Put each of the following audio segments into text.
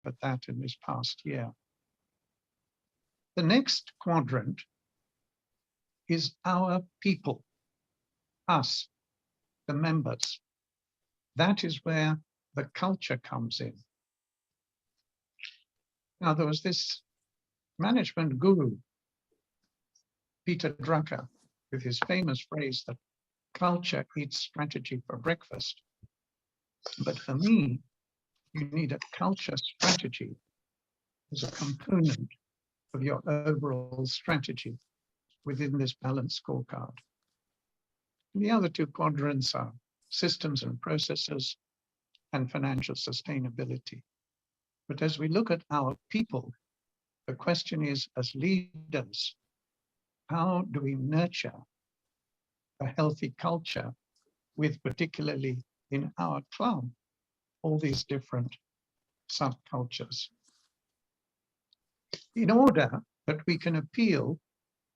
at that in this past year. The next quadrant is our people, us, the members. That is where the culture comes in. Now, there was this management guru, Peter Drucker, with his famous phrase that culture eats strategy for breakfast. But for me, you need a culture strategy as a component of your overall strategy within this balanced scorecard. And the other two quadrants are systems and processes and financial sustainability. But as we look at our people, the question is, as leaders, how do we nurture a healthy culture with, particularly in our club, all these different subcultures, in order that we can appeal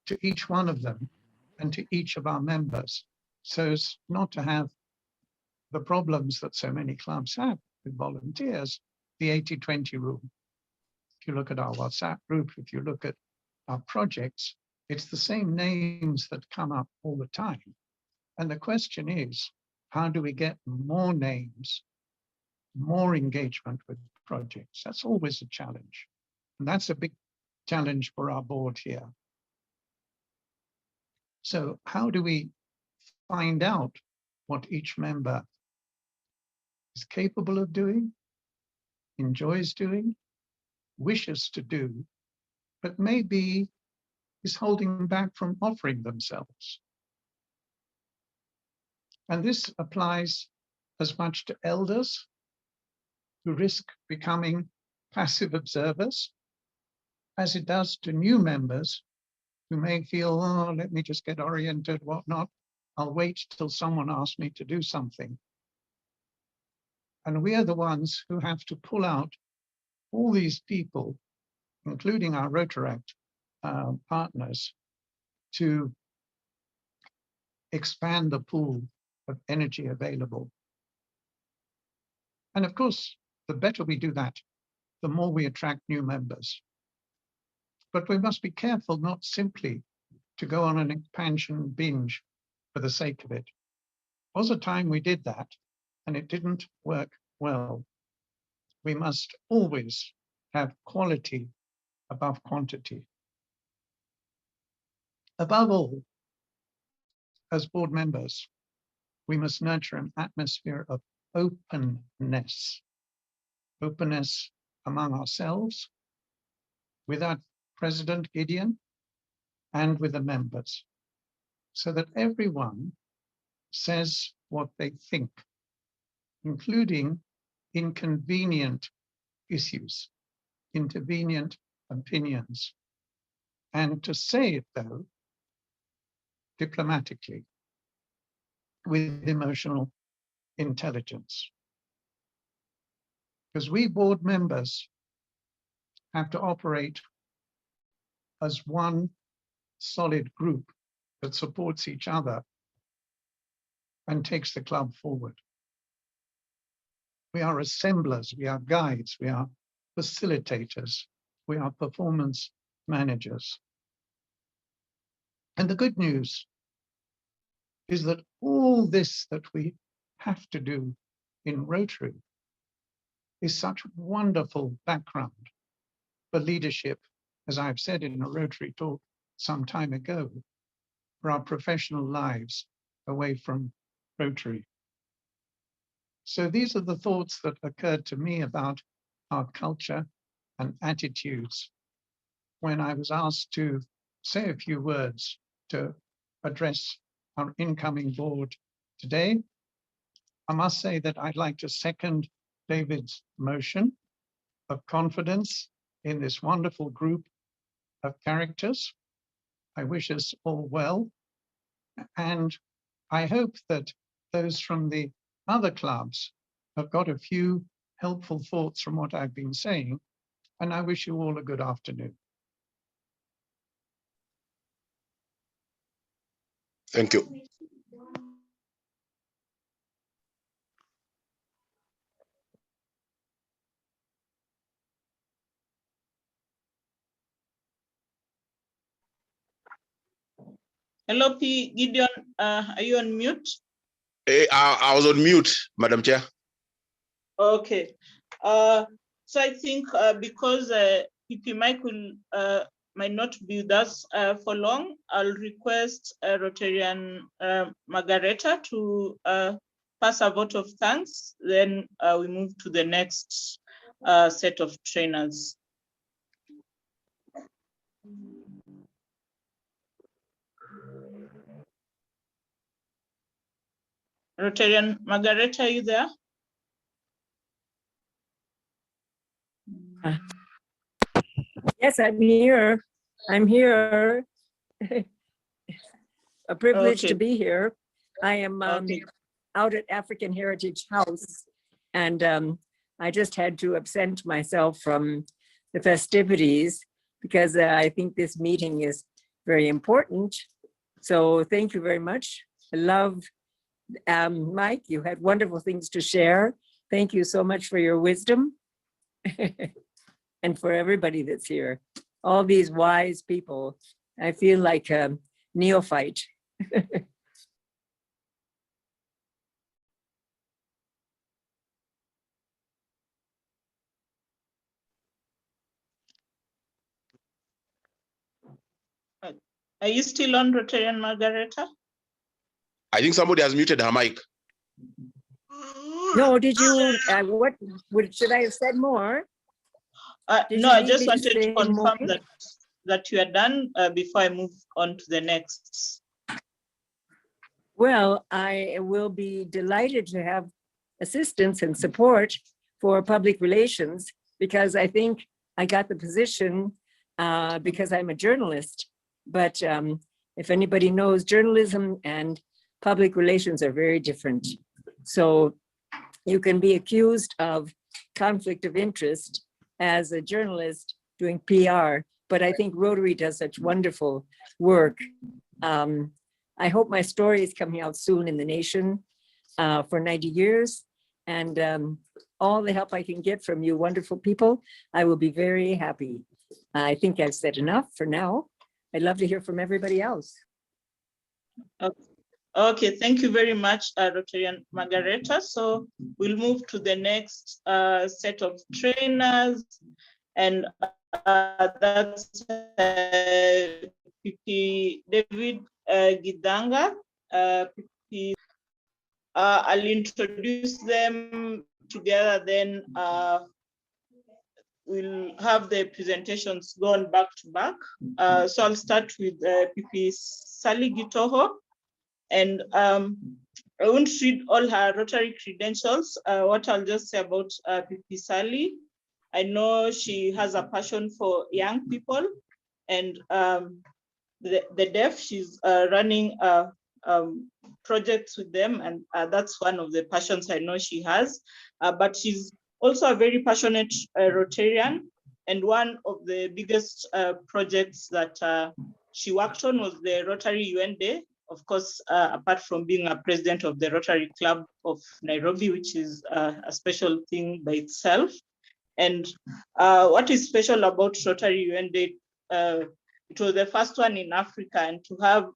to each one of them and to each of our members, so as not to have the problems that so many clubs have with volunteers, the 80-20 rule. If you look at our WhatsApp group, if you look at our projects, it's the same names that come up all the time. And the question is, how do we get more names, more engagement with projects? That's always a challenge. And that's a big challenge for our board here. So how do we find out what each member is capable of doing, enjoys doing, wishes to do, but maybe is holding back from offering themselves? And this applies as much to elders who risk becoming passive observers as it does to new members who may feel, oh, let me just get oriented, whatnot. I'll wait till someone asks me to do something. And we are the ones who have to pull out all these people, including our Rotaract partners, to expand the pool of energy available. And of course, the better we do that, the more we attract new members. But we must be careful not simply to go on an expansion binge for the sake of it. There was a time we did that and it didn't work well. We must always have quality above quantity. Above all, as board members, we must nurture an atmosphere of openness. Openness among ourselves, with our President Gideon, and with the members, so that everyone says what they think, including inconvenient issues, inconvenient opinions, and to say it, though, diplomatically, with emotional intelligence. Because we board members have to operate as one solid group that supports each other and takes the club forward. We are assemblers, we are guides, we are facilitators, we are performance managers. And the good news is that all this that we have to do in Rotary is such wonderful background for leadership, as I've said in a Rotary talk some time ago, for our professional lives away from Rotary. So these are the thoughts that occurred to me about our culture and attitudes when I was asked to say a few words to address our incoming board today. I must say that I'd like to second David's motion of confidence in this wonderful group of characters. I wish us all well, and I hope that those from the other clubs have got a few helpful thoughts from what I've been saying, and I wish you all a good afternoon. Thank you. Hello, P. Gideon, are you on mute? I was on mute, Madam Chair. Okay. So I think because PP Mike will might not be with us for long, I'll request Rotarian Margareta to pass a vote of thanks. Then we move to the next set of trainers. Rotarian Margareta, are you there? Yes, I'm here. I'm here. A privilege to be here. I am out at African Heritage House, and I just had to absent myself from the festivities because I think this meeting is very important. So thank you very much. I love, Mike, you had wonderful things to share. Thank you so much for your wisdom and for everybody that's here. All these wise people. I feel like a neophyte. Are you still on, Rotarian Margareta? I think somebody has muted her mic. No, did you, should I have said more? No, I just wanted to confirm that you are done before I move on to the next. Well, I will be delighted to have assistance and support for public relations because I think I got the position because I'm a journalist. But if anybody knows, journalism and public relations are very different. So you can be accused of conflict of interest as a journalist doing PR, but I think Rotary does such wonderful work. I hope my story is coming out soon in the nation for 90 years. And all the help I can get from you wonderful people, I will be very happy. I think I've said enough for now. I'd love to hear from everybody else. Okay, thank you very much, Rotarian Margareta. So we'll move to the next set of trainers, and that's PP David Gidanga. I'll introduce them together, then we'll have the presentations going back to back. So I'll start with PP Sally Gitoho. And I won't read all her Rotary credentials. What I'll just say about PP Sally, I know she has a passion for young people and the deaf. She's running projects with them, and that's one of the passions I know she has. But she's also a very passionate Rotarian, and one of the biggest projects that she worked on was the Rotary UN Day. Of course, apart from being a president of the Rotary Club of Nairobi, which is a special thing by itself. And what is special about Rotary UN Day, it was the first one in Africa, and to have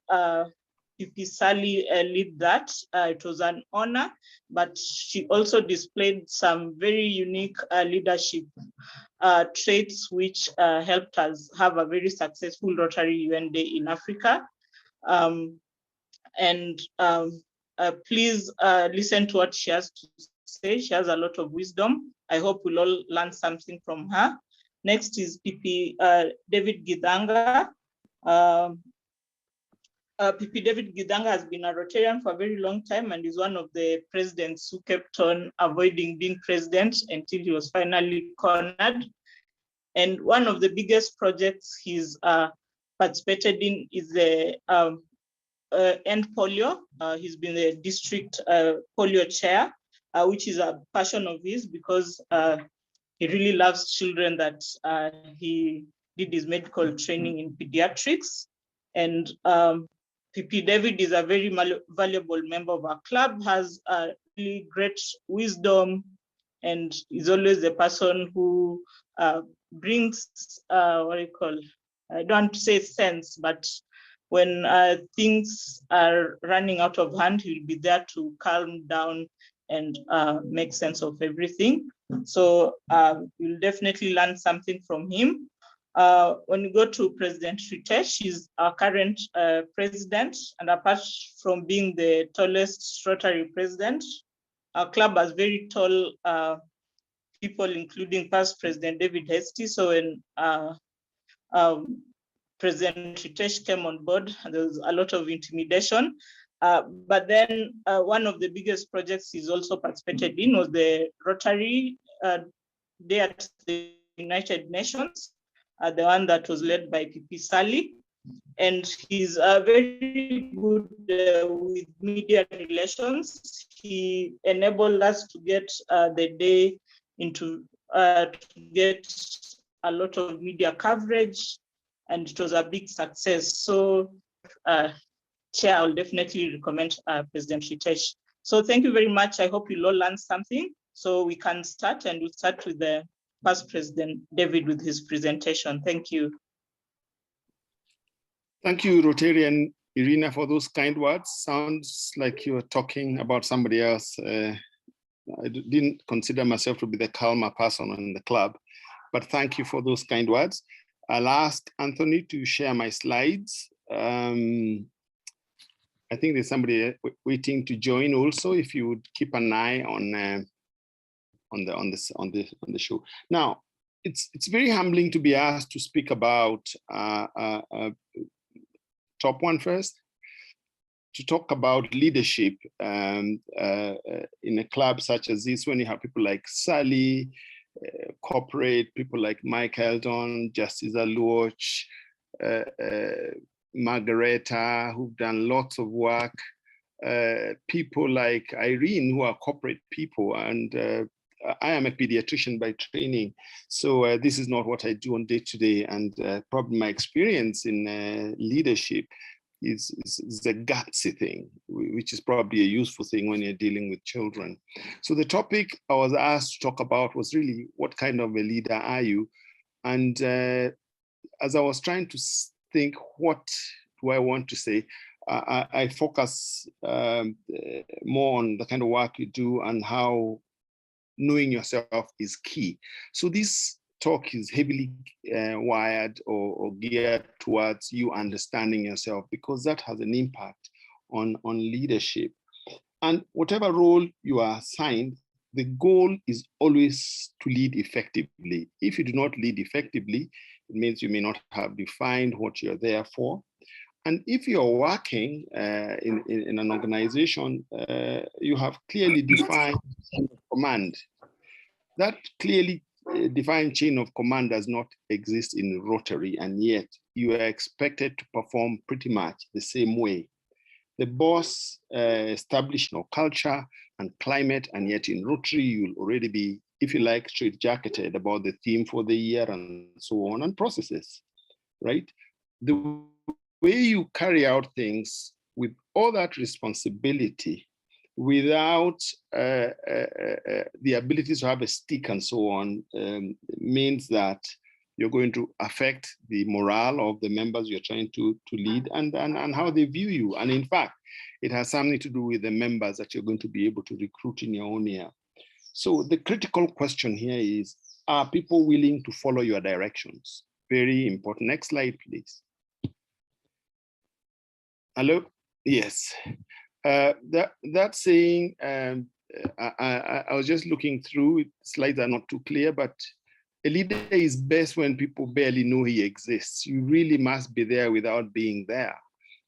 PP Sally lead that, it was an honor, but she also displayed some very unique leadership traits which helped us have a very successful Rotary UN Day in Africa. Please listen to what she has to say. She has a lot of wisdom. I hope we'll all learn something from her. Next is PP David Gidanga. PP David Gidanga has been a Rotarian for a very long time and is one of the presidents who kept on avoiding being president until he was finally cornered. And one of the biggest projects he's participated in is the end polio. He's been the district polio chair, which is a passion of his because he really loves children that he did his medical training in pediatrics. And PP David is a very valuable member of our club, has really great wisdom, and is always the person who brings, I don't want to say sense, but when things are running out of hand, he'll be there to calm down and make sense of everything. So you'll definitely learn something from him. When you go to President Ritesh, she's our current president, and apart from being the tallest Rotary president, our club has very tall people, including past President David Hastie. So when President Ritesh came on board, there was a lot of intimidation. But then one of the biggest projects he's also participated in was the Rotary Day at the United Nations, the one that was led by PP Sally. And he's very good with media relations. He enabled us to get the day into, to get a lot of media coverage, and it was a big success. So Chair, I'll definitely recommend President Ritesh. So thank you very much. I hope you'll all learn something. So we can start, and we'll start with the past President David with his presentation. Thank you. Thank you, Rotarian Irina, for those kind words. Sounds like you were talking about somebody else. I didn't consider myself to be the calmer person in the club, but thank you for those kind words. I'll ask Anthony to share my slides. I think there's somebody waiting to join also. If you would keep an eye on the show. Now, it's very humbling to be asked to speak about top one first, to talk about leadership in a club such as this, when you have people like Sally, corporate people like Mike Eldon, Justice Aluoch, Margareta, who've done lots of work, people like Irene, who are corporate people, and I am a pediatrician by training, so this is not what I do on day to day, and probably my experience in leadership is a gutsy thing, which is probably a useful thing when you're dealing with children. So the topic I was asked to talk about was really, what kind of a leader are you? And as I was trying to think, what do I want to say? I focus more on the kind of work you do and how knowing yourself is key. So this talk is heavily wired or geared towards you understanding yourself, because that has an impact on leadership. And whatever role you are assigned, the goal is always to lead effectively. If you do not lead effectively, it means you may not have defined what you're there for. And if you're working in an organization, you have clearly defined command. That clearly defined chain of command does not exist in Rotary, and yet you are expected to perform pretty much the same way. The boss established no culture and climate, and yet in Rotary you'll already be, if you like, straight-jacketed about the theme for the year and so on, and processes, right? The way you carry out things with all that responsibility, without the ability to have a stick and so on, means that you're going to affect the morale of the members you're trying to lead and how they view you. And in fact, it has something to do with the members that you're going to be able to recruit in your own year. So the critical question here is, are people willing to follow your directions? Very important. Next slide, please. Hello? Yes. That saying, I was just looking through, slides are not too clear, but a leader is best when people barely know he exists. You really must be there without being there.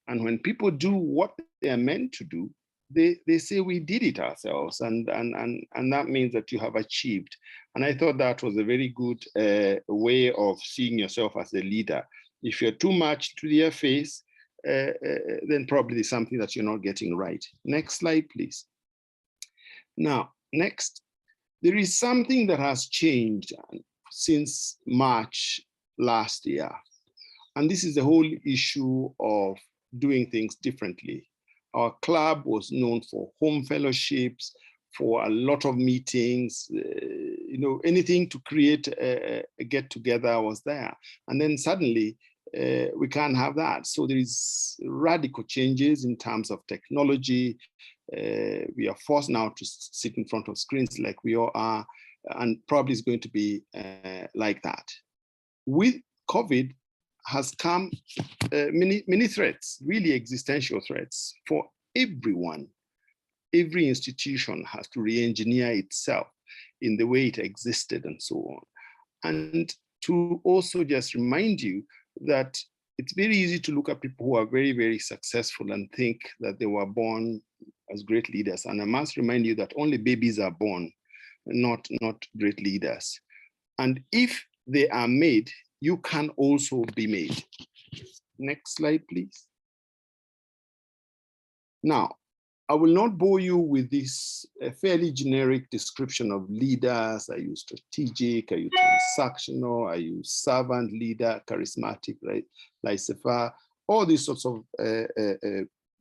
And when people do what they are meant to do, they say we did it ourselves, and that means that you have achieved. And I thought that was a very good way of seeing yourself as a leader. If you're too much to their face, then probably there's something that you're not getting right. Next slide, please. Now, next, there is something that has changed since March last year. And this is the whole issue of doing things differently. Our club was known for home fellowships, for a lot of meetings, anything to create a get-together was there. And then suddenly, we can't have that. So there is radical changes in terms of technology. We are forced now to sit in front of screens like we all are, and probably is going to be like that. With COVID has come many threats, really existential threats for everyone. Every institution has to re-engineer itself in the way it existed and so on. And to also just remind you that it's very easy to look at people who are very, very successful and think that they were born as great leaders. And I must remind you that only babies are born, not great leaders. And if they are made, you can also be made. Next slide, please. Now, I will not bore you with this fairly generic description of leaders. I use strategic, I use transactional, I use servant leader, charismatic, right? Laissez-faire. All these sorts of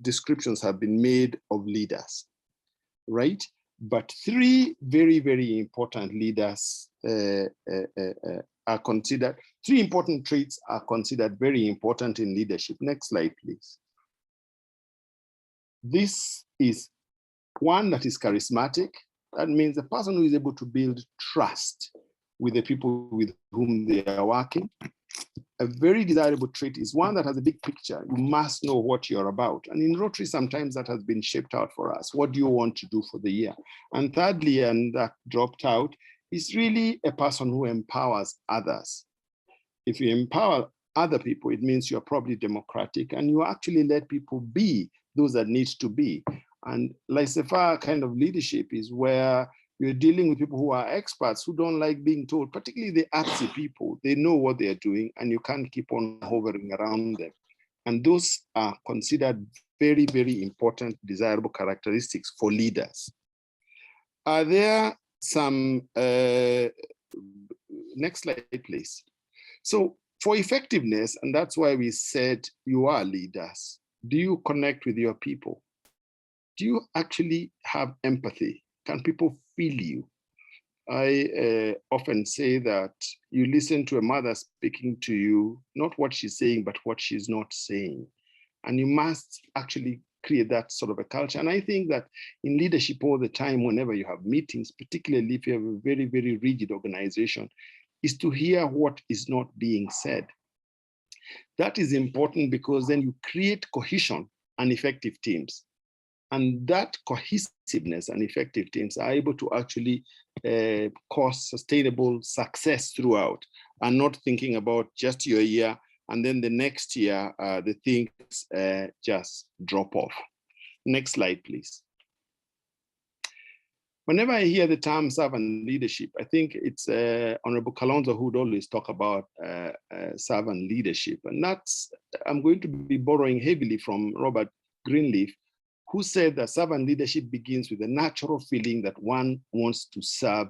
descriptions have been made of leaders, right? But three very, very important leaders are considered, three important traits are considered very important in leadership. Next slide, please. This is one that is charismatic. That means a person who is able to build trust with the people with whom they are working. A very desirable trait is one that has a big picture. You must know what you're about. And in Rotary, sometimes that has been shaped out for us. What do you want to do for the year? And thirdly, and that dropped out, is really a person who empowers others. If you empower other people, it means you're probably democratic and you actually let people be those that need to be. And laissez-faire kind of leadership is where you're dealing with people who are experts who don't like being told, particularly the artsy people. They know what they're doing and you can't keep on hovering around them. And those are considered very, very important, desirable characteristics for leaders. Are there some, next slide, please. So for effectiveness, and that's why we said you are leaders, do you connect with your people? Do you actually have empathy? Can people feel you? I often say that you listen to a mother speaking to you, not what she's saying, but what she's not saying. And you must actually create that sort of a culture. And I think that in leadership all the time, whenever you have meetings, particularly if you have a very, very rigid organization, is to hear what is not being said. That is important because then you create cohesion and effective teams. And that cohesiveness and effective teams are able to actually cause sustainable success throughout, and not thinking about just your year and then the next year the things just drop off. Next slide, please. Whenever I hear the term servant leadership, I think it's Honorable Kalonzo who would always talk about servant leadership. And that's, I'm going to be borrowing heavily from Robert Greenleaf, who said that servant leadership begins with a natural feeling that one wants to serve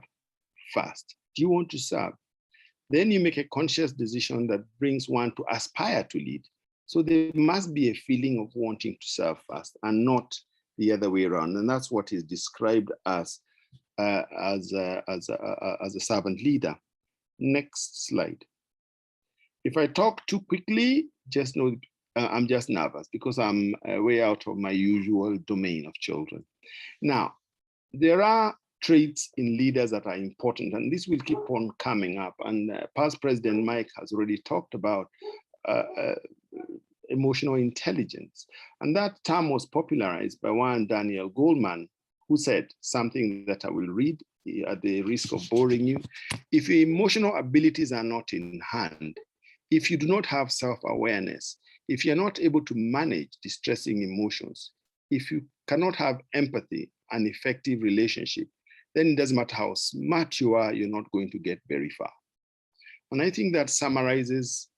first. Do you want to serve? Then you make a conscious decision that brings one to aspire to lead. So there must be a feeling of wanting to serve first and not the other way around. And that's what is described as a servant leader. Next slide. If I talk too quickly, just know I'm just nervous because I'm way out of my usual domain of children. Now, there are traits in leaders that are important, and this will keep on coming up. And past President Mike has already talked about emotional intelligence. And that term was popularized by one Daniel Goleman, who said something that I will read at the risk of boring you. If your emotional abilities are not in hand, if you do not have self-awareness, if you're not able to manage distressing emotions, if you cannot have empathy and effective relationship, then it doesn't matter how smart you are, you're not going to get very far. And I think that summarizes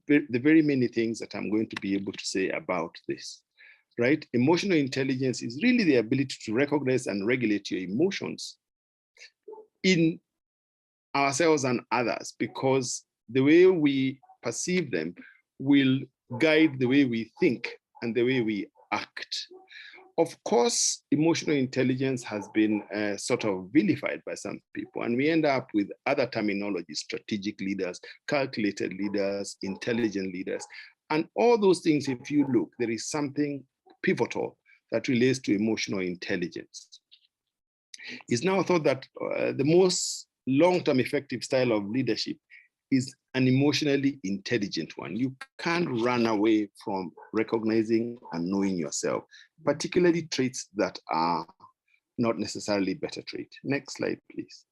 the very many things that I'm going to be able to say about this, right? Emotional intelligence is really the ability to recognize and regulate your emotions in ourselves and others, because the way we perceive them will guide the way we think and the way we act. Of course, emotional intelligence has been sort of vilified by some people, and we end up with other terminologies: strategic leaders, calculated leaders, intelligent leaders. And all those things, if you look, there is something pivotal that relates to emotional intelligence. It's now thought that the most long-term effective style of leadership is an emotionally intelligent one. You can't run away from recognizing and knowing yourself, particularly traits that are not necessarily better traits. Next slide, please.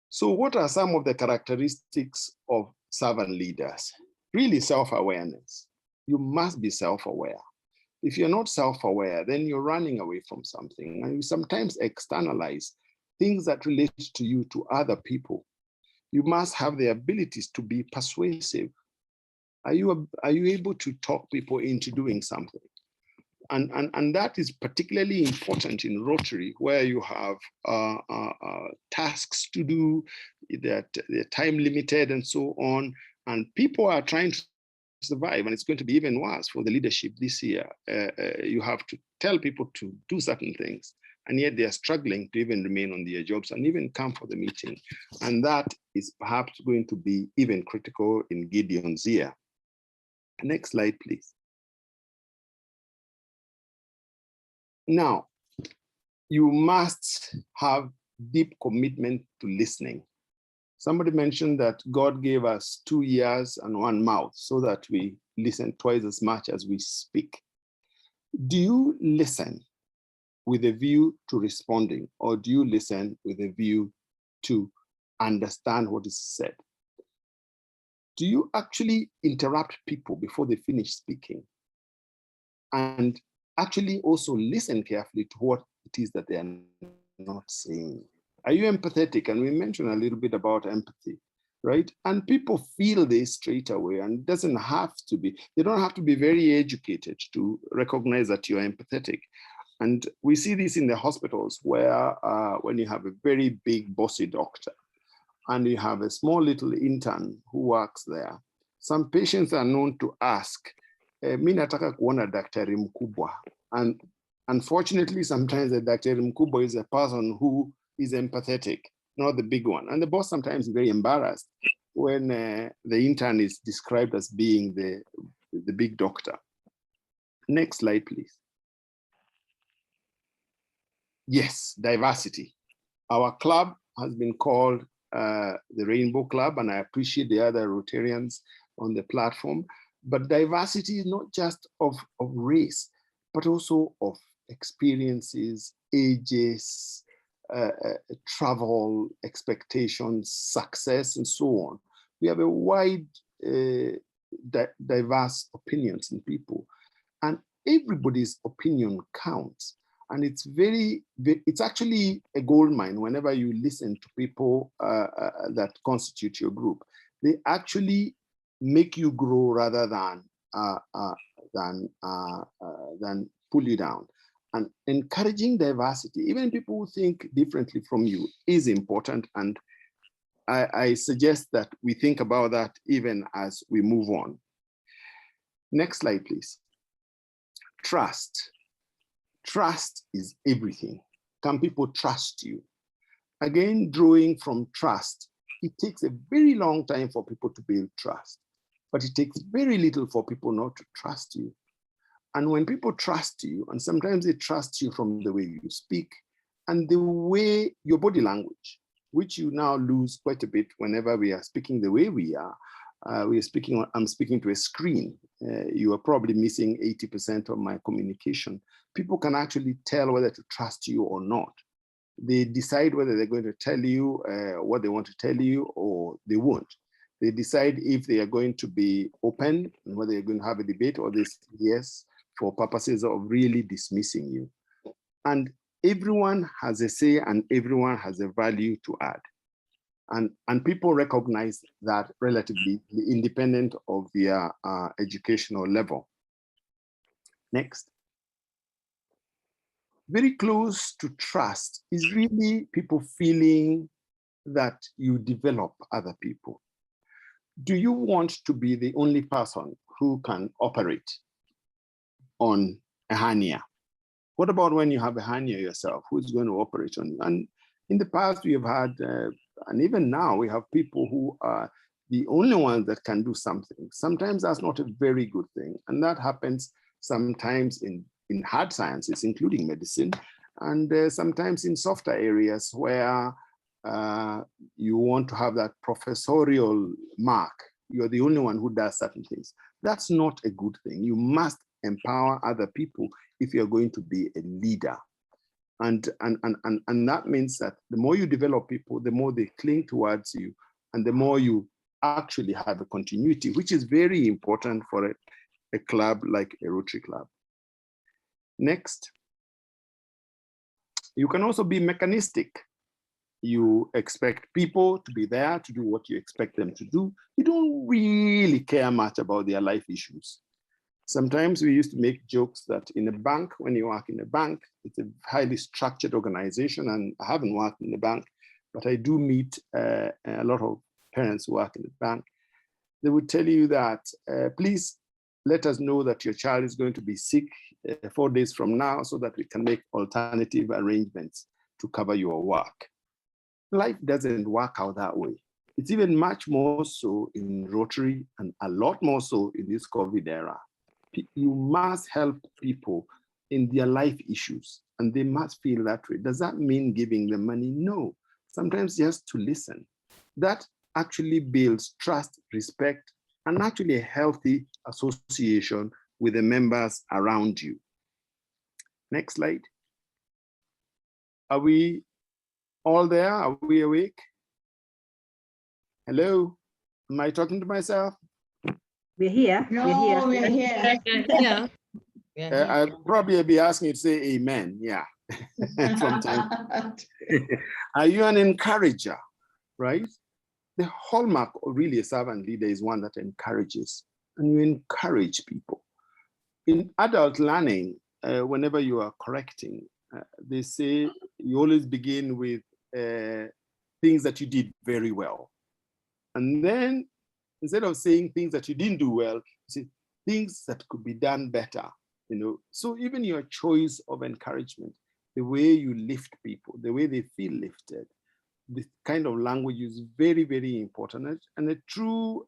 So what are some of the characteristics of servant leaders? Really, self-awareness. You must be self-aware. If you're not self-aware, then you're running away from something, and you sometimes externalize things that relate to you to other people. You must have the abilities to be persuasive. Are you able to talk people into doing something? And that is particularly important in Rotary, where you have tasks to do, that they're time limited and so on, and people are trying to survive, and it's going to be even worse for the leadership this year. You have to tell people to do certain things, and yet they are struggling to even remain on their jobs and even come for the meeting. And that is perhaps going to be even critical in Gideon's year. Next slide, please. Now, you must have deep commitment to listening. Somebody mentioned that God gave us 2 ears and 1 mouth so that we listen twice as much as we speak. Do you listen with a view to responding, or do you listen with a view to understand what is said? Do you actually interrupt people before they finish speaking? And actually also listen carefully to what it is that they are not saying. Are you empathetic? And we mentioned a little bit about empathy, right? And people feel this straight away, and it doesn't have to be, they don't have to be very educated to recognize that you're empathetic. And we see this in the hospitals where when you have a very big bossy doctor and you have a small little intern who works there, some patients are known to ask, mi nataka kuona daktari mkubwa. And unfortunately, sometimes the daktari mkubwa is a person who is empathetic, not the big one. And the boss sometimes is very embarrassed when the intern is described as being the big doctor. Next slide, please. Yes, diversity. Our club has been called the Rainbow Club, and I appreciate the other Rotarians on the platform. But diversity is not just of race, but also of experiences, ages, travel, expectations, success, and so on. We have a wide, diverse opinions in people, and everybody's opinion counts. And it's it's actually a gold mine whenever you listen to people that constitute your group. They actually make you grow rather than pull you down. And encouraging diversity, even people who think differently from you, is important. And I suggest that we think about that even as we move on. Next slide, please. Trust. Trust is everything. Can people trust you? Again, drawing from trust, it takes a very long time for people to build trust, but it takes very little for people not to trust you. And when people trust you, and sometimes they trust you from the way you speak and the way your body language, which you now lose quite a bit whenever we are speaking the way we are. I'm speaking to a screen. You are probably missing 80% of my communication. People can actually tell whether to trust you or not. They decide whether they're going to tell you what they want to tell you, or they won't. They decide if they are going to be open and whether you're going to have a debate, or they say yes for purposes of really dismissing you. And everyone has a say and everyone has a value to add. And people recognize that relatively independent of their educational level. Next. Very close to trust is really people feeling that you develop other people. Do you want to be the only person who can operate on a hernia? What about when you have a hernia yourself? Who's going to operate on you? And in the past, we have had, and even now, we have people who are the only ones that can do something. Sometimes that's not a very good thing. And that happens sometimes in hard sciences, including medicine, and sometimes in softer areas where you want to have that professorial mark. You're the only one who does certain things. That's not a good thing. You must empower other people if you're going to be a leader. And that means that the more you develop people, the more they cling towards you, and the more you actually have a continuity, which is very important for a club like a Rotary Club. Next, you can also be mechanistic. You expect people to be there to do what you expect them to do. You don't really care much about their life issues. Sometimes we used to make jokes that in a bank, when you work in a bank, it's a highly structured organization, and I haven't worked in a bank, but I do meet a lot of parents who work in the bank. They would tell you that, please let us know that your child is going to be sick 4 days from now so that we can make alternative arrangements to cover your work. Life doesn't work out that way. It's even much more so in Rotary, and a lot more so in this COVID era. You must help people in their life issues, and they must feel that way. Does that mean giving them money? No. Sometimes just to listen. That actually builds trust, respect, and actually a healthy association with the members around you. Next slide. Are we all there? Are we awake? Hello? Am I talking to myself? We're here. No, we're here. Yeah. I'll probably be asking you to say amen. Yeah. From time. Are you an encourager? Right? The hallmark of really a servant leader is one that encourages, and you encourage people. In adult learning, whenever you are correcting, they say you always begin with things that you did very well. And then instead of saying things that you didn't do well, you say things that could be done better. So even your choice of encouragement, the way you lift people, the way they feel lifted, this kind of language is very, very important. And a true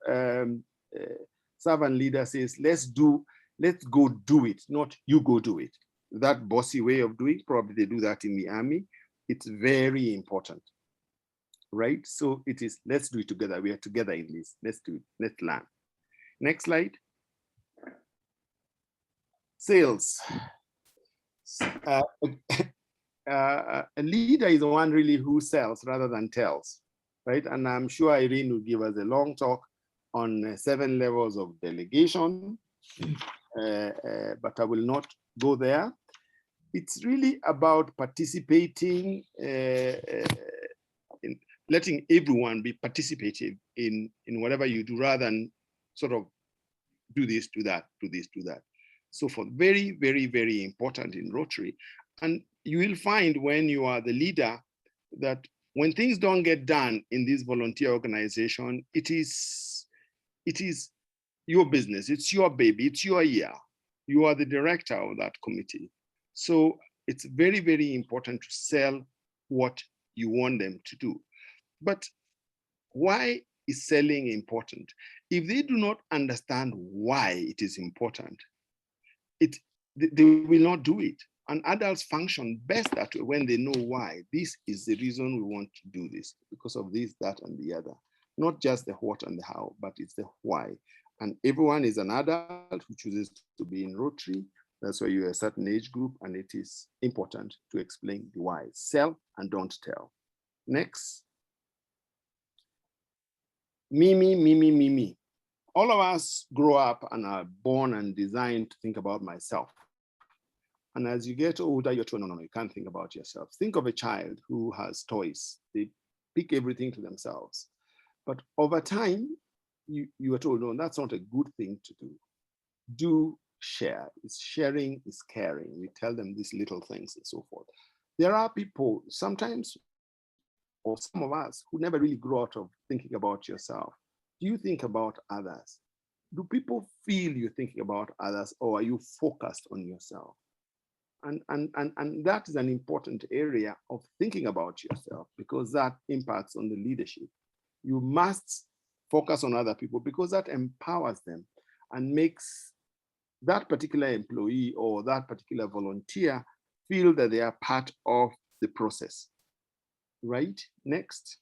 servant leader says, let's go do it, not you go do it. That bossy way of doing, probably they do that in the army. It's very important, right? So it is, let's do it together. We are together in this. Let's do it. Let's learn. Next slide. Sales. A leader is the one really who sells rather than tells, right? And I'm sure Irene will give us a long talk on 7 levels of delegation, but I will not go there. It's really about participating, in letting everyone be participative in whatever you do, rather than sort of do this, do that, do this, do that. So for very, very, very important in Rotary. And you will find when you are the leader that when things don't get done in this volunteer organization, it is your business, it's your baby, it's your year. You are the director of that committee. So it's very, very important to sell what you want them to do. But why is selling important? If they do not understand why it is important, they will not do it. And adults function best that way when they know why. This is the reason we want to do this, because of this, that, and the other. Not just the what and the how, but it's the why. And everyone is an adult who chooses to be in Rotary. That's why you're a certain age group, and it is important to explain the why. Sell and don't tell. Next. Me. All of us grow up and are born and designed to think about myself. And as you get older, you're told, no, you can't think about yourself. Think of a child who has toys. They pick everything to themselves. But over time, you are told, no, that's not a good thing to do. Do share. It's sharing is caring. We tell them these little things and so forth. There are people sometimes, or some of us, who never really grow out of thinking about yourself. Do you think about others? Do people feel you're thinking about others, or are you focused on yourself? And that is an important area of thinking about yourself, because that impacts on the leadership. You must focus on other people, because that empowers them and makes that particular employee or that particular volunteer feel that they are part of the process. Right? Next.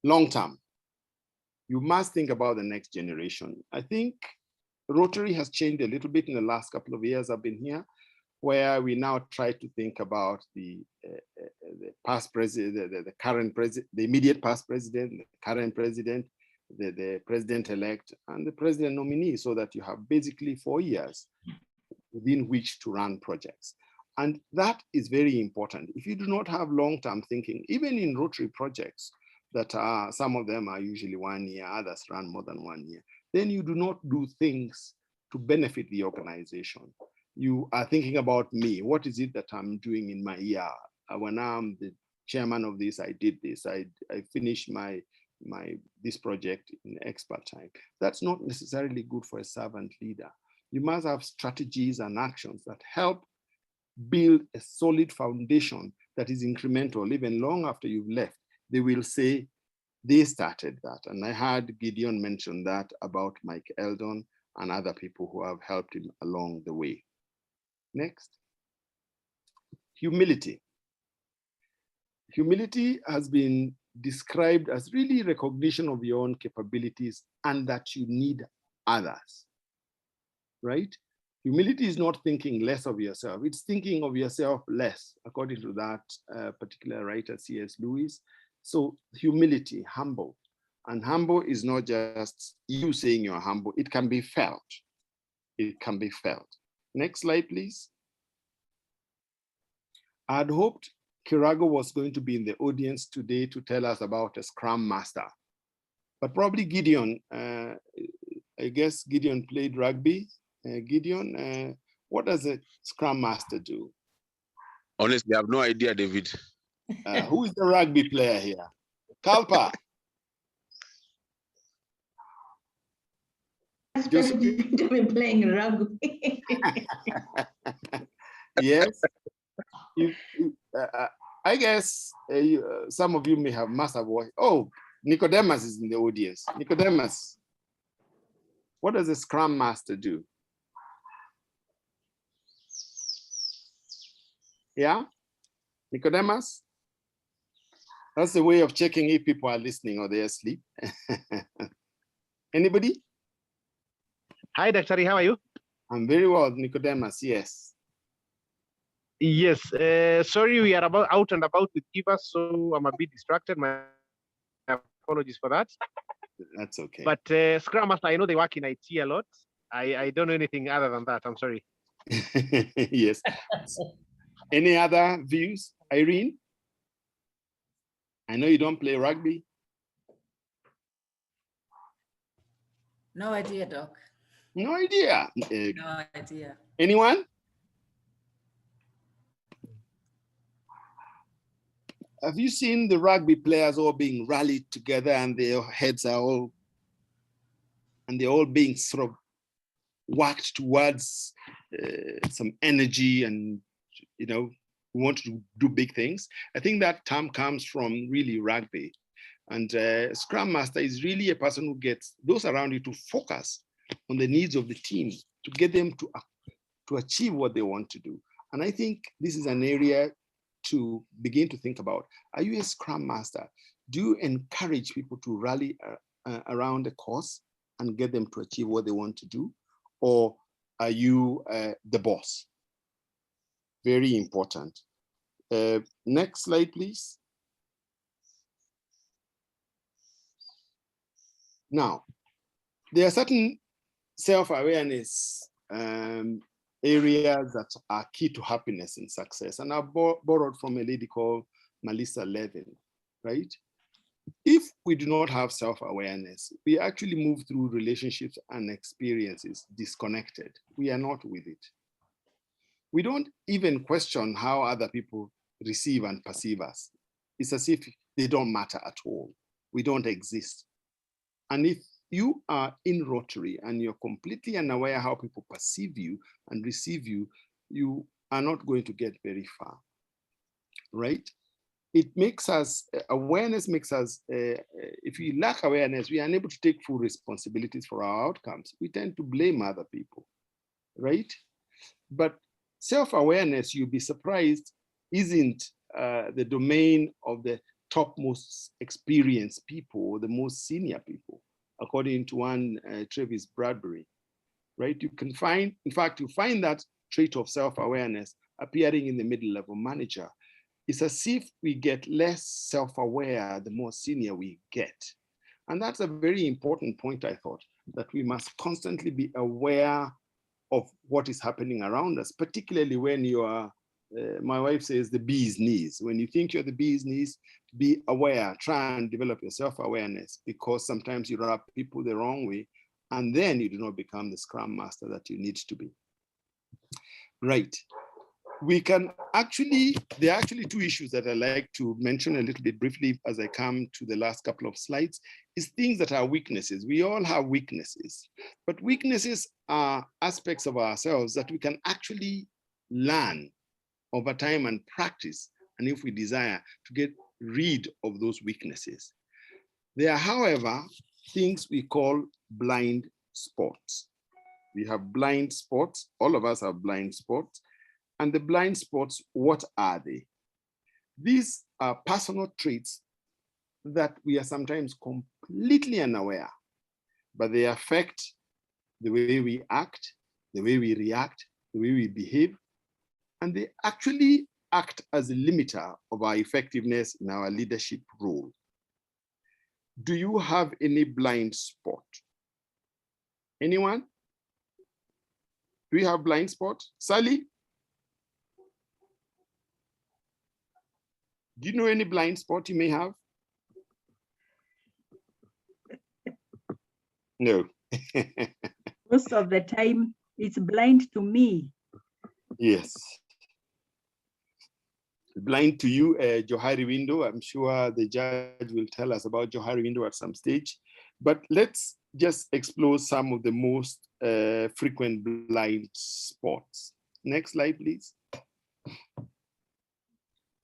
Long term. You must think about the next generation. I think Rotary has changed a little bit in the last couple of years I've been here, where we now try to think about the past president, the current president, the immediate past president, the current president, the president-elect, and the president nominee, so that you have basically 4 years within which to run projects. And that is very important. If you do not have long-term thinking, even in Rotary projects, that are, some of them are usually 1 year, others run more than 1 year, then you do not do things to benefit the organization. You are thinking about me. What is it that I'm doing in my year? When I'm the chairman of this, I did this. I finished this project in expert time. That's not necessarily good for a servant leader. You must have strategies and actions that help build a solid foundation that is incremental. Even long after you've left, they will say, they started that. And I heard Gideon mention that about Mike Eldon and other people who have helped him along the way. Next. Humility. Humility has been described as really recognition of your own capabilities and that you need others, right? Humility is not thinking less of yourself, it's thinking of yourself less, according to that particular writer, C.S. Lewis. So humility, humble. And humble is not just you saying you're humble, it can be felt. It can be felt. Next slide, please. I had hoped Kirago was going to be in the audience today to tell us about a Scrum Master, but probably Gideon, I guess Gideon played rugby. Gideon, what does a Scrum Master do? Honestly, I have no idea, David. Who is the rugby player here? Kalpa. President to be playing rugby. Yes. I guess some of you must have watched. Oh, Nicodemus is in the audience. Nicodemus, what does a Scrum Master do? Yeah, Nicodemus? That's a way of checking if people are listening or they're asleep. Anybody? Hi, Dr. How are you? I'm very well, Nicodemus, yes. Yes, sorry, we are out and about with Kiva, so I'm a bit distracted. My apologies for that. That's okay. But Scrum Master, I know they work in IT a lot. I don't know anything other than that. I'm sorry. Yes. Any other views? Irene? I know you don't play rugby. No idea, Doc. No idea. No idea. Anyone? Have you seen the rugby players all being rallied together and their heads are all, and they're all being sort of worked towards some energy and, you know, want to do big things? I think that term comes from really rugby. And Scrum Master is really a person who gets those around you to focus on the needs of the team, to get them to achieve what they want to do. And I think this is an area to begin to think about. Are you a Scrum Master? Do you encourage people to rally around a cause and get them to achieve what they want to do? Or are you the boss? Very important. Next slide, please. Now, there are certain self-awareness areas that are key to happiness and success. And I borrowed from a lady called Melissa Levin, right? If we do not have self-awareness, we actually move through relationships and experiences disconnected. We are not with it. We don't even question how other people receive and perceive us. It's as if they don't matter at all. We don't exist. And if you are in Rotary and you're completely unaware how people perceive you and receive you, you are not going to get very far, right? It makes us, awareness makes us, if we lack awareness, we are unable to take full responsibilities for our outcomes. We tend to blame other people, right? But self-awareness, you'll be surprised, isn't the domain of the topmost experienced people or the most senior people, according to one Travis Bradbury, right? You can find, in fact, you find that trait of self-awareness appearing in the middle-level manager. It's as if we get less self-aware the more senior we get. And that's a very important point, I thought, that we must constantly be aware of what is happening around us, particularly when you are, my wife says, the bee's knees. When you think you're the bee's knees, be aware, try and develop your self-awareness, because sometimes you rub people the wrong way, and then you do not become the scrum master that you need to be. Right. We can actually, there are actually two issues that I like to mention a little bit briefly as I come to the last couple of slides, is things that are weaknesses. We all have weaknesses, but weaknesses are aspects of ourselves that we can actually learn over time and practice, and if we desire, to get rid of those weaknesses. There are, however, things we call blind spots. We have blind spots, all of us have blind spots. And the blind spots, what are they? These are personal traits that we are sometimes completely unaware, but they affect the way we act, the way we react, the way we behave, and they actually act as a limiter of our effectiveness in our leadership role. Do you have any blind spot? Anyone? Do you have blind spot? Sally? Do you know any blind spot you may have? No. Most of the time, it's blind to me. Yes. Blind to you, Johari window. I'm sure the judge will tell us about Johari window at some stage. But let's just explore some of the most frequent blind spots. Next slide, please.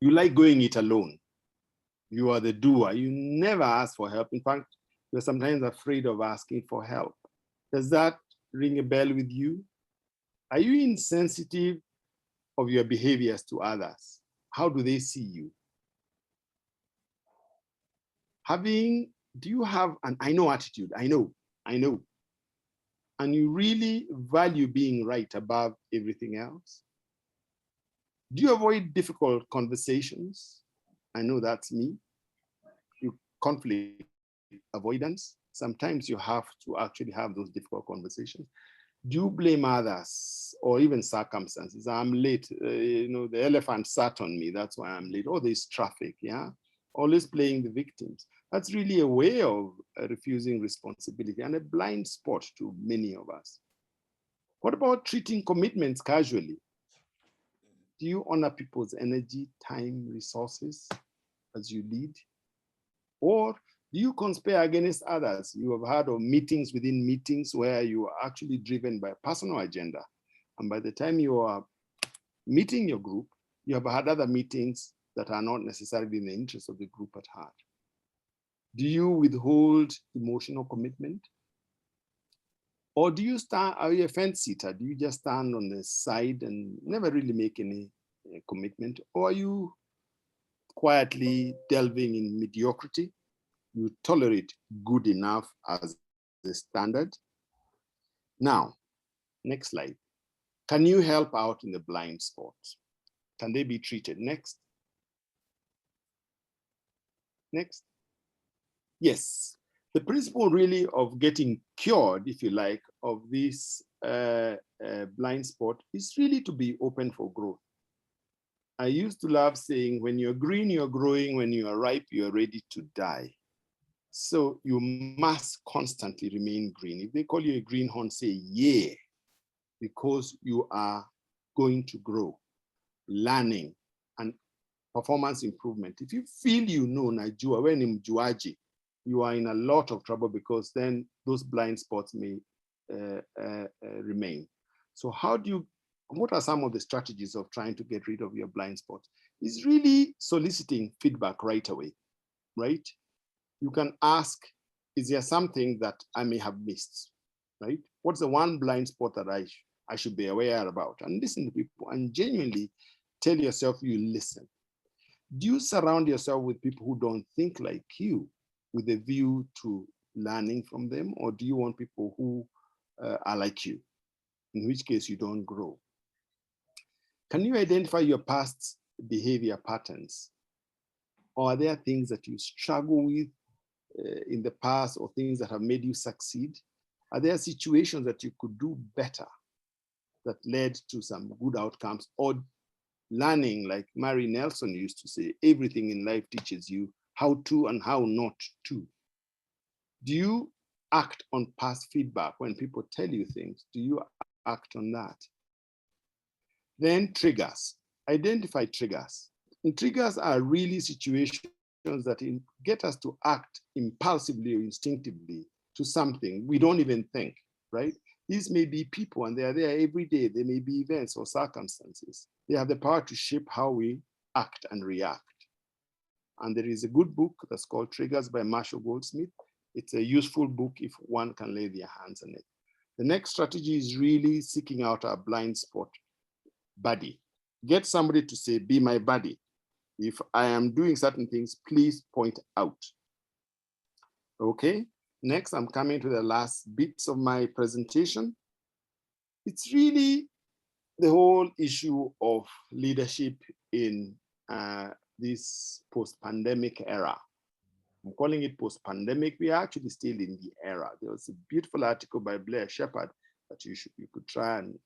You like going it alone. You are the doer. You never ask for help. In fact, you're sometimes afraid of asking for help. Does that ring a bell with you? Are you insensitive of your behaviors to others? How do they see you? Do you have an I know attitude? I know. And you really value being right above everything else? Do you avoid difficult conversations? I know that's me. You conflict avoidance. Sometimes you have to actually have those difficult conversations. Do you blame others or even circumstances? I'm late, the elephant sat on me, that's why I'm late. Oh, there's traffic, yeah? Always playing the victims. That's really a way of refusing responsibility and a blind spot to many of us. What about treating commitments casually? Do you honor people's energy, time, resources as you lead? Or do you conspire against others? You have heard of meetings within meetings where you are actually driven by a personal agenda. And by the time you are meeting your group, you have had other meetings that are not necessarily in the interest of the group at heart. Do you withhold emotional commitment? Or do you are you a fence sitter? Do you just stand on the side and never really make any commitment? Or are you quietly delving in mediocrity? You tolerate good enough as the standard? Now, next slide. Can you help out in the blind spots? Can they be treated? Next. Next. Yes. The principle really of getting cured, if you like, of this blind spot is really to be open for growth. I used to love saying, when you're green, you're growing. When you are ripe, you're ready to die. So you must constantly remain green. If they call you a greenhorn, say, yeah, because you are going to grow, learning, and performance improvement. If you feel you know, Najua, when in Mjuaji, you are in a lot of trouble, because then those blind spots may remain. So what are some of the strategies of trying to get rid of your blind spots? Is really soliciting feedback right away, right? You can ask, is there something that I may have missed, right? What's the one blind spot that I should be aware about? And listen to people and genuinely tell yourself you listen. Do you surround yourself with people who don't think like you with a view to learning from them? Or do you want people who are like you, in which case you don't grow? Can you identify your past behavior patterns? Or are there things that you struggle with in the past, or things that have made you succeed? Are there situations that you could do better that led to some good outcomes? Or learning, like Mary Nelson used to say, everything in life teaches you how to and how not to. Do you act on past feedback when people tell you things? Do you act on that? Then triggers. Identify triggers. And triggers are really situations that get us to act impulsively or instinctively to something we don't even think, right? These may be people, and they are there every day. They may be events or circumstances. They have the power to shape how we act and react. And there is a good book that's called Triggers by Marshall Goldsmith. It's a useful book if one can lay their hands on it. The next strategy is really seeking out our blind spot buddy. Get somebody to say, be my buddy. If I am doing certain things, please point out. Okay, next I'm coming to the last bits of my presentation. It's really the whole issue of leadership in this post-pandemic era. I'm calling it post-pandemic. We are actually still in the era. There was a beautiful article by Blair Shepard that you could try and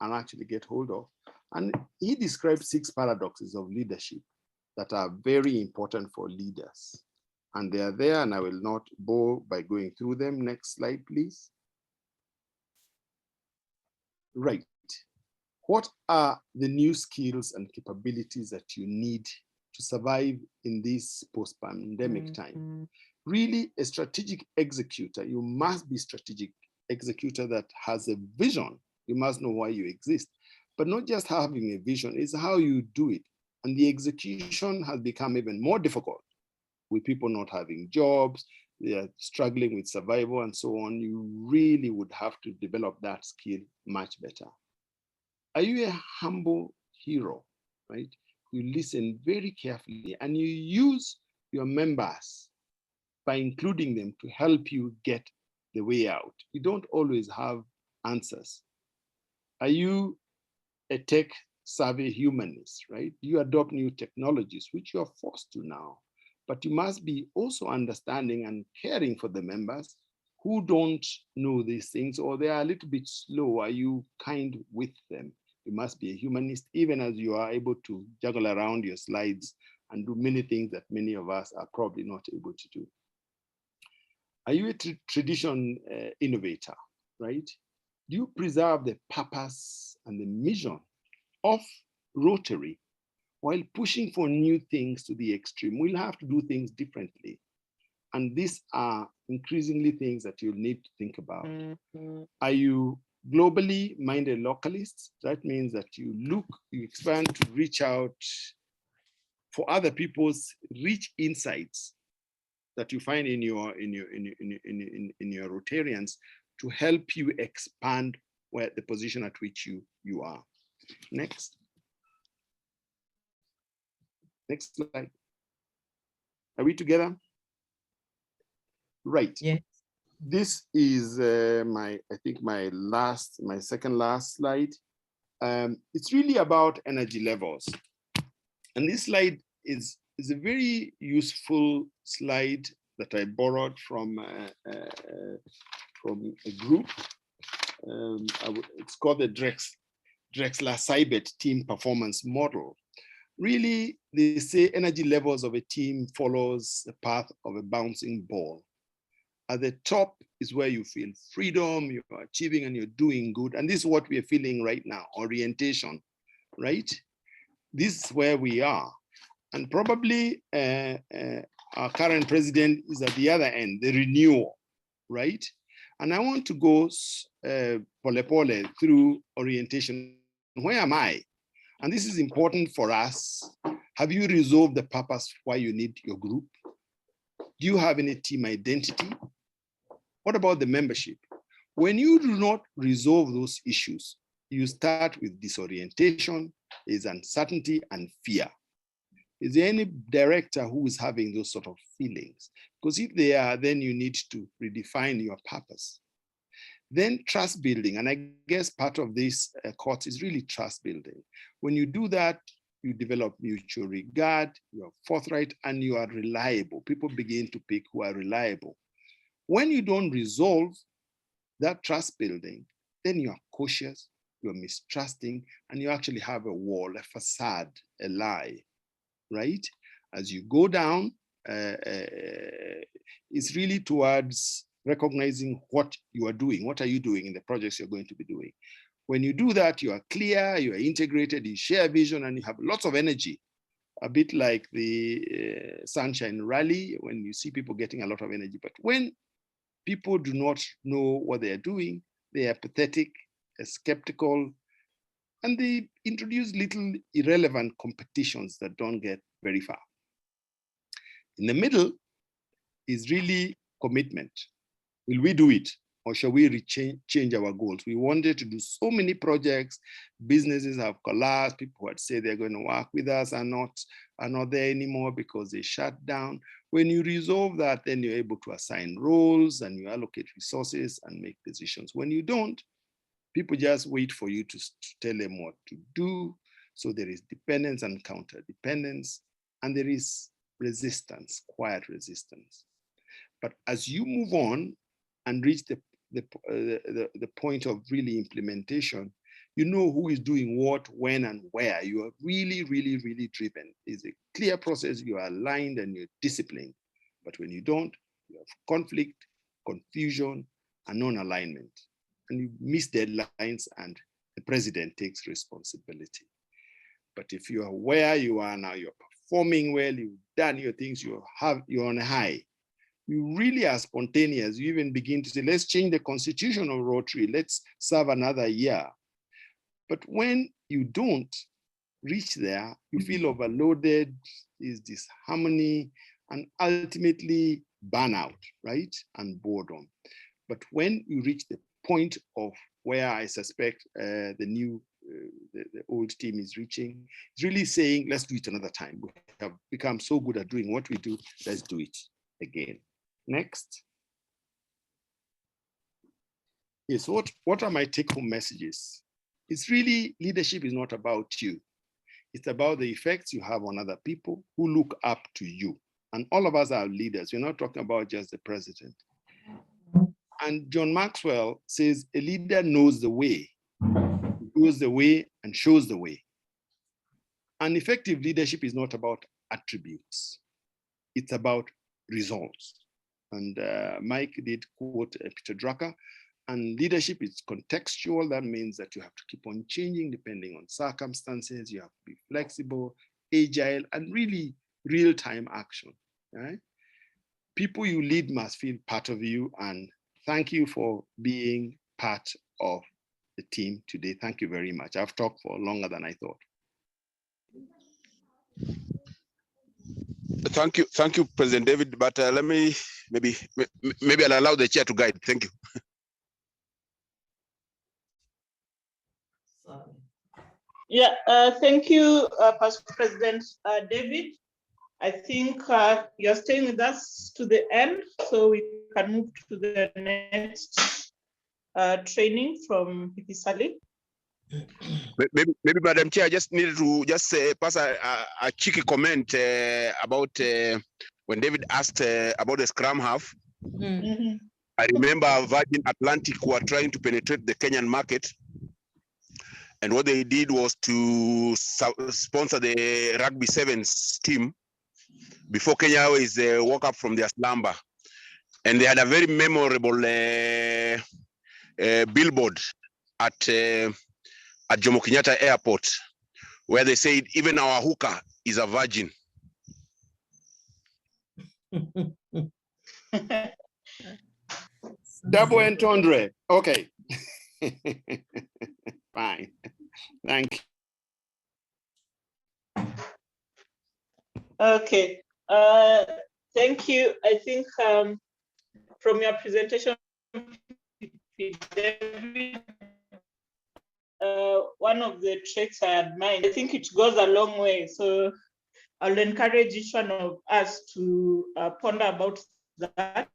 actually get hold of. And he described 6 paradoxes of leadership that are very important for leaders. And they are there, and I will not bore by going through them. Next slide, please. Right. What are the new skills and capabilities that you need to survive in this post-pandemic time? Really, a strategic executor. You must be a strategic executor that has a vision. You must know why you exist. But not just having a vision, it's how you do it. And the execution has become even more difficult with people not having jobs, they are struggling with survival and so on. You really would have to develop that skill much better. Are you a humble hero, right? You listen very carefully and you use your members by including them to help you get the way out. You don't always have answers. Are you a tech savvy humanist, right? You adopt new technologies, which you are forced to now, but you must be also understanding and caring for the members who don't know these things, or they are a little bit slow. Are you kind with them? You must be a humanist, even as you are able to juggle around your slides and do many things that many of us are probably not able to do. Are you a tradition innovator, right? Do you preserve the purpose and the mission of Rotary while pushing for new things to the extreme? We'll have to do things differently. And these are increasingly things that you'll need to think about. Are you globally minded localists? That means that you expand to reach out for other people's rich insights that you find in your Rotarians to help you expand where the position at which you are. Next. Next slide. Are we together? Right. Yeah. This is my second last slide. It's really about energy levels. And this slide is a very useful slide that I borrowed from a group. It's called the Drexler-Seibert team performance model. Really, they say energy levels of a team follows the path of a bouncing ball. At the top is where you feel freedom, you're achieving and you're doing good. And this is what we're feeling right now, orientation, right? This is where we are. And probably Our current president is at the other end, the renewal, right? And I want to go pole through orientation. Where am I? And this is important for us. Have you resolved the purpose why you need your group? Do you have any team identity? What about the membership? When you do not resolve those issues, you start with disorientation, there's uncertainty and fear. Is there any director who is having those sort of feelings? Because if they are, then you need to redefine your purpose. Then trust building, and I guess part of this Cots is really trust building. When you do that, you develop mutual regard, you are forthright, and you are reliable. People begin to pick who are reliable. When you don't resolve that trust building, then you are cautious, you are mistrusting, and you actually have a wall, a facade, a lie, right? As you go down, it's really towards recognizing what you are doing. What are you doing in the projects you're going to be doing? When you do that, you are clear, you are integrated, you share vision, and you have lots of energy. A bit like the Sunshine Rally, when you see people getting a lot of energy. But when people do not know what they are doing, they are pathetic, skeptical, and they introduce little irrelevant competitions that don't get very far. In the middle is really commitment. Will we do it? Or shall we change our goals? We wanted to do so many projects. Businesses have collapsed. People who had said they're going to work with us are not there anymore because they shut down. When you resolve that, then you're able to assign roles and you allocate resources and make decisions. When you don't, people just wait for you to tell them what to do. So there is dependence and counter-dependence, and there is resistance, quiet resistance. But as you move on and reach the point of really implementation, you know who is doing what, when, and where. You are really, really, really driven. It's a clear process. You are aligned and you're disciplined. But when you don't, you have conflict, confusion, and non-alignment. And you miss deadlines and the president takes responsibility. But if you are where you are now, you're performing well, you've done your things, you're on a high. You really are spontaneous. You even begin to say, let's change the constitution of Rotary. Let's serve another year. But when you don't reach there, you feel overloaded, is disharmony, and ultimately burnout, right? And boredom. But when you reach the point of where I suspect the old team is reaching, it's really saying, let's do it another time. We have become so good at doing what we do, let's do it again. Next. Yes, what are my take-home messages? It's really, leadership is not about you. It's about the effects you have on other people who look up to you. And all of us are leaders. We're not talking about just the president. And John Maxwell says, a leader knows the way, goes the way, and shows the way. And effective leadership is not about attributes. It's about results. And Mike did quote Peter Drucker, and leadership is contextual. That means that you have to keep on changing depending on circumstances. You have to be flexible, agile, and really real-time action, right? People you lead must feel part of you, and thank you for being part of the team today. Thank you very much. I've talked for longer than I thought. Thank you, President David. But let me maybe I'll allow the chair to guide. Thank you. Yeah, thank you, Past President David. I think you're staying with us to the end, so we can move to the next training from Pipi Sally. Maybe, Madam Chair, I just needed to pass a cheeky comment about when David asked about the Scrum half. Mm-hmm. I remember Virgin Atlantic were trying to penetrate the Kenyan market. And what they did was to sponsor the Rugby Sevens team before Kenya Airways woke up from their slumber. And they had a very memorable billboard at Jomo Kenyatta Airport, where they said, even our hooker is a virgin. Double entendre. Okay. Fine. Thank you. Okay. Thank you. I think from your presentation, one of the traits I admire, I think it goes a long way. So I'll encourage each one of us to ponder about that.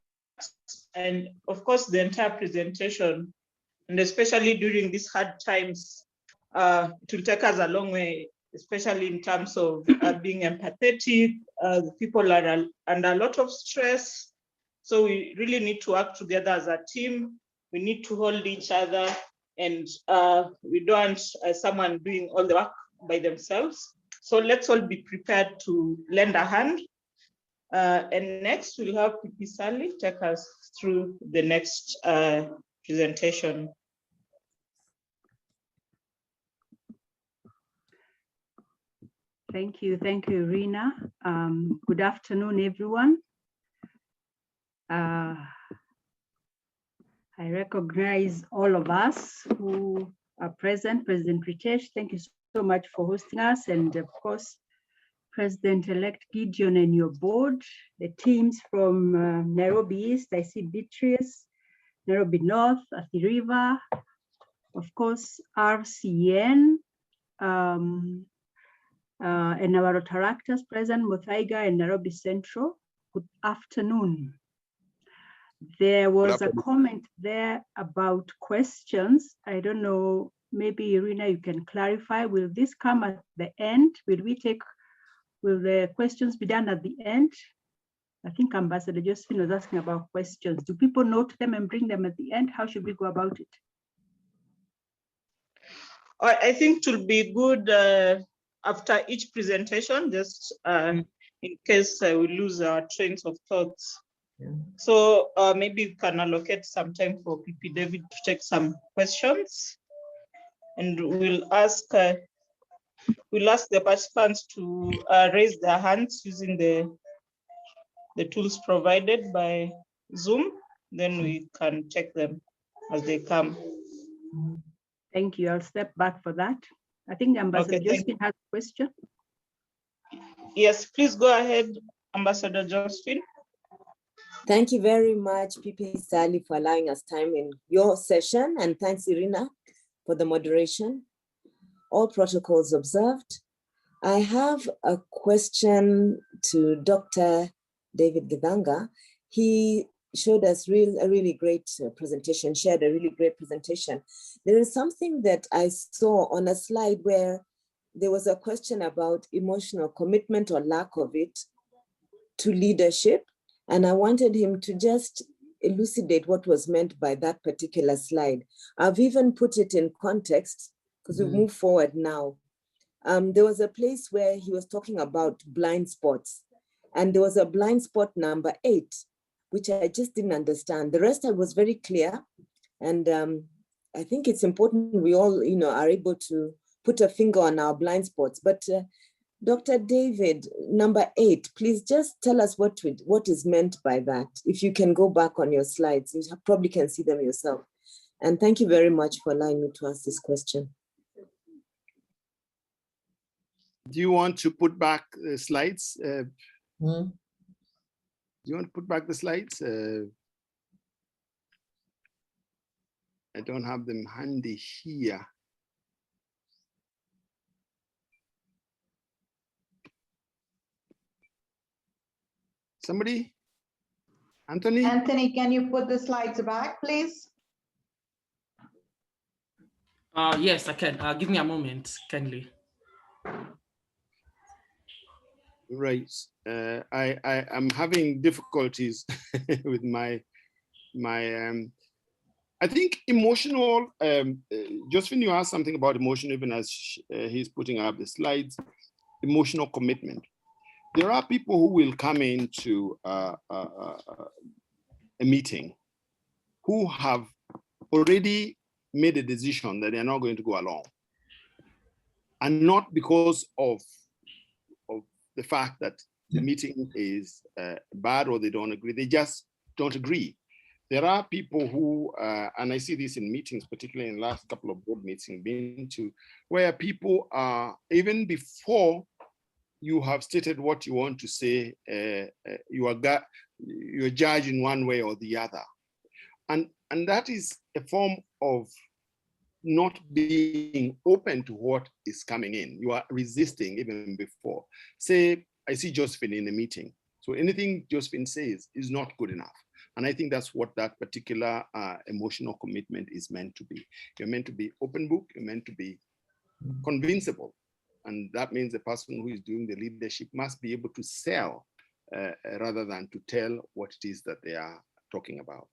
And of course, the entire presentation, and especially during these hard times, it will take us a long way, especially in terms of being empathetic. People are under a lot of stress. So we really need to work together as a team. We need to hold each other, and we don't want someone doing all the work by themselves. So let's all be prepared to lend a hand. And next, we'll have Pipi Sally take us through the next presentation. Thank you, Irina. Good afternoon, everyone. I recognize all of us who are present. President Ritesh, thank you so much for hosting us. And of course, President-elect Gideon and your board, the teams from Nairobi East, I see Beatrice, Nairobi North, Athi River, of course, RCN, and our Rotaractors, President Muthaiga and Nairobi Central. Good afternoon. There was a comment there about questions. I don't know, maybe Irina, you can clarify. Will this come at the end? Will the questions be done at the end? I think Ambassador Josephine was asking about questions. Do people note them and bring them at the end? How should we go about it? I think it will be good after each presentation, just in case we lose our trains of thoughts. Yeah. So maybe we can allocate some time for PP David to take some questions, and we'll ask the participants to raise their hands using the tools provided by Zoom. Then we can check them as they come. Thank you. I'll step back for that. I think Ambassador Josephine has a question. Yes, please go ahead, Ambassador Josephine. Thank you very much, PP Sally, for allowing us time in your session. And thanks, Irina, for the moderation. All protocols observed. I have a question to Dr. David Githanga. He showed us a really great presentation, shared a really great presentation. There is something that I saw on a slide where there was a question about emotional commitment or lack of it to leadership. And I wanted him to just elucidate what was meant by that particular slide. I've even put it in context because we've moved forward now. There was a place where he was talking about blind spots, and there was a blind spot number 8, which I just didn't understand. The rest I was very clear. And I think it's important we all, are able to put a finger on our blind spots. But Dr. David, number 8, please just tell us what is meant by that. If you can go back on your slides, you probably can see them yourself. And thank you very much for allowing me to ask this question. Do you want to put back the slides? Do you want to put back the slides? I don't have them handy here. Somebody? Anthony? Anthony, can you put the slides back, please? Yes, I can. Give me a moment, kindly. Right. I am having difficulties with my I think emotional, Josephine, you asked something about emotion, even as he's putting up the slides, emotional commitment. There are people who will come into a meeting who have already made a decision that they're not going to go along. And not because of the fact that the meeting is bad or they don't agree. They just don't agree. There are people who, and I see this in meetings, particularly in the last couple of board meetings been to, where people are, even before you have stated what you want to say, you're judging one way or the other. And that is a form of not being open to what is coming in. You are resisting even before. Say, I see Josephine in a meeting. So anything Josephine says is not good enough. And I think that's what that particular emotional commitment is meant to be. You're meant to be open book, you're meant to be convincible. And that means the person who is doing the leadership must be able to sell rather than to tell what it is that they are talking about.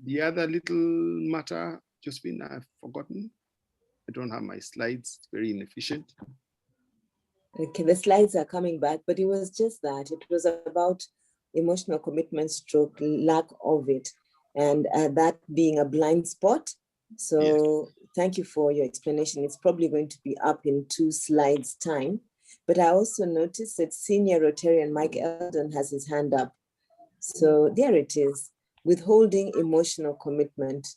The other little matter, Josephine, I've forgotten. I don't have my slides, it's very inefficient. Okay, the slides are coming back, but it was just that. It was about emotional commitment stroke, lack of it, and that being a blind spot. So thank you for your explanation. It's probably going to be up in 2 slides time. But I also noticed that Senior Rotarian Mike Eldon has his hand up. So there it is, withholding emotional commitment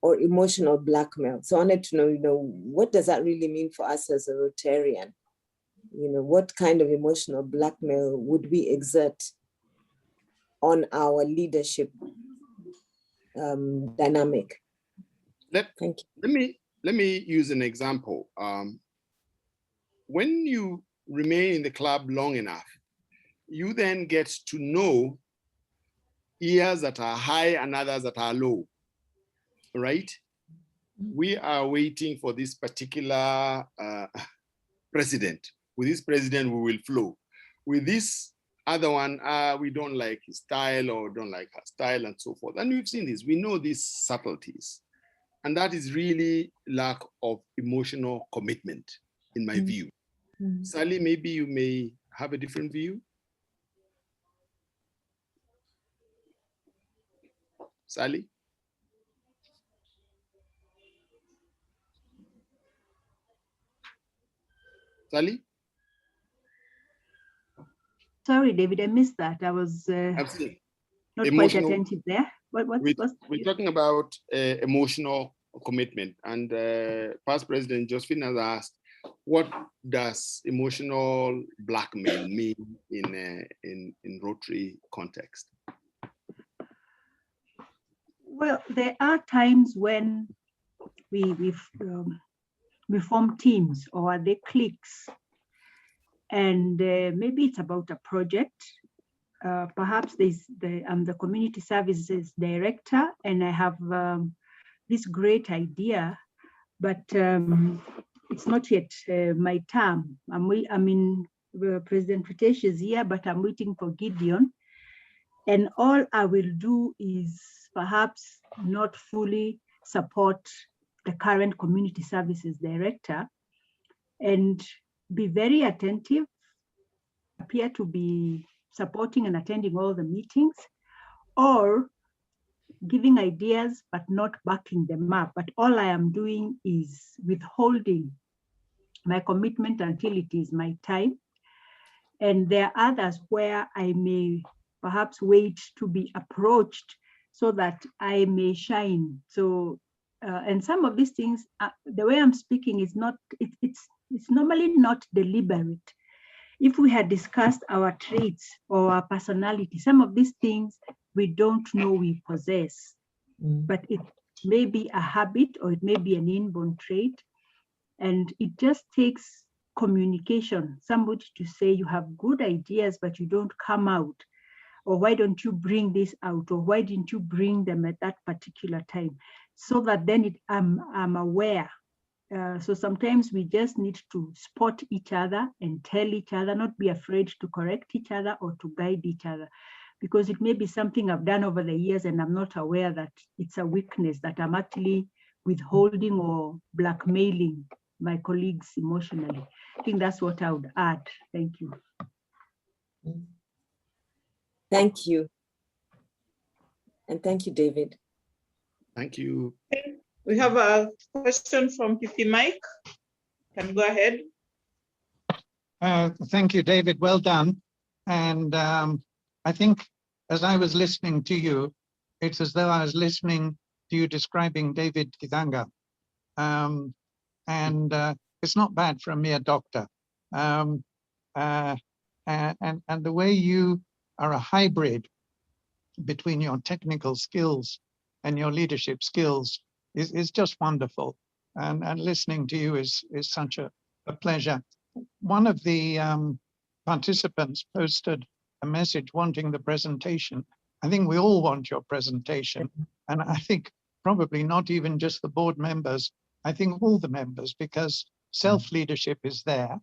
or emotional blackmail. So I wanted to know, what does that really mean for us as a Rotarian? What kind of emotional blackmail would we exert on our leadership dynamic? Thank you. Let me use an example. When you remain in the club long enough, you then get to know ears that are high and others that are low, right? We are waiting for this particular president. With this president, we will flow. With this other one, we don't like his style or don't like her style and so forth. And we've seen this, we know these subtleties. And that is really lack of emotional commitment, in my view. Sally, maybe you may have a different view. Sally? Sally? Sorry, David, I missed that. I was not quite attentive there. We're talking about emotional commitment, and past President Josephine has asked, what does emotional blackmail mean in Rotary context? Well, there are times when we form teams or they cliques, and maybe it's about a project. Perhaps I'm the community services director, and I have this great idea, but it's not yet my term. I'm in President Ritesh is here, but I'm waiting for Gideon. And all I will do is perhaps not fully support the current community services director and be very attentive, appear to be supporting and attending all the meetings, or giving ideas but not backing them up. But all I am doing is withholding my commitment until it is my time. And there are others where I may perhaps wait to be approached so that I may shine. So, and some of these things, the way I'm speaking is not, it's normally not deliberate. If we had discussed our traits or our personality, some of these things we don't know we possess, but it may be a habit or it may be an inborn trait. And it just takes communication, somebody to say you have good ideas, but you don't come out, or why don't you bring this out, or why didn't you bring them at that particular time, so that then I'm aware. So sometimes we just need to spot each other and tell each other, not be afraid to correct each other or to guide each other, because it may be something I've done over the years and I'm not aware that it's a weakness, that I'm actually withholding or blackmailing my colleagues emotionally. I think that's what I would add. Thank you. Thank you. And thank you, David. Thank you. We have a question from PP Mike. Can go ahead. Thank you, David. Well done. And I think as I was listening to you, it's as though I was listening to you describing David Kidanga. And it's not bad for a mere doctor. And the way you are a hybrid between your technical skills and your leadership skills is just wonderful. And listening to you is such a pleasure. One of the participants posted a message wanting the presentation. I think we all want your presentation. And I think probably not even just the board members, I think all the members, because self-leadership is there.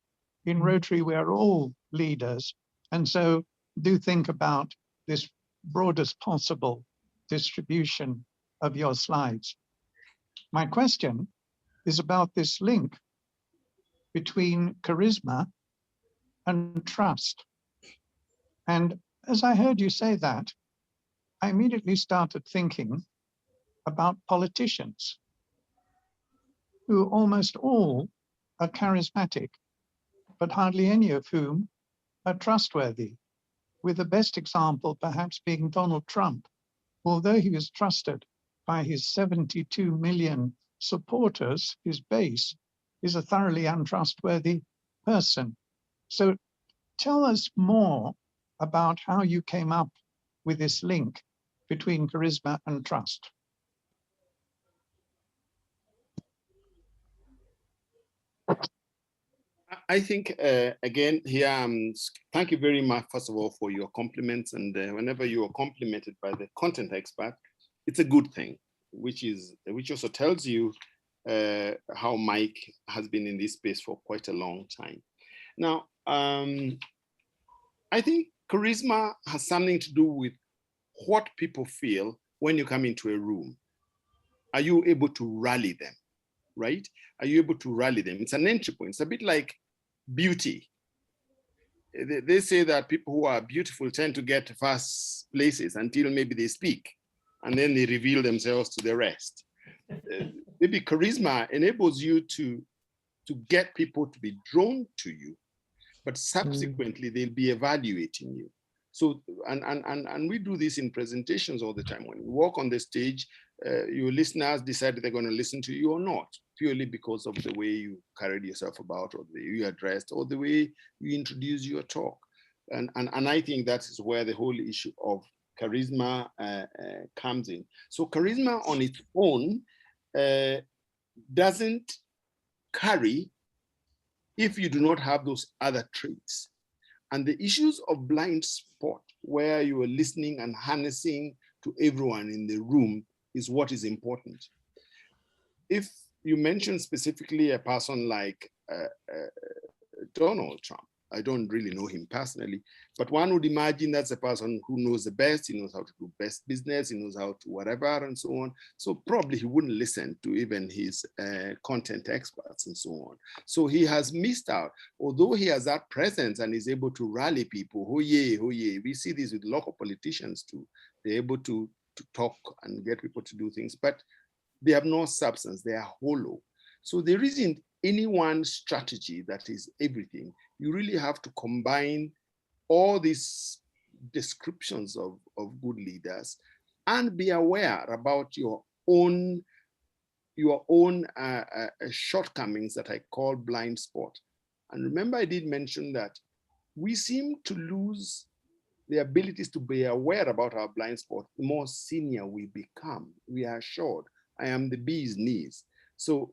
In Rotary, we're all leaders. And so do think about this broadest possible distribution of your slides. My question is about this link between charisma and trust. And as I heard you say that, I immediately started thinking about politicians who almost all are charismatic, but hardly any of whom are trustworthy, with the best example perhaps being Donald Trump. Although he was trusted by his 72 million supporters, his base is a thoroughly untrustworthy person. So tell us more about how you came up with this link between charisma and trust. I think, again, here, thank you very much, first of all, for your compliments. And whenever you are complimented by the content expert, it's a good thing, which also tells you how Mike has been in this space for quite a long time. Now, I think charisma has something to do with what people feel when you come into a room. Are you able to rally them, right? Are you able to rally them? It's an entry point. It's a bit like beauty. They say that people who are beautiful tend to get first places until maybe they speak, and then they reveal themselves to the rest. Maybe charisma enables you to get people to be drawn to you, but subsequently they'll be evaluating you. So, and we do this in presentations all the time. When you walk on the stage, your listeners decide they're going to listen to you or not, purely because of the way you carried yourself about, or the way you addressed, or the way you introduce your talk. And I think that is where the whole issue of charisma comes in. So charisma on its own doesn't carry if you do not have those other traits. And the issues of blind spot, where you are listening and harnessing to everyone in the room, is what is important. If you mention specifically a person like Donald Trump, I don't really know him personally, but one would imagine that's a person who knows the best, he knows how to do best business, he knows how to whatever and so on. So probably he wouldn't listen to even his content experts and so on. So he has missed out, although he has that presence and is able to rally people, oh yeah, oh yeah. We see this with local politicians too. They're able to talk and get people to do things, but they have no substance, they are hollow. So there isn't any one strategy that is everything. You really have to combine all these descriptions of good leaders and be aware about your own shortcomings that I call blind spot. And remember, I did mention that we seem to lose the abilities to be aware about our blind spot the more senior we become. We are assured, I am the bee's knees. So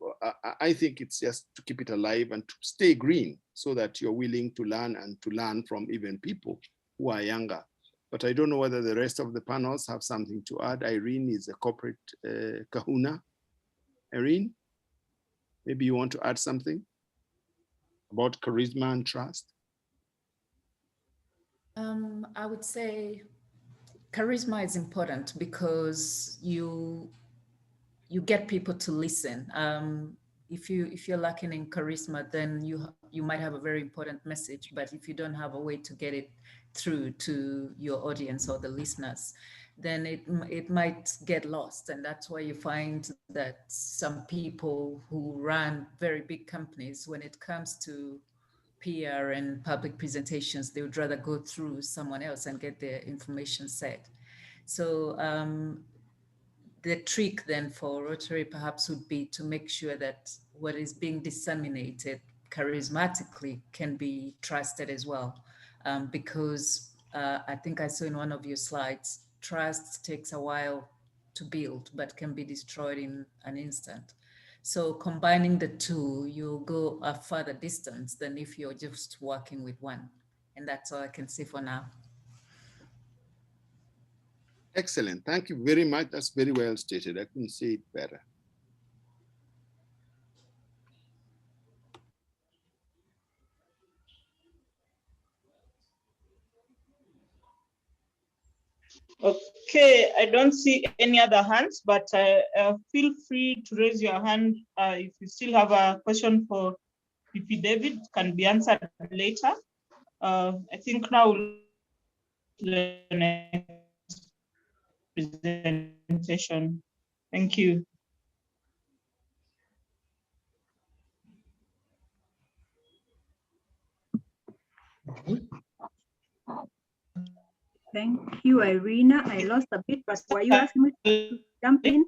I think it's just to keep it alive and to stay green so that you're willing to learn and to learn from even people who are younger. But I don't know whether the rest of the panels have something to add. Irene is a corporate kahuna. Irene, maybe you want to add something about charisma and trust? I would say charisma is important because you get people to listen. If you're lacking in charisma, then you might have a very important message, but if you don't have a way to get it through to your audience or the listeners, then it might get lost. And that's why you find that some people who run very big companies, when it comes to PR and public presentations, they would rather go through someone else and get their information set. So the trick then for Rotary perhaps would be to make sure that what is being disseminated charismatically can be trusted as well. Because I think I saw in one of your slides, trust takes a while to build, but can be destroyed in an instant. So combining the two, you'll go a further distance than if you're just working with one. And that's all I can say for now. Excellent. Thank you very much. That's very well stated. I couldn't say it better. Okay, I don't see any other hands, but feel free to raise your hand if you still have a question for PP David, can be answered later. I think now the next presentation. Thank you. Thank you, Irina. I lost a bit, but were you asking me to jump in?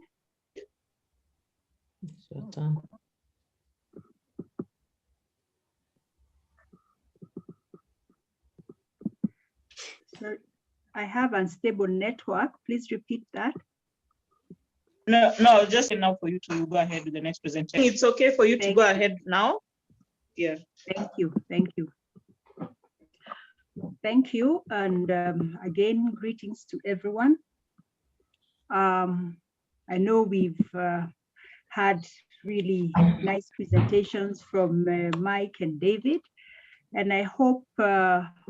It's your turn. So I have unstable network. Please repeat that. No, just enough for you to go ahead with the next presentation. It's okay for you to go ahead now. Yeah. Thank you. Thank you. Thank you. And again, greetings to everyone. I know we've had really nice presentations from Mike and David, and I hope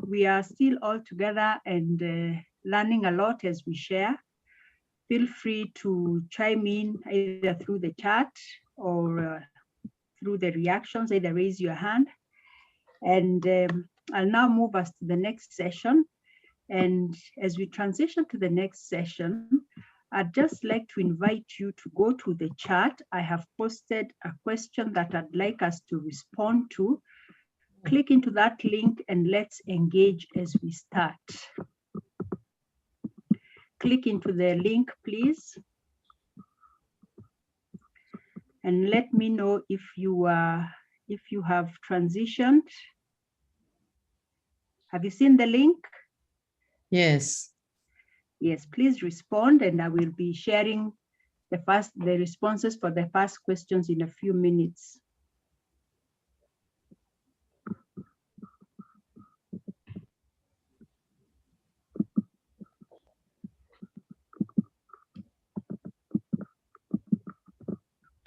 we are still all together and learning a lot as we share. Feel free to chime in either through the chat or through the reactions, either raise your hand. And I'll now move us to the next session. And as we transition to the next session, I'd just like to invite you to go to the chat. I have posted a question that I'd like us to respond to. Click into that link and let's engage as we start. Click into the link, please. And let me know if you have transitioned. Have you seen the link? Yes. Yes, please respond, and I will be sharing the responses for the first questions in a few minutes.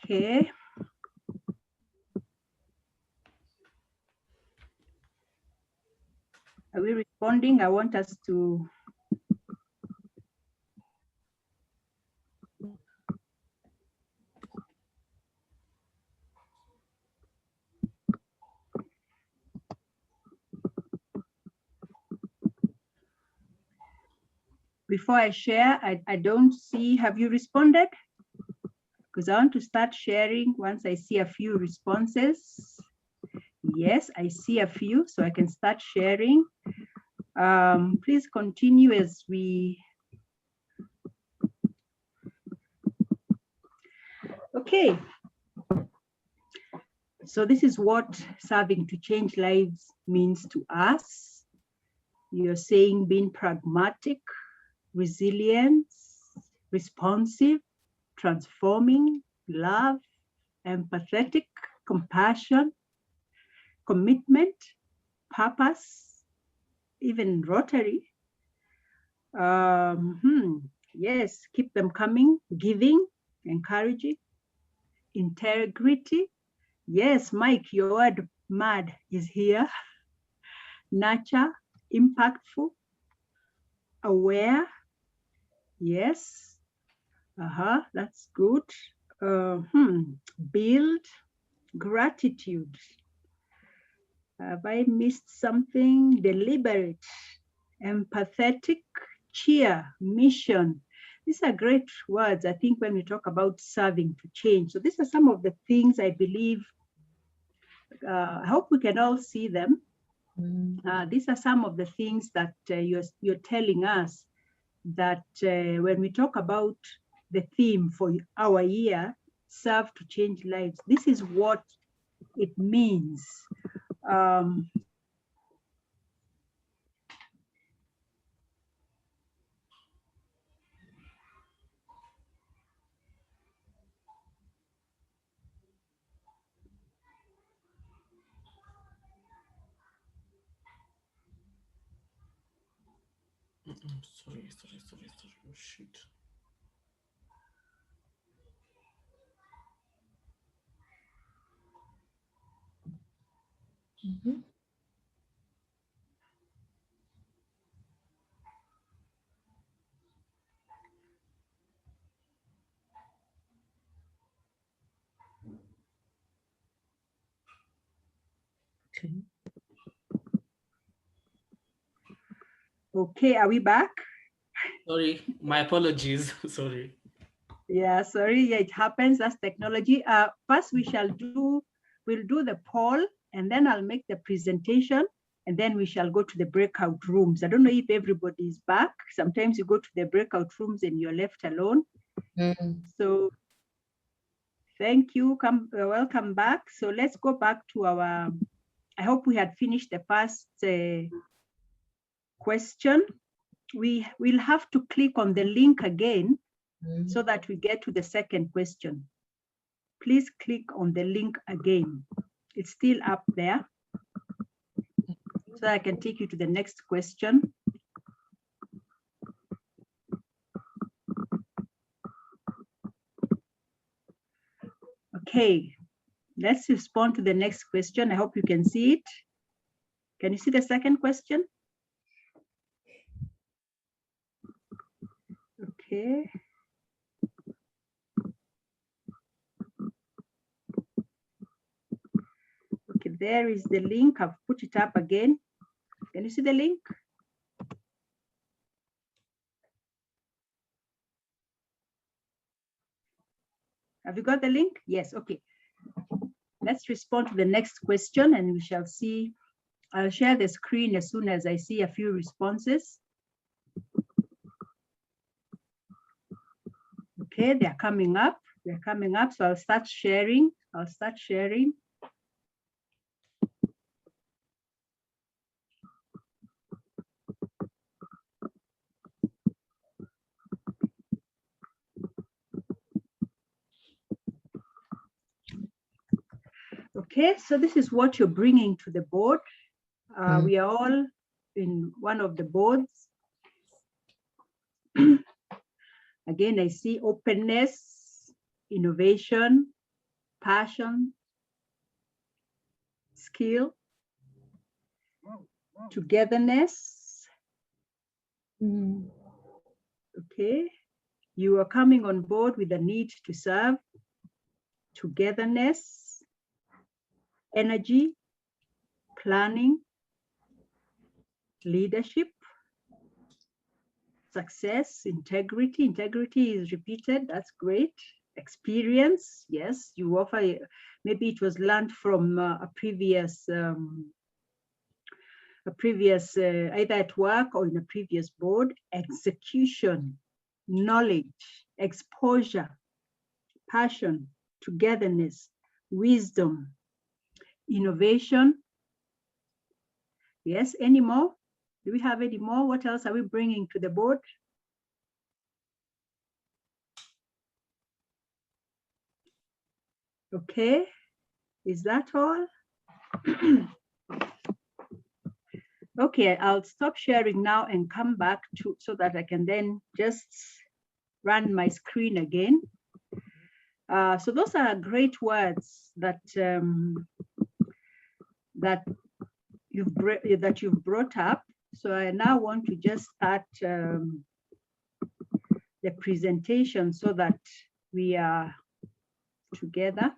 Okay. Are we responding? I want us to. Before I share, I don't see, have you responded? Because I want to start sharing once I see a few responses. Yes, I see a few, so I can start sharing. Please continue as we. Okay. So this is what serving to change lives means to us. You're saying being pragmatic, resilient, responsive, transforming, love, empathetic, compassion, commitment, purpose, even Rotary. Yes, keep them coming, giving, encouraging, integrity. Yes, Mike, your word mad is here. Nurture, impactful, aware. Yes. That's good. Build, gratitude. Have I missed something? Deliberate, empathetic, cheer, mission. These are great words, I think, when we talk about serving to change. So these are some of the things I believe I hope we can all see them. These are some of the things that you're telling us that when we talk about the theme for our year, serve to change lives, this is what it means. Sorry. Oh, shit. Okay. Okay, are we back? Sorry, my apologies. Sorry. Yeah, sorry. Yeah, it happens. That's technology. First, we'll do the poll, and then I'll make the presentation, and then we shall go to the breakout rooms. I don't know if everybody is back. Sometimes you go to the breakout rooms and you're left alone. So thank you. Welcome back. So let's go back to our, I hope we had finished the first question. We will have to click on the link again so that we get to the second question. Please click on the link again. It's still up there. So I can take you to the next question. Okay, let's respond to the next question. I hope you can see it. Can you see the second question? Okay. Okay, there is the link. I've put it up again. Can you see the link? Have you got the link? Yes, okay. Let's respond to the next question and we shall see. I'll share the screen as soon as I see a few responses. Okay, they're coming up. They're coming up. So I'll start sharing. Okay, so this is what you're bringing to the board. We are all in one of the boards. Again, I see openness, innovation, passion, skill, togetherness. Okay, you are coming on board with a need to serve, togetherness, energy, planning, leadership, success, integrity. Integrity is repeated, that's great. Experience, yes, you offer, maybe it was learned from a previous either at work or in a previous board. Execution, knowledge, exposure, passion, togetherness, wisdom, innovation. Yes, any more? Do we have any more? What else are we bringing to the board? Okay, is that all? Okay, I'll stop sharing now and come back to so that I can then just run my screen again. So those are great words that that you've brought up. So I now want to just start the presentation so that we are together.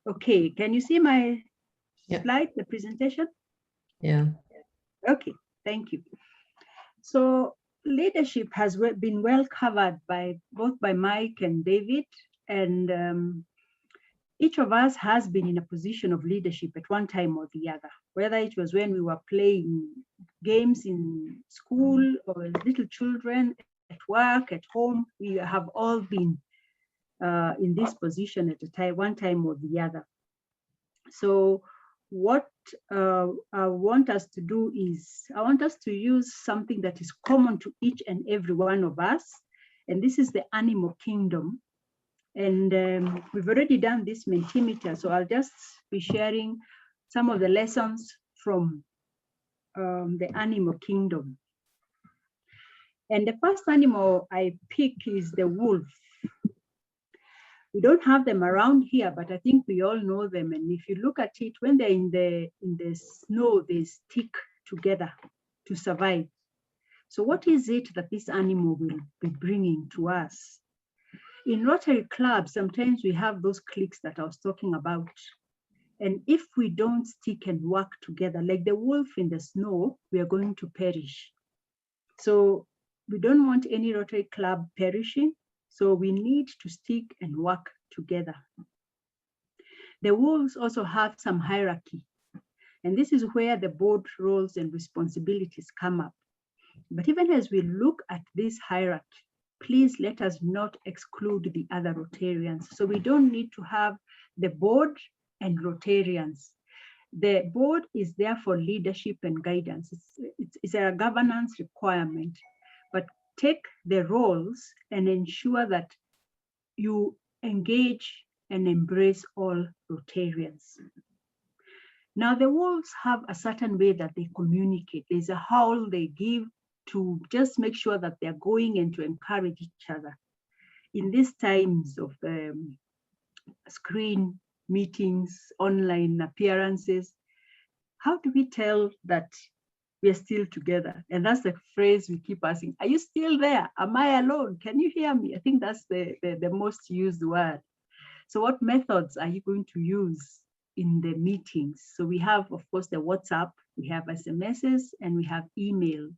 Okay, can you see my slide, the presentation? Yeah. Okay, thank you. So leadership has been well covered by both by Mike and David, and each of us has been in a position of leadership at one time or the other, whether it was when we were playing games in school or as little children, at work, at home. We have all been in this position at one time or the other. So what I want us to do is, I want us to use something that is common to each and every one of us, and this is the animal kingdom. And we've already done this Mentimeter, so I'll just be sharing some of the lessons from the animal kingdom. And the first animal I pick is the wolf. We don't have them around here, but I think we all know them. And if you look at it, when they're in the snow, they stick together to survive. So what is it that this animal will be bringing to us? In Rotary clubs, sometimes we have those cliques that I was talking about. And if we don't stick and work together, like the wolf in the snow, we are going to perish. So we don't want any Rotary club perishing. So we need to stick and work together. The wolves also have some hierarchy. And this is where the board roles and responsibilities come up. But even as we look at this hierarchy, please let us not exclude the other Rotarians. So we don't need to have the board and Rotarians. The board is there for leadership and guidance. It's a governance requirement, but take the roles and ensure that you engage and embrace all Rotarians. Now the wolves have a certain way that they communicate. There's a howl they give to just make sure that they're going and to encourage each other. In these times of screen meetings, online appearances, how do we tell that we are still together? And that's the phrase we keep asking, are you still there? Am I alone? Can you hear me? I think that's the most used word. So what methods are you going to use in the meetings? So we have, of course, the WhatsApp, we have SMSs, and we have email.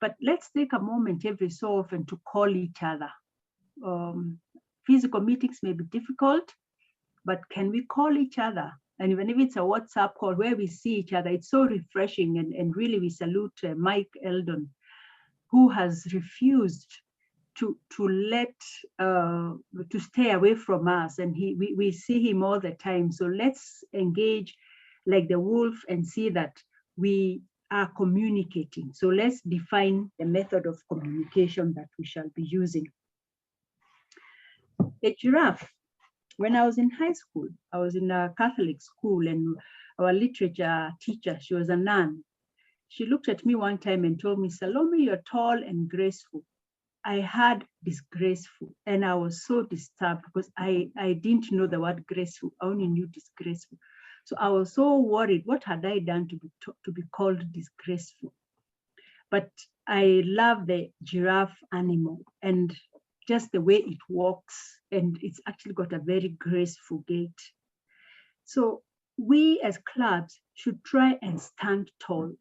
But let's take a moment every so often to call each other. Physical meetings may be difficult, but can we call each other? And even if it's a WhatsApp call where we see each other, it's so refreshing. And really we salute Mike Eldon, who has refused to stay away from us. And we see him all the time. So let's engage like the wolf and see that we are communicating. So let's define the method of communication that we shall be using. A giraffe. When I was in high school, I was in a Catholic school, and our literature teacher, she was a nun. She looked at me one time and told me, Salome, you're tall and graceful. I had disgraceful, and I was so disturbed because I didn't know the word graceful. I only knew disgraceful. So I was so worried. What had I done to be called disgraceful? But I love the giraffe animal and just the way it walks, and it's actually got a very graceful gait. So we as clubs should try and stand tall.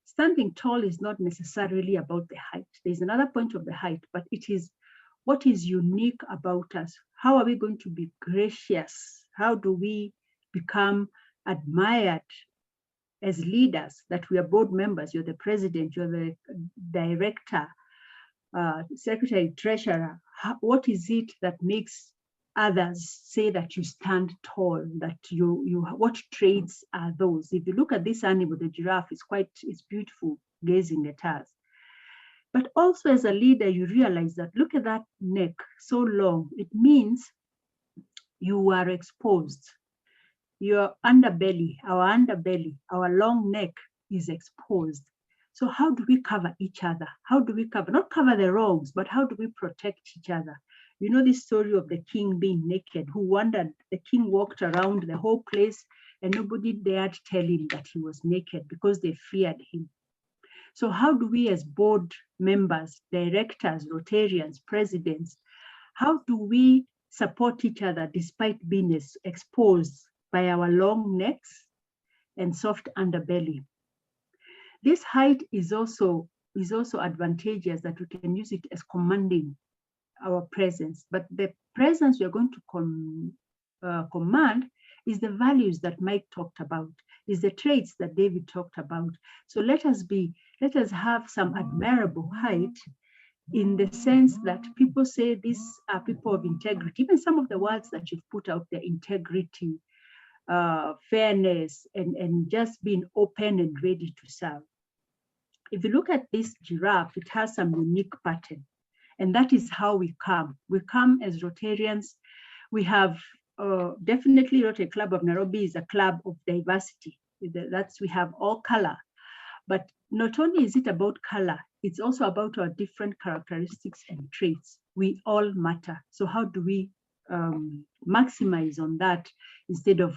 Standing tall is not necessarily about the height. There's another point of the height, but it is what is unique about us. How are we going to be gracious? How do we become admired as leaders, that we are board members? You're the president, you're the director, secretary, treasurer. What is it that makes others say that you stand tall, that what traits are those? If you look at this animal, the giraffe, it's beautiful gazing at us. But also as a leader, you realize that, look at that neck, so long. It means you are exposed. Your underbelly, our long neck is exposed. So how do we cover each other? How do we not cover the wrongs, but how do we protect each other? You know this story of the king being naked, who wondered, the king walked around the whole place and nobody dared tell him that he was naked because they feared him. So how do we as board members, directors, Rotarians, presidents, how do we support each other despite being exposed by our long necks and soft underbelly? This height is also is also advantageous, that we can use it as commanding our presence. But the presence we are going to command is the values that Mike talked about, is the traits that David talked about. So let us have some admirable height, in the sense that people say these are people of integrity. Even some of the words that you've put out there, integrity, fairness, and just being open and ready to serve. If you look at this giraffe, it has some unique pattern. And that is how we come. We come as Rotarians. We have definitely Rotary Club of Nairobi is a club of diversity. We have all color. But not only is it about color, it's also about our different characteristics and traits. We all matter. So how do we maximize on that instead of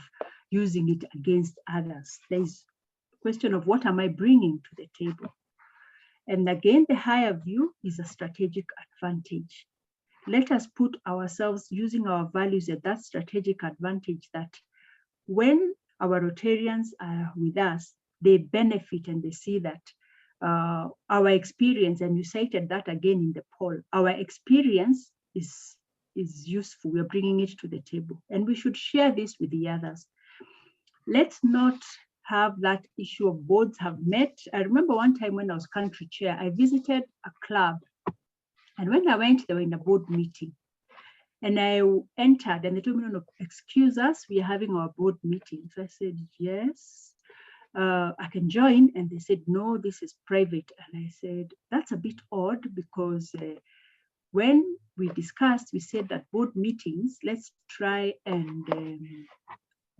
using it against others? There's a question of what am I bringing to the table? And again, the higher view is a strategic advantage. Let us put ourselves using our values at that strategic advantage, that when our Rotarians are with us, they benefit and they see that our experience, and you cited that again in the poll, our experience is useful. We're bringing it to the table, and we should share this with the others. Let's not have that issue of boards have met. I remember one time when I was country chair, I visited a club, and when I went, they were in a board meeting. And I entered and they told me, no, excuse us, we are having our board meeting. So I said, yes, I can join. And they said, no, this is private. And I said, that's a bit odd, because when we discussed, we said that board meetings, let's try and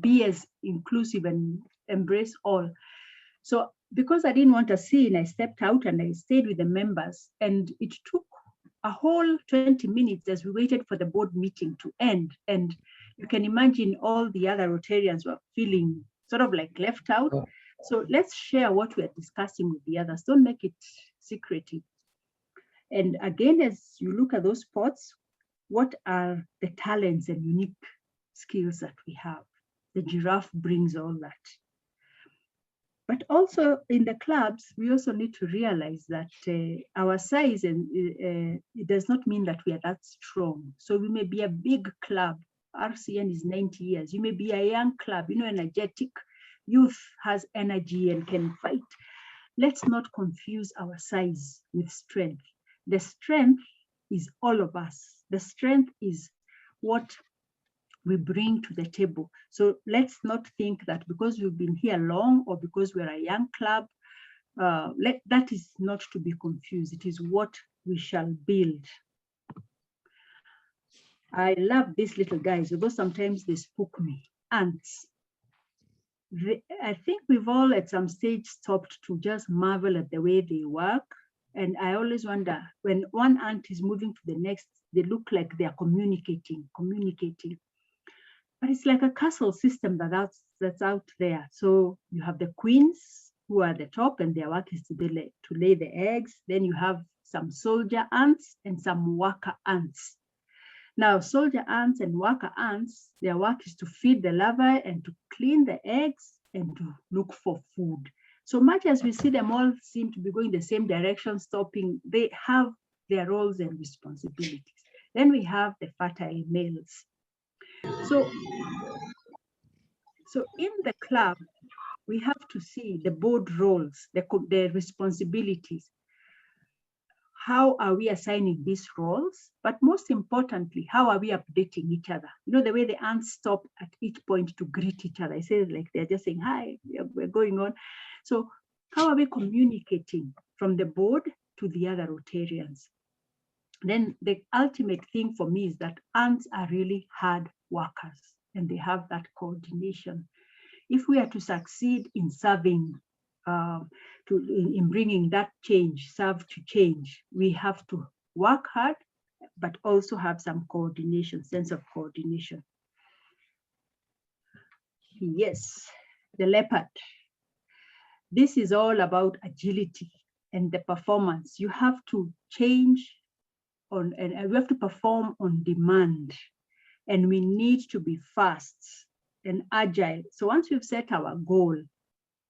be as inclusive and embrace all. So because I didn't want a scene, I stepped out and I stayed with the members, and it took a whole 20 minutes as we waited for the board meeting to end. And you can imagine all the other Rotarians were feeling sort of like left out. So let's share what we're discussing with the others. Don't make it secretive. And again, as you look at those spots, what are the talents and unique skills that we have? The giraffe brings all that. But also in the clubs, we also need to realize that our size, and it does not mean that we are that strong. So we may be a big club. RCN is 90 years. You may be a young club, energetic. Youth has energy and can fight. Let's not confuse our size with strength. The strength is all of us. The strength is what we bring to the table. So let's not think that because we've been here long or because we're a young club, that is not to be confused. It is what we shall build. I love these little guys, although sometimes they spook me. Ants. I think we've all at some stage stopped to just marvel at the way they work. And I always wonder, when one ant is moving to the next, they look like they're communicating. But it's like a castle system that's out there. So you have the queens who are at the top, and their work is to lay the eggs. Then you have some soldier ants and some worker ants. Now, soldier ants and worker ants, their work is to feed the larvae and to clean the eggs and to look for food. So much as we see them all seem to be going the same direction, stopping, they have their roles and responsibilities. Then we have the fertile males. So in the club, we have to see the board roles, the responsibilities. How are we assigning these roles? But most importantly, how are we updating each other? The way the ants stop at each point to greet each other. I say like they're just saying, hi, we're going on. So how are we communicating from the board to the other Rotarians? Then the ultimate thing for me is that ants are really hard workers, and they have that coordination. If we are to succeed in serving, in bringing that change, serve to change, we have to work hard, but also have some coordination, sense of coordination. Yes, the leopard. This is all about agility and the performance. You have to change and we have to perform on demand, and we need to be fast and agile. So once we've set our goal,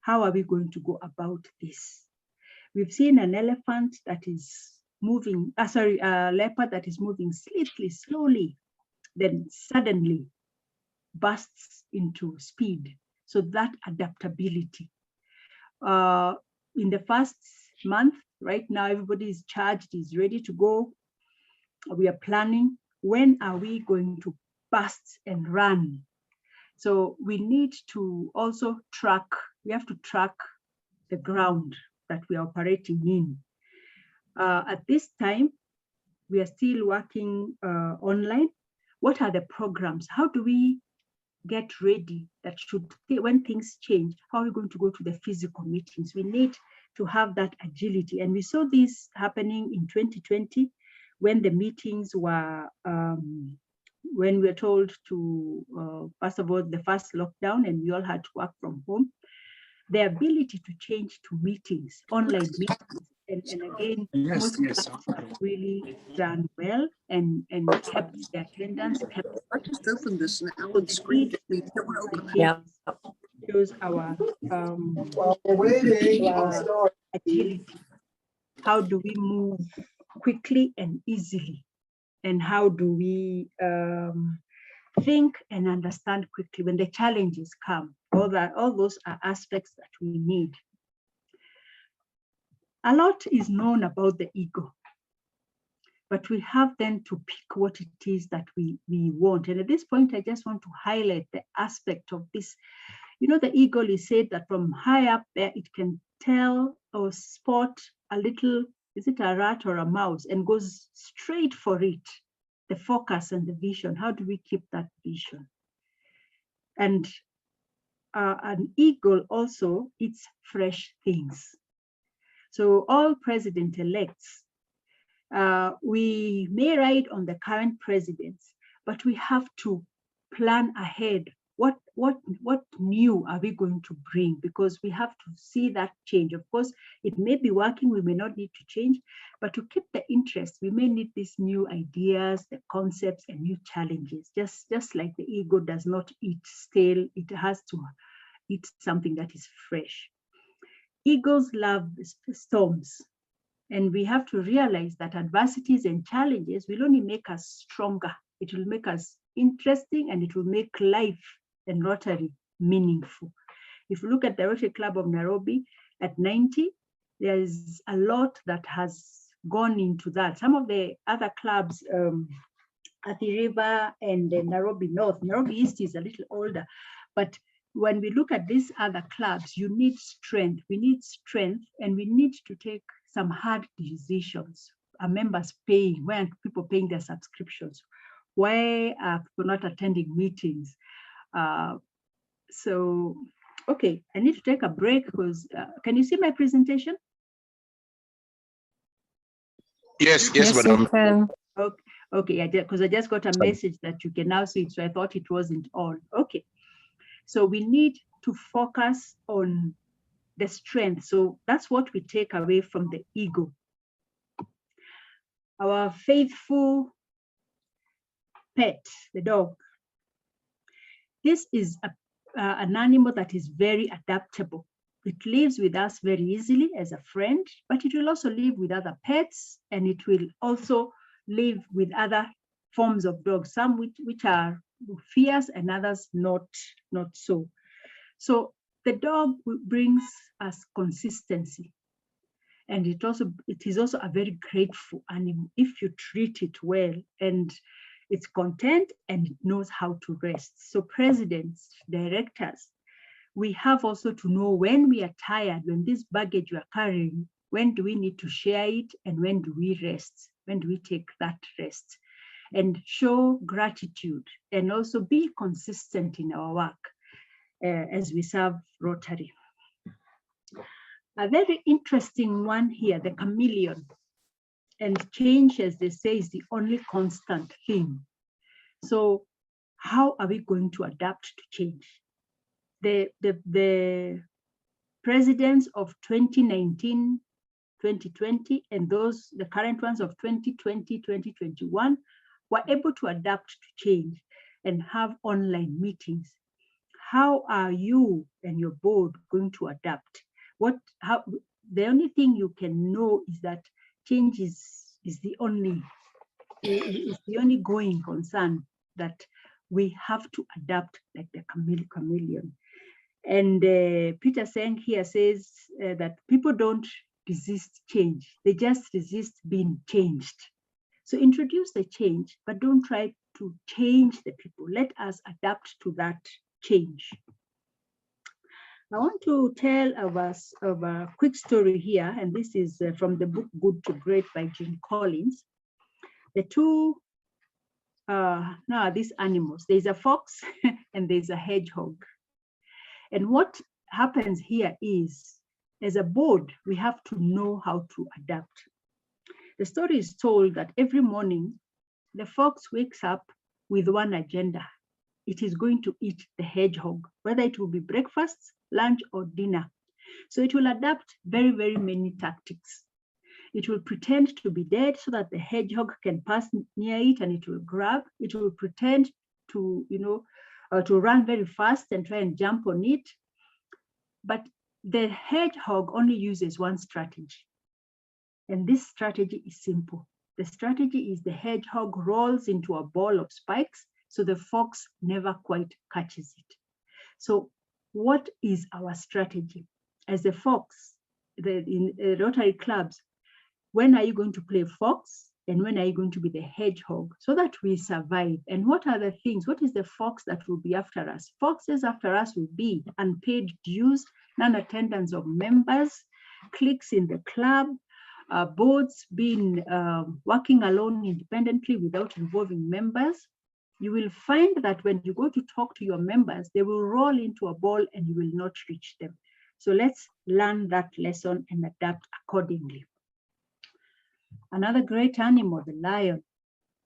how are we going to go about this? We've seen an elephant that is moving, a leopard that is moving slowly, then suddenly bursts into speed. So that adaptability. In the first month, right now, everybody is charged, is ready to go. We are planning, when are we going to burst and run? So we need to also track, we have to track the ground that we are operating in. At this time, we are still working online. What are the programs? How do we get ready that when things change, how are we going to go to the physical meetings? We need to have that agility. And we saw this happening in 2020 when the meetings were, when we were told to, first of all, the first lockdown, and we all had to work from home. The ability to change to meetings, online meetings, and again, most clubs have really done well and kept the attendance, kept Yeah. shows our agility. How do we move quickly and easily? And how do we think and understand quickly when the challenges come? All those are aspects that we need. A lot is known about the ego, but we have then to pick what it is that we want. And at this point, I just want to highlight the aspect of this. You know, the eagle is said that from high up there, it can tell or spot a little, is it a rat or a mouse, and goes straight for it. The focus and the vision. How do we keep that vision? And an eagle also eats fresh things. So all president-elects, we may ride on the current presidents, but we have to plan ahead. What new are we going to bring? Because we have to see that change. Of course, it may be working, we may not need to change, but to keep the interest, we may need these new ideas, the concepts, and new challenges. Just like the ego does not eat stale, it has to eat something that is fresh. Eagles love storms, and we have to realize that adversities and challenges will only make us stronger. It will make us interesting, and it will make life and Rotary meaningful. If you look at the Rotary Club of Nairobi at 90, there is a lot that has gone into that. Some of the other clubs, Athi River and Nairobi North, Nairobi East is a little older, but when we look at these other clubs, you need strength. We need strength, and we need to take some hard decisions. Are members paying? Why aren't people paying their subscriptions? Why are people not attending meetings? So, okay, I need to take a break because, can you see my presentation? Yes, madam. Okay, because I just got a message that you can now see it, so I thought it wasn't on. Okay, so we need to focus on the strength. So that's what we take away from the ego. Our faithful pet, the dog. This is an animal that is very adaptable. It lives with us very easily as a friend, but it will also live with other pets, and it will also live with other forms of dogs, some which are fierce and others not so. So the dog brings us consistency, and it is also a very grateful animal if you treat it well, and it's content and it knows how to rest. So presidents, directors, we have also to know when we are tired, when this baggage we are carrying, when do we need to share it, and when do we rest? When do we take that rest? And show gratitude, and also be consistent in our work as we serve Rotary. A very interesting one here, the chameleon. And change, as they say, is the only constant thing. So how are we going to adapt to change? The presidents of 2019, 2020, and the current ones of 2020, 2021 were able to adapt to change and have online meetings. How are you and your board going to adapt? the only thing you can know is that change is the only going concern, that we have to adapt like the chameleon. And Peter Seng here says that people don't resist change, they just resist being changed. So introduce the change, but don't try to change the people. Let us adapt to that change. I want to tell of a quick story here, and this is from the book Good to Great by Jim Collins. The two, these animals, there's a fox and there's a hedgehog. And what happens here is, as a board, we have to know how to adapt. The story is told that every morning, the fox wakes up with one agenda. It is going to eat the hedgehog, whether it will be breakfast, lunch, or dinner. So it will adapt very, very many tactics. It will pretend to be dead so that the hedgehog can pass near it and it will grab. It will pretend to, to run very fast and try and jump on it. But the hedgehog only uses one strategy. And this strategy is simple. The strategy is the hedgehog rolls into a ball of spikes, so the fox never quite catches it. So what is our strategy? As a fox, in Rotary clubs, when are you going to play fox? And when are you going to be the hedgehog, so that we survive? And what are the things? What is the fox that will be after us? Foxes after us will be unpaid dues, non-attendance of members, cliques in the club, boards being working alone independently without involving members. You will find that when you go to talk to your members, they will roll into a ball and you will not reach them. So let's learn that lesson and adapt accordingly. Another great animal, the lion.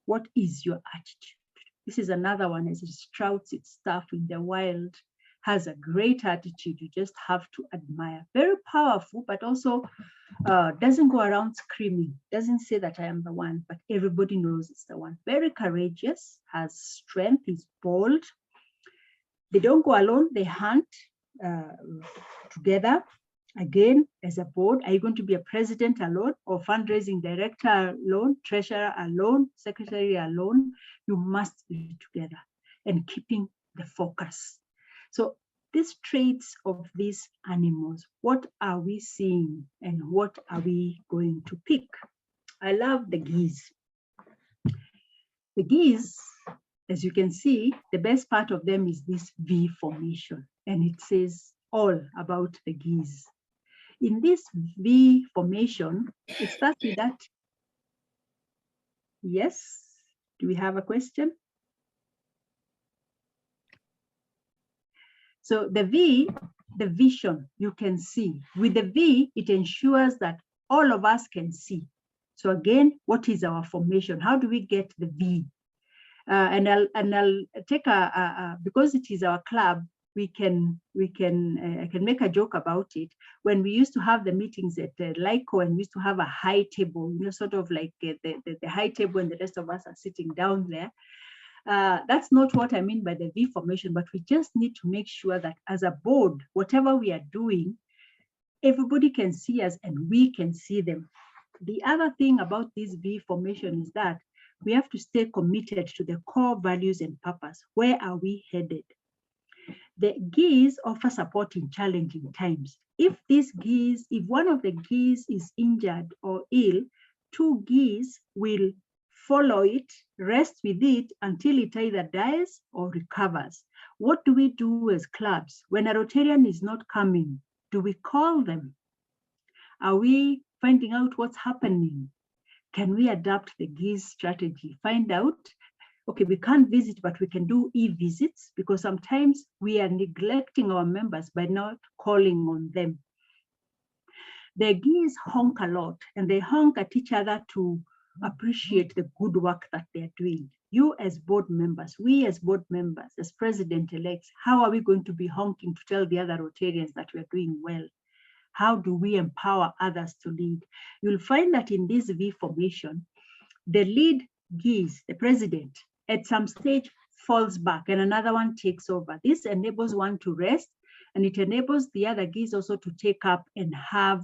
What is your attitude? This is another one, as it sprouts its stuff in the wild, has a great attitude. You just have to admire. Very powerful, but also doesn't go around screaming, doesn't say that I am the one, but everybody knows it's the one. Very courageous, has strength, is bold. They don't go alone, they hunt together. Again, as a board, are you going to be a president alone, or fundraising director alone, treasurer alone, secretary alone? You must be together and keeping the focus. So these traits of these animals, what are we seeing and what are we going to pick? I love the geese. The geese, as you can see, the best part of them is this V formation, and it says all about the geese. In this V formation, it starts with that. Yes, do we have a question? So the V, the vision, you can see. With the V, it ensures that all of us can see. So again, what is our formation? How do we get the V? And I'll take because it is our club, I can make a joke about it. When we used to have the meetings at LICO and we used to have a high table, sort of like the high table and the rest of us are sitting down there. That's not what I mean by the V formation, but we just need to make sure that as a board, whatever we are doing, everybody can see us and we can see them. The other thing about this V formation is that we have to stay committed to the core values and purpose. Where are we headed? The geese offer support in challenging times. If one of the geese is injured or ill, 2 geese will follow it, rest with it until it either dies or recovers. What do we do as clubs? When a Rotarian is not coming, do we call them? Are we finding out what's happening? Can we adapt the geese strategy? Find out, okay, we can't visit, but we can do e-visits, because sometimes we are neglecting our members by not calling on them. The geese honk a lot, and they honk at each other to appreciate the good work that they're doing. You as board members, we as board members, as president-elects, how are we going to be honking to tell the other Rotarians that we're doing well? How do we empower others to lead? You'll find that in this V formation, the lead geese, the president, at some stage falls back and another one takes over. This enables one to rest, and it enables the other geese also to take up and have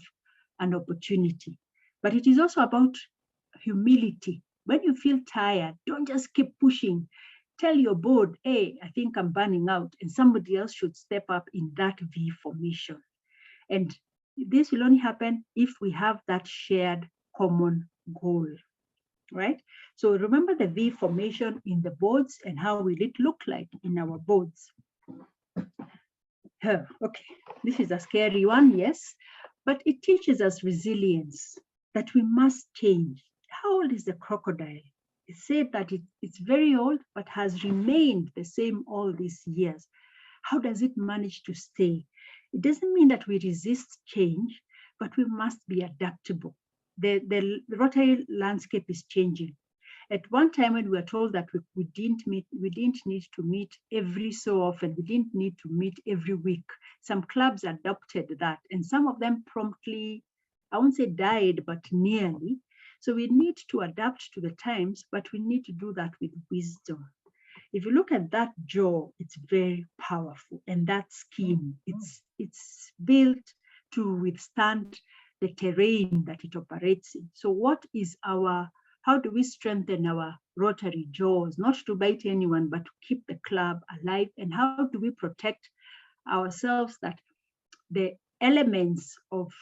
an opportunity. But it is also about humility. When you feel tired, don't just keep pushing. Tell your board, hey, I think I'm burning out, and somebody else should step up in that V formation. And this will only happen if we have that shared common goal, right? So remember the V formation in the boards, and how will it look like in our boards? Okay, this is a scary one, yes, but it teaches us resilience, that we must change. How old is the crocodile? It's said that it's very old, but has remained the same all these years. How does it manage to stay? It doesn't mean that we resist change, but we must be adaptable. The Rotary landscape is changing. At one time, when we were told that we didn't need to meet every so often, we didn't need to meet every week. Some clubs adopted that, and some of them promptly, I won't say died, but nearly. So we need to adapt to the times, but we need to do that with wisdom. If you look at that jaw, it's very powerful, and that skin, it's built to withstand the terrain that it operates in. So how do we strengthen our Rotary jaws, not to bite anyone, but to keep the club alive? And how do we protect ourselves that the elements of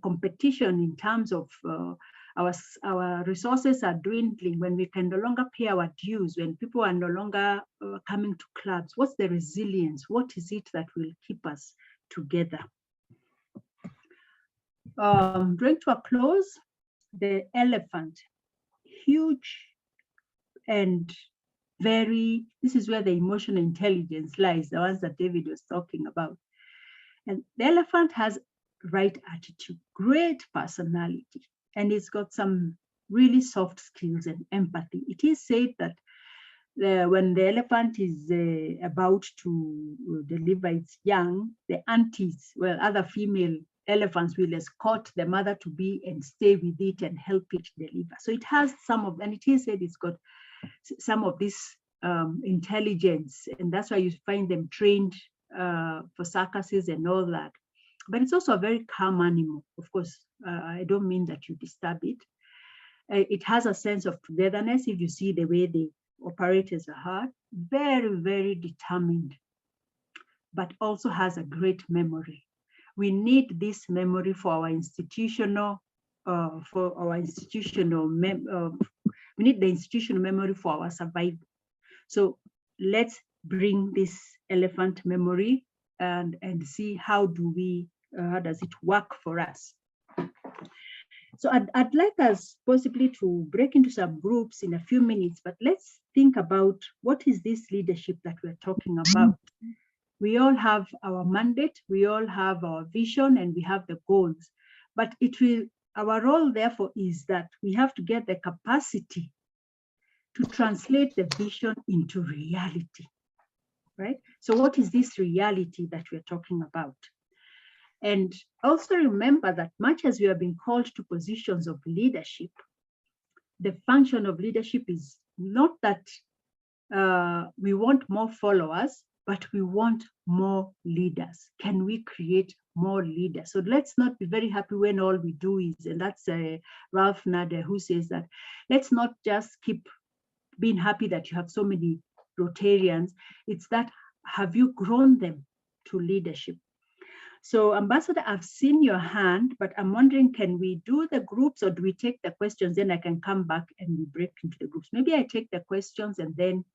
competition in terms of our resources are dwindling, when we can no longer pay our dues, when people are no longer coming to clubs? What's the resilience? What is it that will keep us together? Drawing to a close, the elephant, huge and this is where the emotional intelligence lies, the ones that David was talking about. And the elephant has right attitude, great personality, and it's got some really soft skills and empathy. It is said that when the elephant is about to deliver its young, the aunties, other female elephants will escort the mother to be and stay with it and help it deliver. So it has and it is said it's got some of this intelligence, and that's why you find them trained for circuses and all that. But it's also a very calm animal. Of course, I don't mean that you disturb it. It has a sense of togetherness. If you see the way they operate as a herd, very, very determined, but also has a great memory. We need this memory for our institutional, we need the institutional memory for our survival. So let's bring this elephant memory and see how does it work for us. So I'd like us possibly to break into some groups in a few minutes, but let's think about what is this leadership that we're talking about. We all have our mandate, we all have our vision, and we have the goals. But our role, therefore, is that we have to get the capacity to translate the vision into reality, right? So what is this reality that we're talking about? And also remember that much as we have been called to positions of leadership, the function of leadership is not that we want more followers, but we want more leaders. Can we create more leaders? So let's not be very happy when all we do is, and that's Ralph Nader who says that, let's not just keep being happy that you have so many Rotarians. It's that, have you grown them to leadership? So Ambassador, I've seen your hand, but I'm wondering, can we do the groups or do we take the questions? Then I can come back and we break into the groups. Maybe I take the questions and then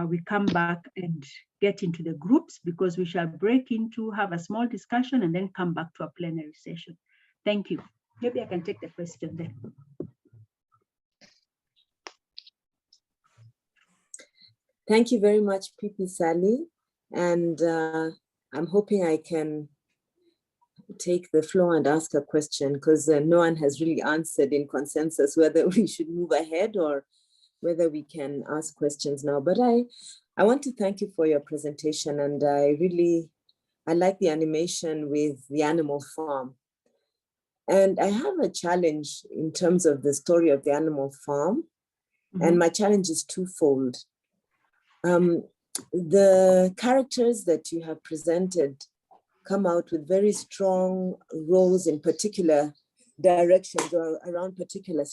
we come back and get into the groups, because we shall break into, have a small discussion and then come back to a plenary session. Thank you. Maybe I can take the question then. Thank you very much, PP Sally. And I'm hoping I can take the floor and ask a question, because no one has really answered in consensus whether we should move ahead or whether we can ask questions now. But I want to thank you for your presentation, and I like the animation with the animal farm. And I have a challenge in terms of the story of the animal farm. And my challenge is twofold. The characters that you have presented come out with very strong roles in particular directions or around particular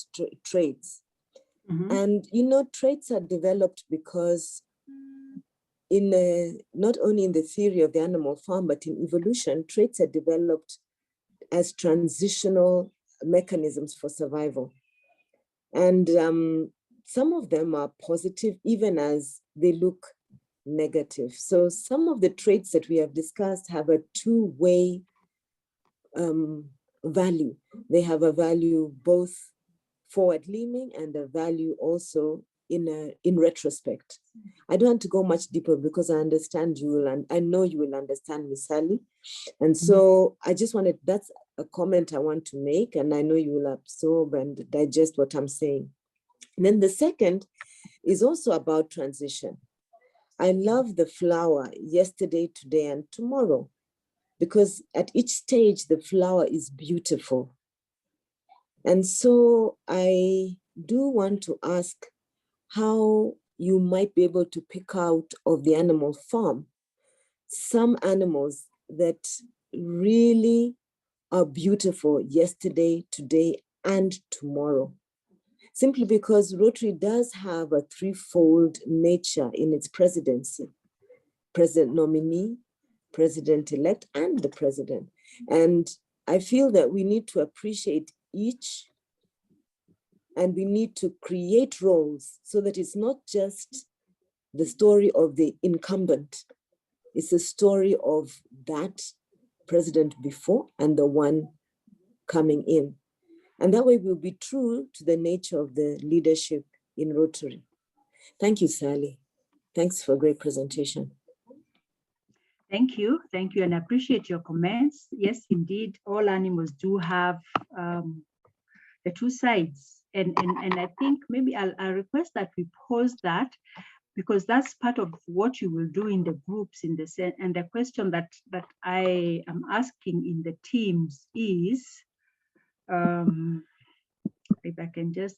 traits. And, you know, traits are developed because not only in the theory of the animal farm, but in evolution, traits are developed as transitional mechanisms for survival. And some of them are positive, even as they look negative. So some of the traits that we have discussed have a two-way value. They have a value both forward-leaning and a value also in retrospect. I don't want to go much deeper because I understand you will, and I know you will understand me, Sally. And so I just wanted, that's a comment I want to make, and I know you will absorb and digest what I'm saying. And then the second is also about transition. I love the flower yesterday, today, and tomorrow, because at each stage, the flower is beautiful. And so I do want to ask how you might be able to pick out of the animal farm some animals that really are beautiful yesterday, today, and tomorrow. Simply because Rotary does have a threefold nature in its presidency: president nominee, president-elect, and the president. And I feel that we need to appreciate each, and we need to create roles so that it's not just the story of the incumbent, it's a story of that president before and the one coming in. And that way we'll be true to the nature of the leadership in Rotary. Thank you, Sally. Thanks for a great presentation. Thank you, and I appreciate your comments. Yes, indeed, all animals do have the two sides. And I think maybe I'll request that we pause that, because that's part of what you will do in the groups in the set. And the question that I am asking in the teams is, if I can just,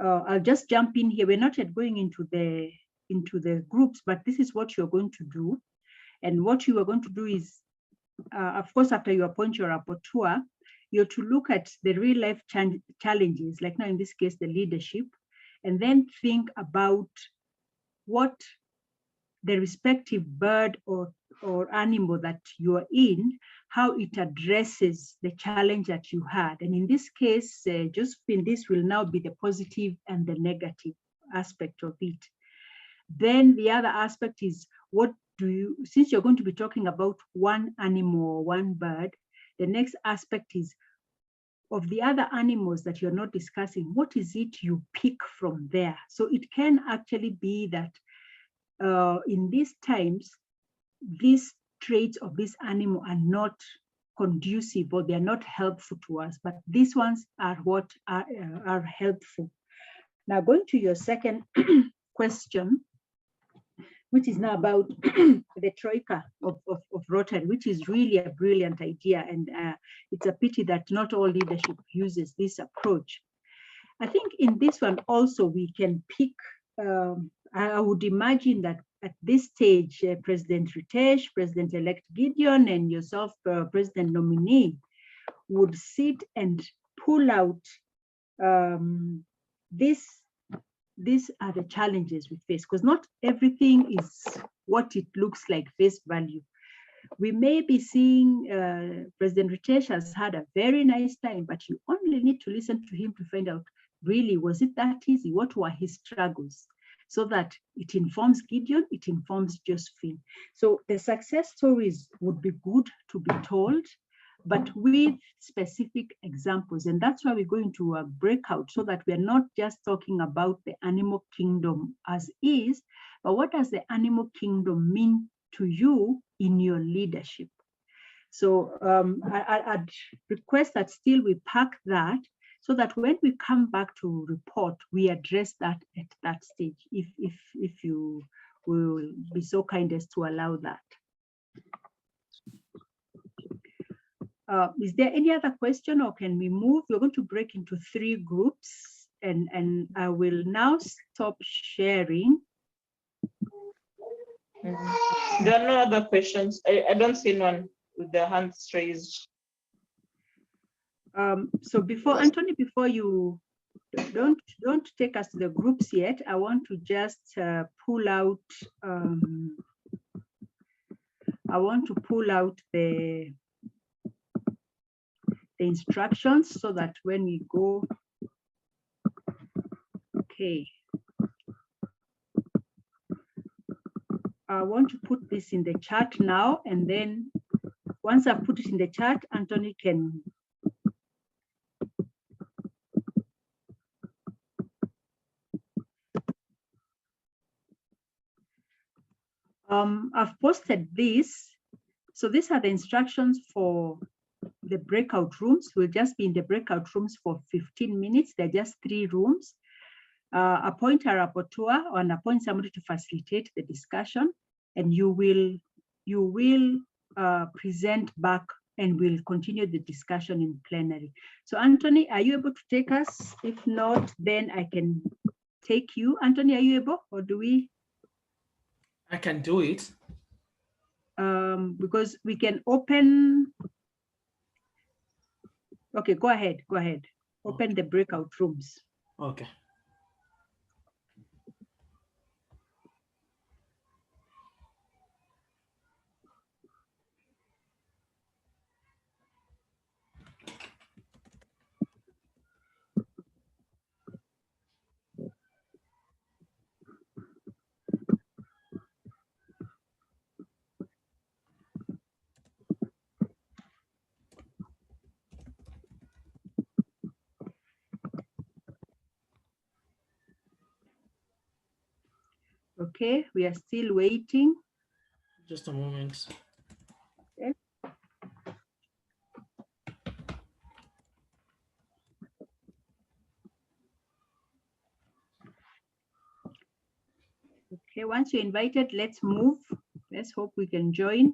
I'll just jump in here. We're not yet going into the groups, but this is what you're going to do. And what you are going to do is, of course, after you appoint your rapporteur, you're to look at the real life challenges, like now in this case, the leadership, and then think about what the respective bird or animal that you are in, how it addresses the challenge that you had. And in this case, Josephine, this will now be the positive and the negative aspect of it. Then the other aspect is, what do you, since you're going to be talking about one animal or one bird, the next aspect is, of the other animals that you're not discussing, what is it you pick from there? So it can actually be that in these times, these traits of this animal are not conducive or they're not helpful to us, but these ones are what are helpful. Now, going to your second question, which is now about the troika of Rotary, which is really a brilliant idea. And it's a pity that not all leadership uses this approach. I think in this one also we can pick, I would imagine that at this stage, President Ritesh, President-elect Gideon, and yourself, President nominee, would sit and pull out these are the challenges we face, because not everything is what it looks like face value. We may be seeing President Ritesh has had a very nice time, but you only need to listen to him to find out, really, was it that easy? What were his struggles? So that it informs Gideon, it informs Josephine. So the success stories would be good to be told, but with specific examples. And that's why we're going to a breakout, so that we're not just talking about the animal kingdom as is, but what does the animal kingdom mean to you in your leadership? So I'd request that still we pack that, so that when we come back to report, we address that at that stage, if you will be so kind as to allow that. Is there any other question, or can we move? We're going to break into 3 groups, and I will now stop sharing. There are no other questions. I don't see none. with their hands raised. So before Anthony, before you don't take us to the groups yet, I want to just pull out. I want to pull out the instructions so that when we go, okay. I want to put this in the chat now, and then once I put it in the chat, Anthony can. I've posted this. So these are the instructions for the breakout rooms. We'll just be in the breakout rooms for 15 minutes. They're just 3 rooms. Appoint a rapporteur or appoint somebody to facilitate the discussion, and you will present back and we'll continue the discussion in plenary. So Anthony, are you able to take us? If not, then I can take you. Anthony, are you able, or do we? I can do it. Because we can open. Okay, go ahead. Open the breakout rooms. Okay. Okay, we are still waiting. Just a moment. Okay. Okay, once you're invited, let's move. Let's hope we can join.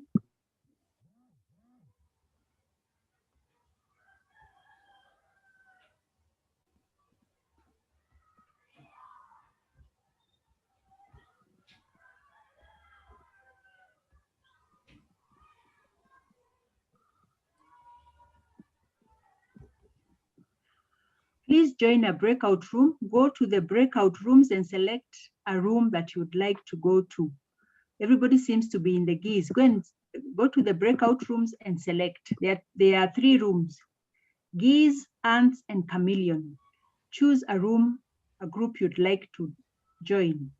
Please join a breakout room. Go to the breakout rooms and select a room that you would like to go to. Everybody seems to be in the geese. Go to the breakout rooms and select. There are 3 rooms: geese, ants, and chameleon. Choose a room, a group you'd like to join.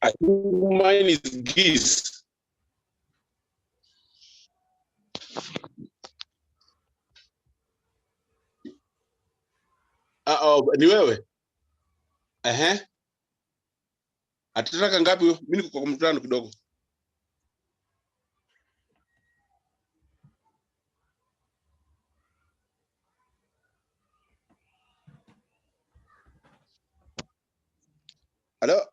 I think mine is geese. Ni wewe? Atataka ngapi huyo? Mimi niko kwa mkutano kidogo. Hello?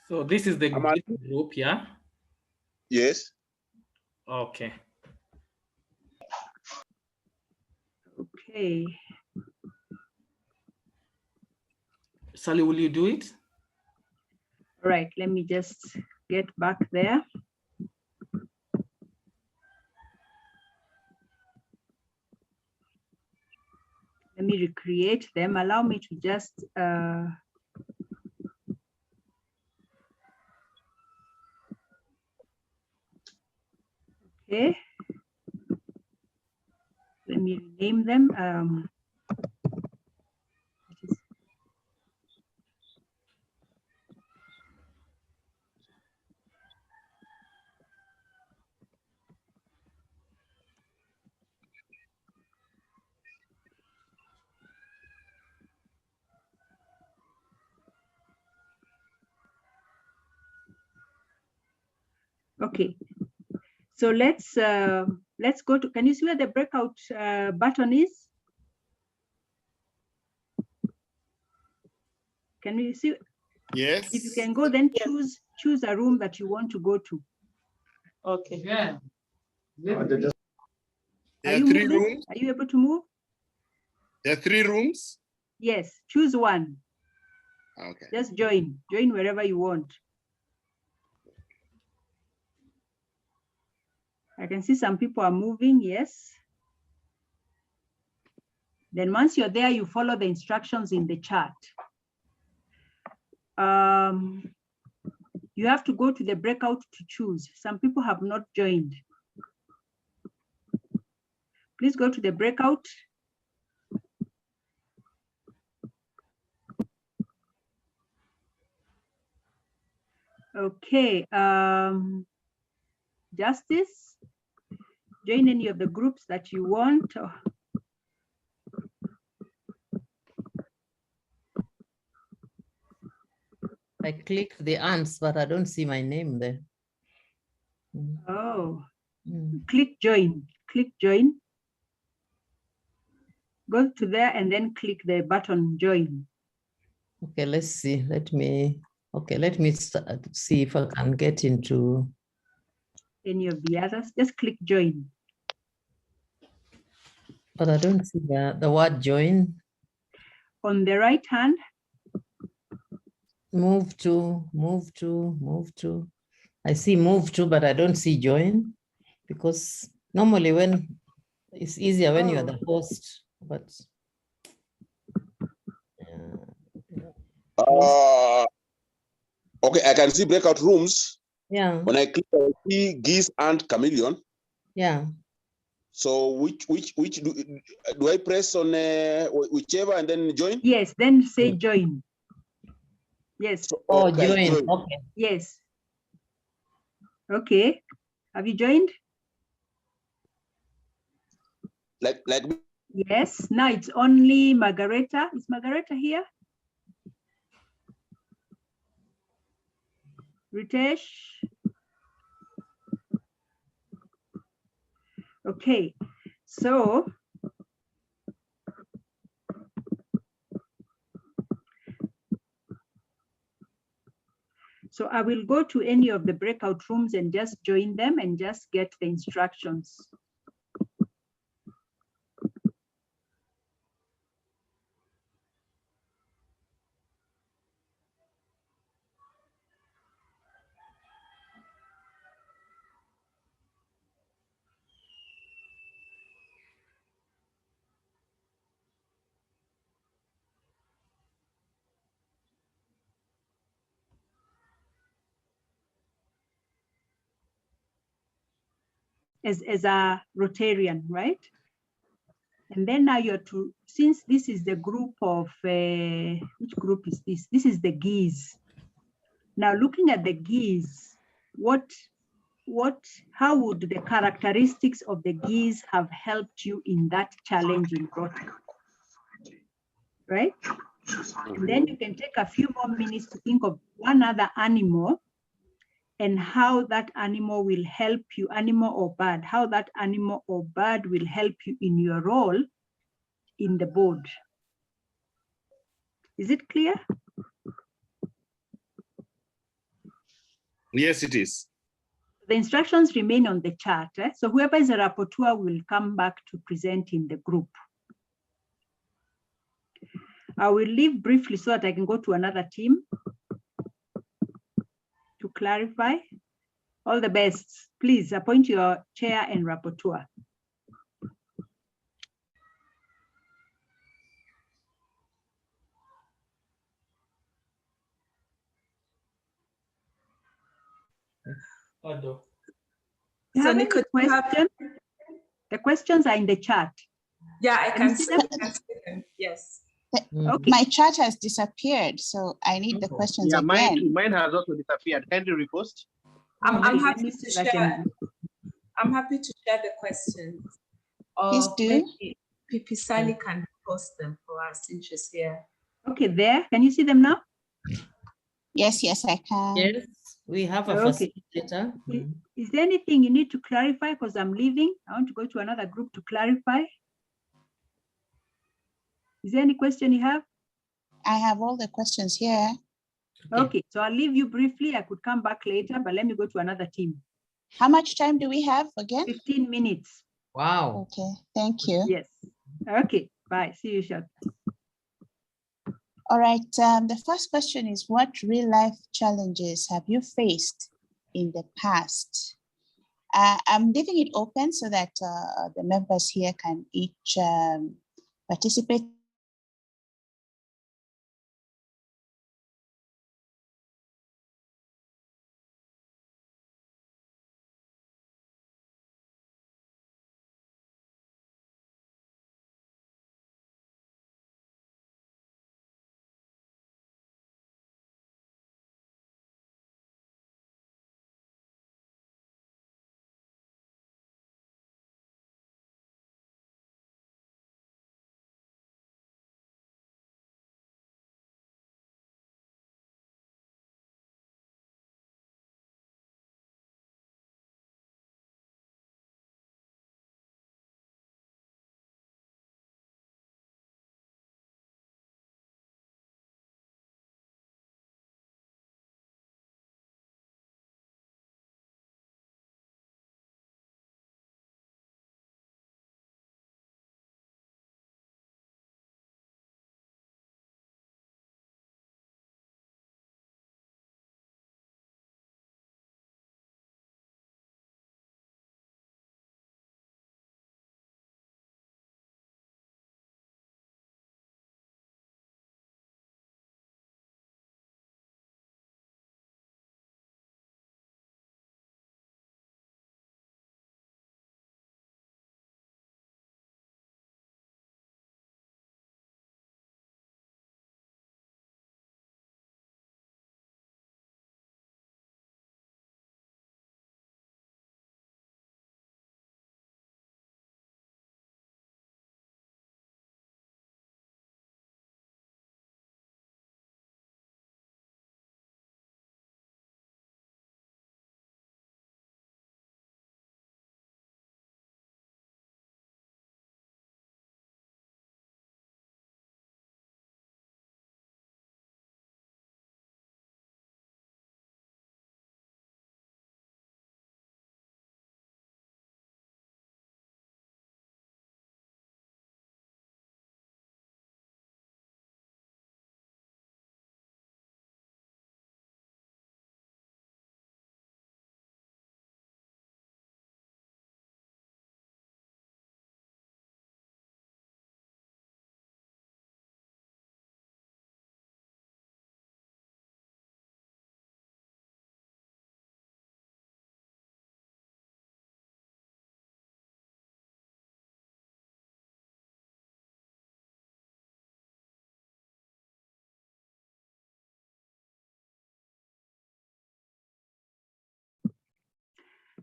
So this is the group, yeah? Yes. Okay. Okay. Sally, will you do it? All right, let me just get back there. Let me recreate them. Allow me to just okay. Let me rename them. Okay, so let's go to. Can you see where the breakout button is? Can you see? Yes. If you can go, then choose a room that you want to go to. Okay. Yeah. There Are are you 3 moving? rooms. Are you able to move? There are 3 rooms. Yes, choose one. Okay. Just join wherever you want. I can see some people are moving, yes. Then once you're there, you follow the instructions in the chart. You have to go to the breakout to choose. Some people have not joined. Please go to the breakout. Okay, Justice, join any of the groups that you want. I clicked the ants, but I don't see my name there. Oh, click join, Go to there and then click the button join. Okay, let's see. Let me see if I can get into Any of the others, just click join. but I don't see the word join. On the right hand. Move to. I see move to, but I don't see join, because normally when it's easier when you are the host, but Okay, I can see breakout rooms. Yeah. When I click, I see geese and chameleon. Yeah. So which do I press on whichever and then join? Yes, then say join. Yes. So, oh, okay, join. Okay. Yes. Okay. Have you joined? Like Yes. Now it's only Margareta. Is Margareta here? Ritesh. Okay. So I will go to any of the breakout rooms and just join them and just get the instructions. As a Rotarian, right? And then now you're to, since this is the group of, which group is this? This is the geese. Now looking at the geese, how would the characteristics of the geese have helped you in that challenging Rotary? Right? And then you can take a few more minutes to think of one other animal and how that animal will help you, animal or bird, how that animal or bird will help you in your role in the board. Is it clear? Yes, it is. The instructions remain on the chart. So whoever is a rapporteur will come back to present in the group. I will leave briefly so that I can go to another team to clarify. All the best. Please appoint your chair and rapporteur. You have any question? The questions are in the chat. Yeah, I can see them. Yes. Okay. My chart has disappeared, so I need the questions Yeah, mine again. too. Mine has also disappeared. Kindly repost. I'm happy to share. I'm happy to share the questions. Please do. Maybe Pipi Sally can post them for us since she's here. Okay, there. Can you see them now? Yes, I can. Yes, we have a facilitator. Is there anything you need to clarify? Because I'm leaving. I want to go to another group to clarify. Is there any question you have? I have all the questions here. Okay, so I'll leave you briefly. I could come back later, but let me go to another team. How much time do we have again? 15 minutes. Wow. Okay, thank you. Yes. Okay, bye. See you shortly. All right, the first question is, what real life challenges have you faced in the past? I'm leaving it open so that the members here can each participate.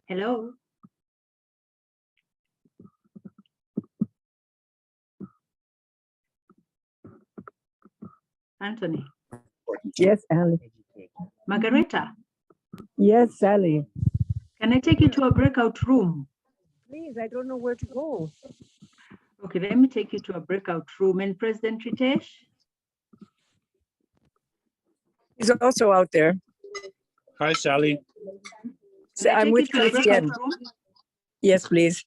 Hello. Anthony. Yes, Ali. Margareta, Yes, Sally. can I take you to a breakout room? Please, I don't know where to go. Okay, let me take you to a breakout room. And President Ritesh? He's also out there. Hi, Sally. So Can I I'm take with you to a breakout Christian. room? Yes, please.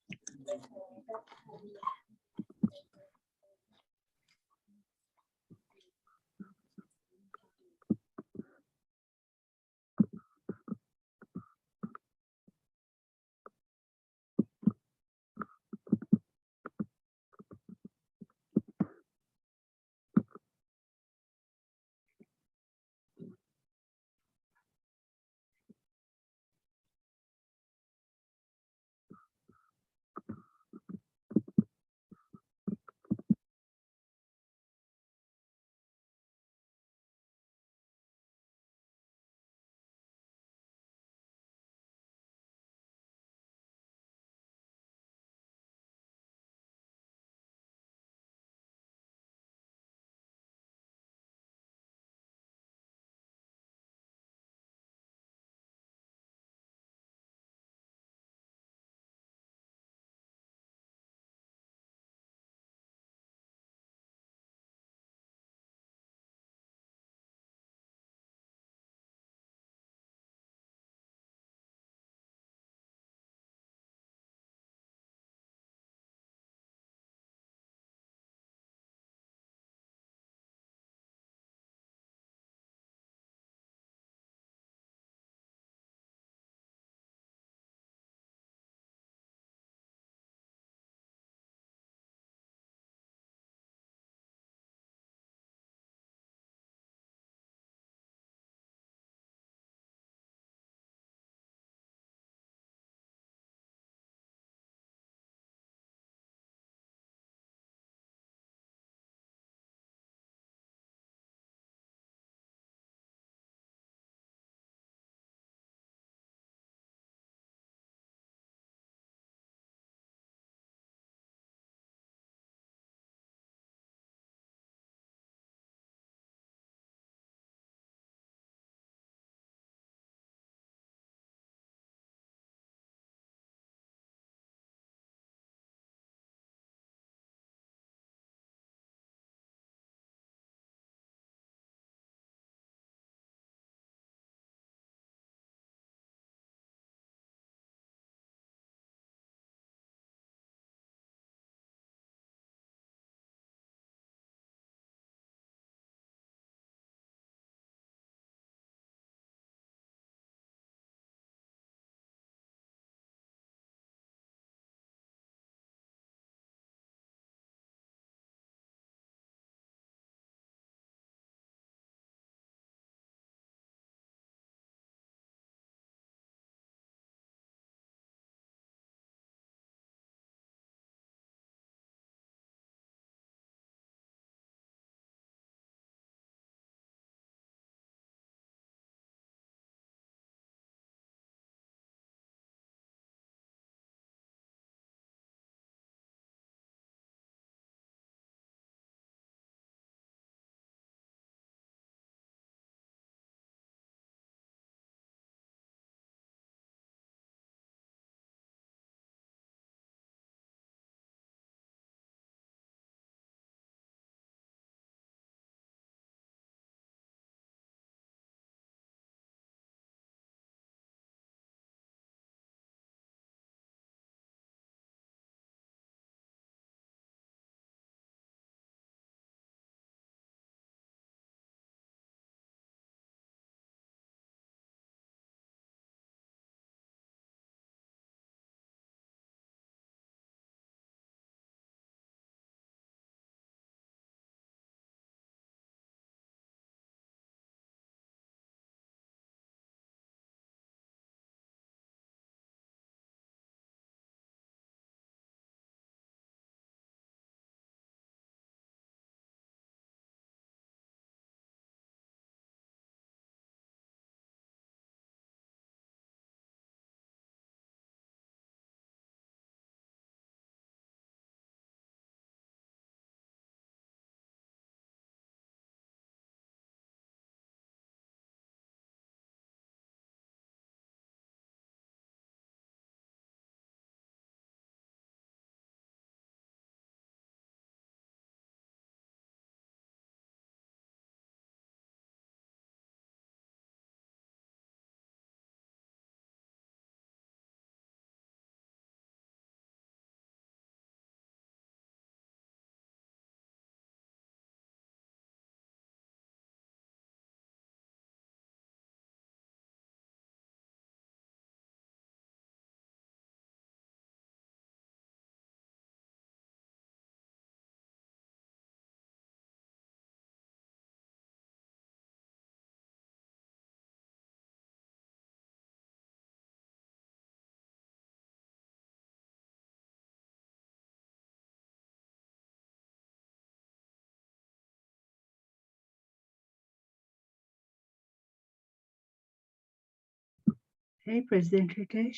Hey, President Ritesh.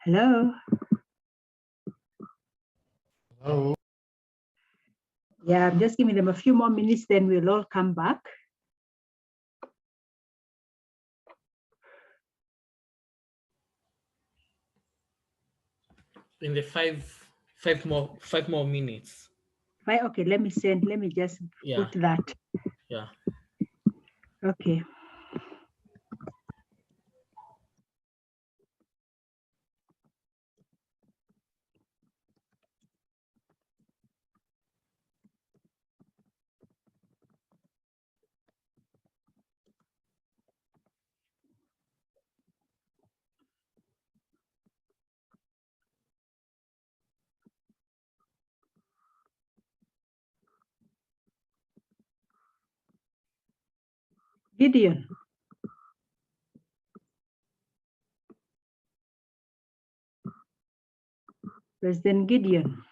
Hello. Hello. Yeah, I'm just giving them a few more minutes, then we'll all come back. In the five more minutes. Right, okay, let me just Yeah. put that. Yeah. Okay. Gideon. President Gideon.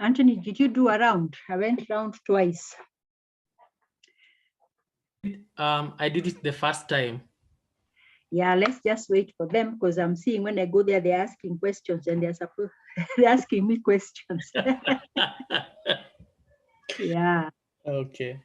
Anthony, did you do a round? I went round twice. I did it the first time. Yeah, let's just wait for them because I'm seeing when I go there, they're asking questions and they're supposed they're asking me questions. Yeah. Okay.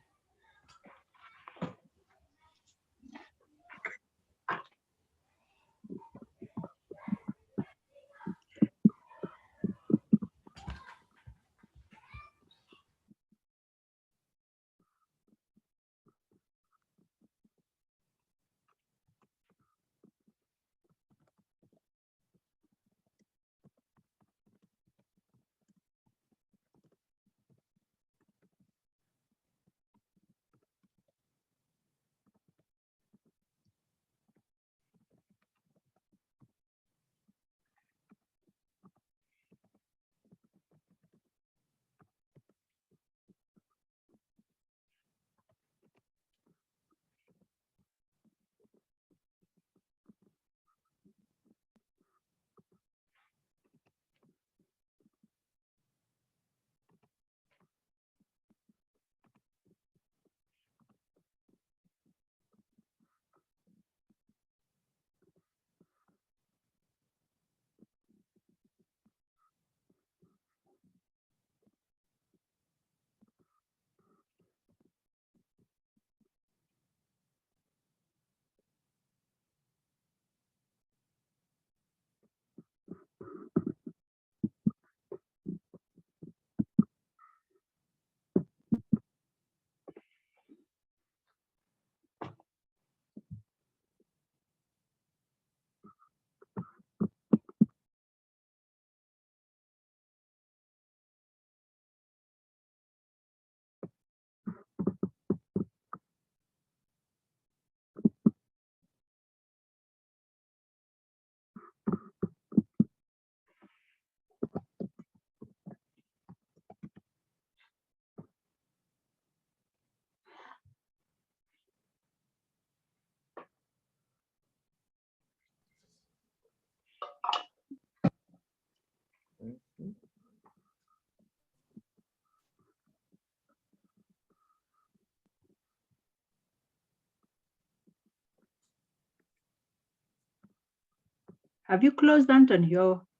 Have you closed, Anton?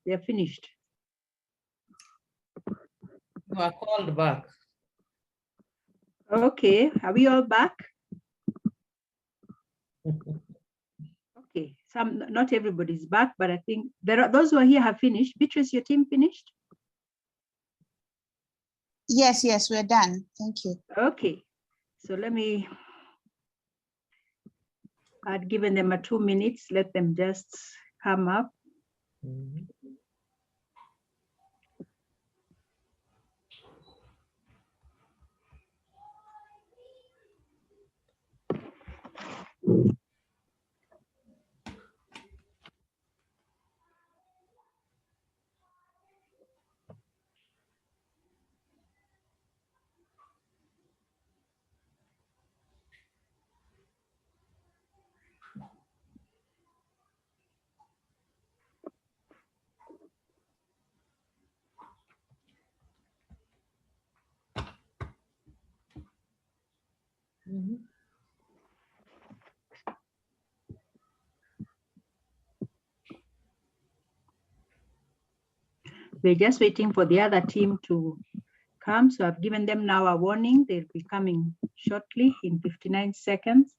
They're finished. You are called back. Okay, are we all back? Okay, not everybody's back, but I think there are those who are here have finished. Beatrice, your team finished? Yes, we're done. Thank you. Okay, so I'd given them 2 minutes, let them just come up. We're just waiting for the other team to come. So I've given them now a warning. They'll be coming shortly in 59 seconds.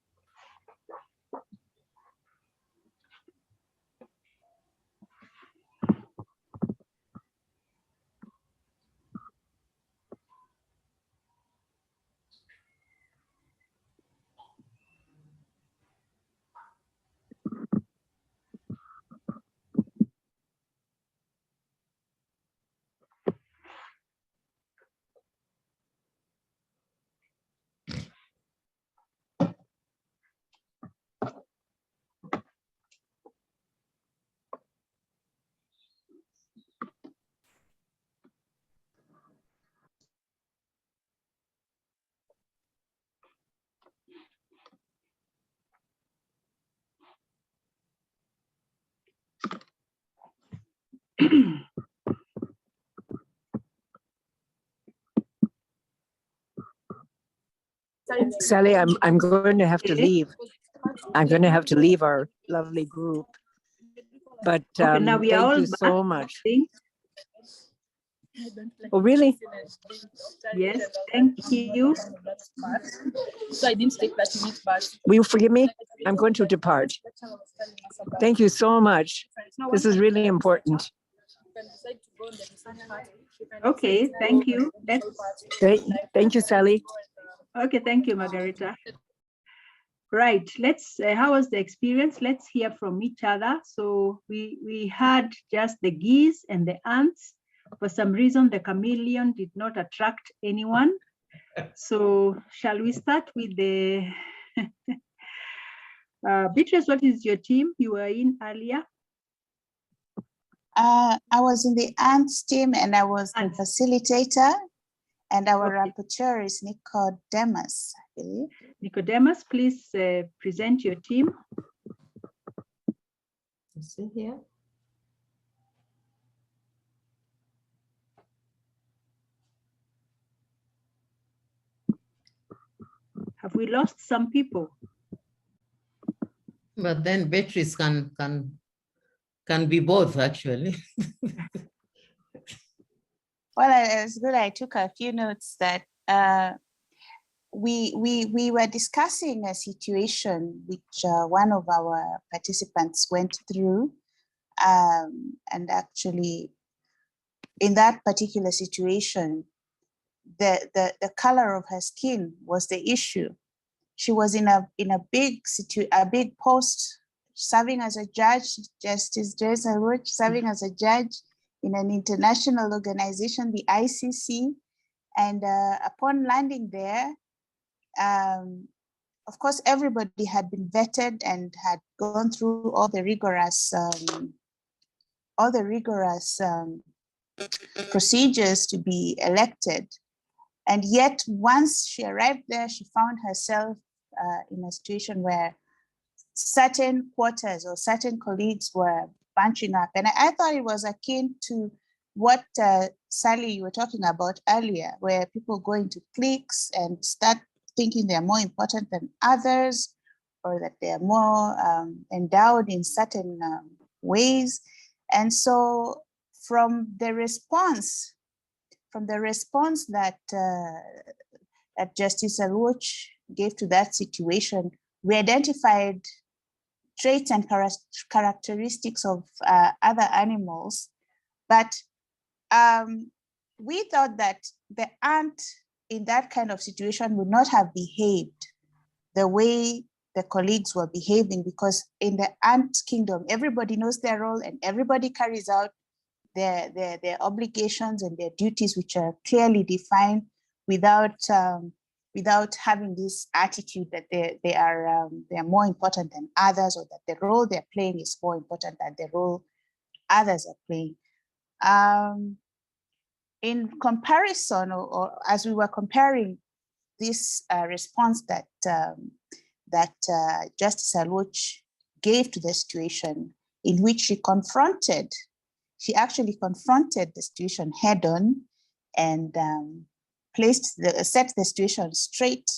Sally, I'm going to have to leave. I'm going to have to leave our lovely group. But Okay, now we are thank all you so back, much. I think. Oh, really? Yes, thank you. So I didn't take that minute, but Will you forgive me? I'm going to depart. Thank you so much. This is really important. Okay, thank you. Thank you, Sally. Okay, thank you, Margarita. Right, how was the experience? Let's hear from each other. So we had just the geese and the ants. For some reason, the chameleon did not attract anyone. So shall we start with the, Beatrice, what is your team you were in earlier? I was in the ants team and I was the facilitator, and our rapporteur is Nicodemus, I believe. Nicodemus, please present your team. See here. Have we lost some people? But then Beatrice can be both, actually. Well, it's good. I took a few notes that we were discussing a situation which one of our participants went through, and actually, in that particular situation, the color of her skin was the issue. She was in a big post, serving as a judge, Justice Joyce Roach, serving as a judge in an international organization, the ICC. And upon landing there, of course, everybody had been vetted and had gone through all the rigorous procedures to be elected. And yet, once she arrived there, she found herself in a situation where certain quarters or certain colleagues were bunching up. And I thought it was akin to what Sally, you were talking about earlier, where people go into cliques and start thinking they're more important than others, or that they're more endowed in certain ways. And so from the response that that Justice Aluoch gave to that situation, we identified traits and characteristics of other animals, but we thought that the aunt in that kind of situation would not have behaved the way the colleagues were behaving, because in the aunt kingdom, everybody knows their role and everybody carries out their obligations and their duties, which are clearly defined, without having this attitude that they are more important than others, or that the role they're playing is more important than the role others are playing. In comparison, or as we were comparing this response that Justice Aluoch gave to the situation, in which she actually confronted the situation head on, and set the situation straight.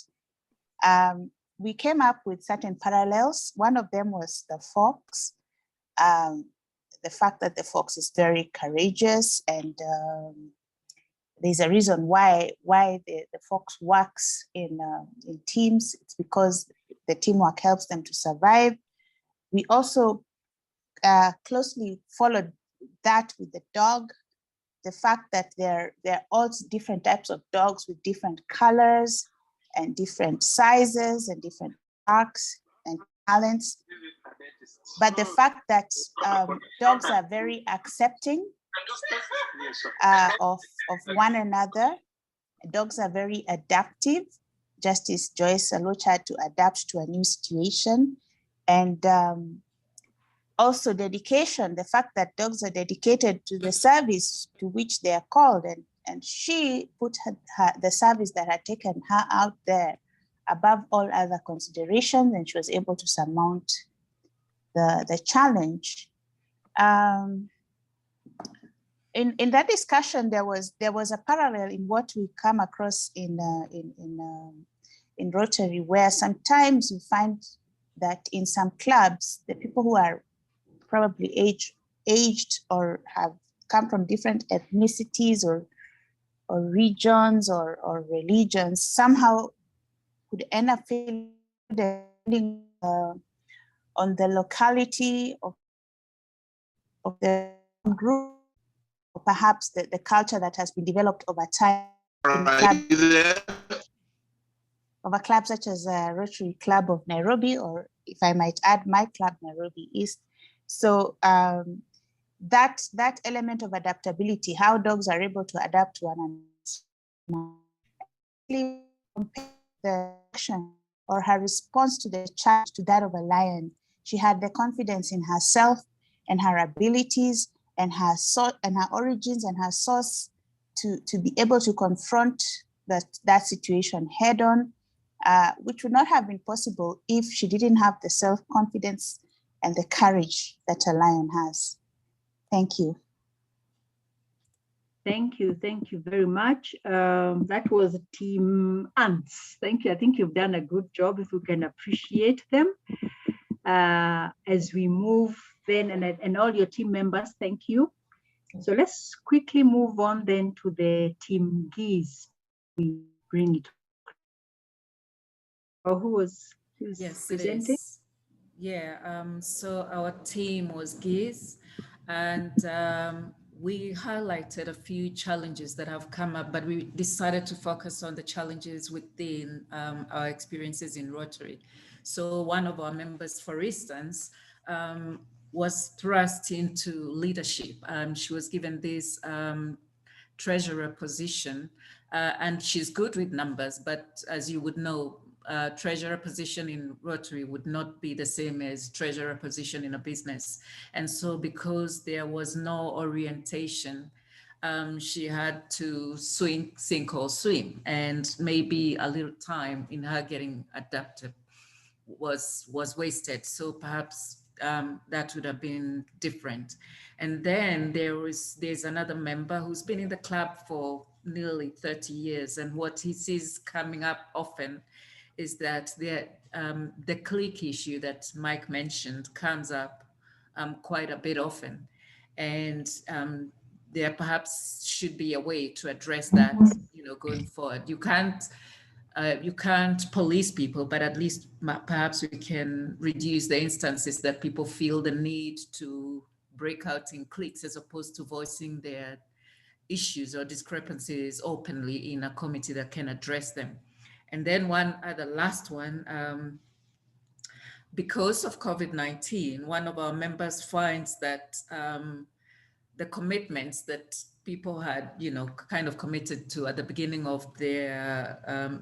We came up with certain parallels. One of them was the fox. The fact that the fox is very courageous, and there's a reason why the fox works in teams. It's because the teamwork helps them to survive. We also closely followed that with the dog. The fact that there are all different types of dogs with different colors and different sizes and different barks and talents. But the fact that dogs are very accepting of one another. Dogs are very adaptive. Justice Joyce Aluoch had to adapt to a new situation. And also dedication, the fact that dogs are dedicated to the service to which they are called. And she put the service that had taken her out there above all other considerations, and she was able to surmount the challenge. In that discussion, there was a parallel in what we come across in Rotary, where sometimes you find that in some clubs, the people who are probably aged or have come from different ethnicities or regions or religions somehow could end up feeling depending on the locality of the group, or perhaps the culture that has been developed over time of a club such as Rotary Club of Nairobi, or if I might add, my club, Nairobi East. So that element of adaptability, how dogs are able to adapt to one another, the action or her response to the challenge to that of a lion. She had the confidence in herself and her abilities and her origins and her source to be able to confront that situation head on, which would not have been possible if she didn't have the self-confidence and the courage that a lion has. Thank you. Thank you very much. That was Team Ants. Thank you. I think you've done a good job, if we can appreciate them. As we move then, and all your team members, thank you. So let's quickly move on then to the Team Geese. We bring it. Or who's presenting? Yeah, so our team was Geese, and we highlighted a few challenges that have come up, but we decided to focus on the challenges within our experiences in Rotary. So one of our members, for instance, was thrust into leadership. She was given this treasurer position, and she's good with numbers, but as you would know, treasurer position in Rotary would not be the same as treasurer position in a business. And so because there was no orientation, she had to sink or swim, and maybe a little time in her getting adapted was wasted. So perhaps that would have been different. And then there's another member who's been in the club for nearly 30 years, and what he sees coming up often is that the clique issue that Mike mentioned comes up quite a bit often. And there perhaps should be a way to address that, going forward. You can't police people, but at least perhaps we can reduce the instances that people feel the need to break out in cliques as opposed to voicing issues or discrepancies openly in a committee that can address them. And then one other last one, because of COVID-19, one of our members finds that the commitments that people had, kind of committed to at the beginning of their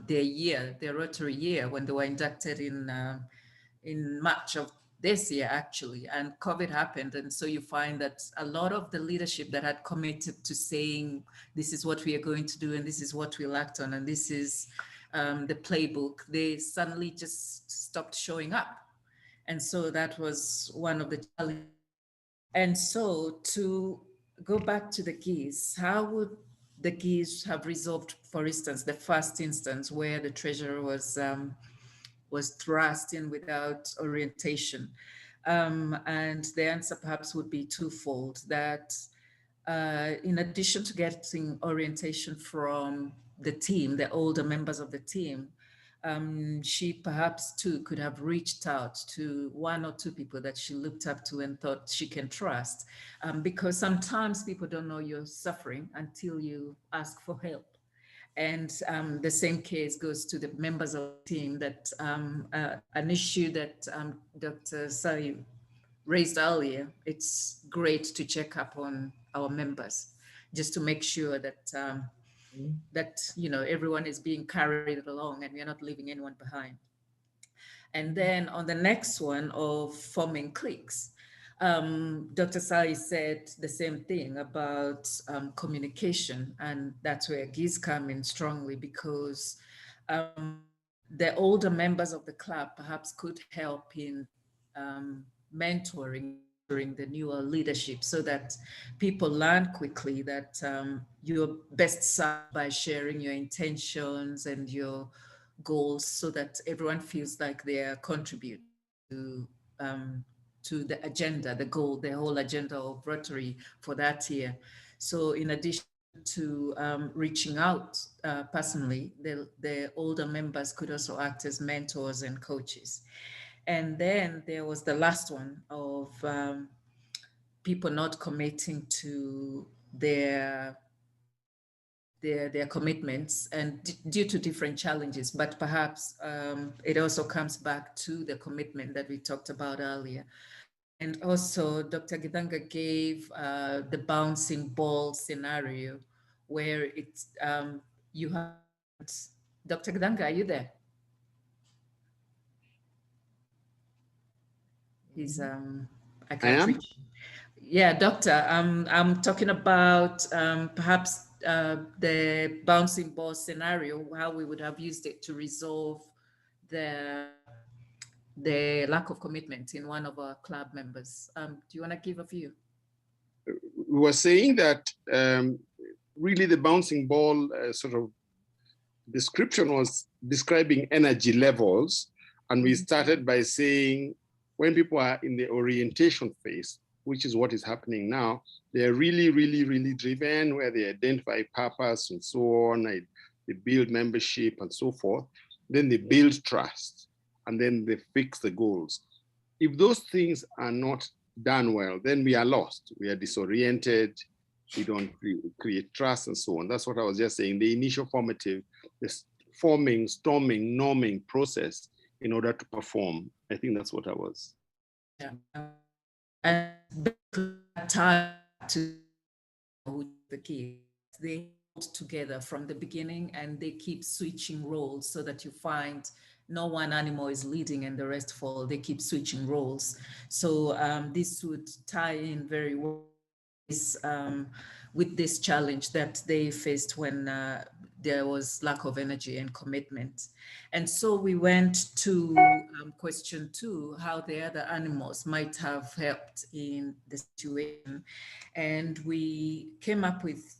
year, their Rotary year, when they were inducted in March of this year, actually, and COVID happened. And so you find that a lot of the leadership that had committed to saying, this is what we are going to do, and this is what we'll act on, and this is the playbook, they suddenly just stopped showing up. And so that was one of the challenges. And so to go back to the geese, how would the geese have resolved, for instance, the first instance where the treasurer was thrust in without orientation? And the answer perhaps would be twofold, that in addition to getting orientation from the team, the older members of the team, she perhaps too could have reached out to one or two people that she looked up to and thought she can trust, because sometimes people don't know you're suffering until you ask for help. And the same case goes to the members of the team, that an issue that Dr. Sai raised earlier, it's great to check up on our members just to make sure that that everyone is being carried along and we're not leaving anyone behind. And then on the next one of forming cliques, Dr. Sai said the same thing about communication, and that's where geese come in strongly, because the older members of the club perhaps could help in mentoring the newer leadership, so that people learn quickly that you're best served by sharing your intentions and your goals, so that everyone feels like they're contributing to the agenda, the goal, the whole agenda of Rotary for that year. So in addition to reaching out personally, the older members could also act as mentors and coaches. And then there was the last one of people not committing to their commitments, and due to different challenges, but perhaps it also comes back to the commitment that we talked about earlier. And also Dr. Gidanga gave the bouncing ball scenario, where it's you have, Dr. Gidanga, are you there? He's I can't reach. Yeah, doctor, I'm talking about perhaps the bouncing ball scenario, how we would have used it to resolve the lack of commitment in one of our club members. Do you want to give a view? We were saying that really the bouncing ball sort of description was describing energy levels. And we started by saying, when people are in the orientation phase, which is what is happening now, they're really, really, really driven, where they identify purpose and so on, they build membership and so forth. Then they build trust, and then they fix the goals. If those things are not done well, then we are lost. We are disoriented. We don't create trust and so on. That's what I was just saying. The initial formative, this forming, storming, norming process in order to perform. I think that's what I was. Yeah. And time to the kids, they hold together from the beginning, and they keep switching roles, so that you find no one animal is leading and the rest follow. They keep switching roles. So this would tie in very well with this challenge that they faced when there was lack of energy and commitment. And so we went to question 2, how the other animals might have helped in the situation. And we came up with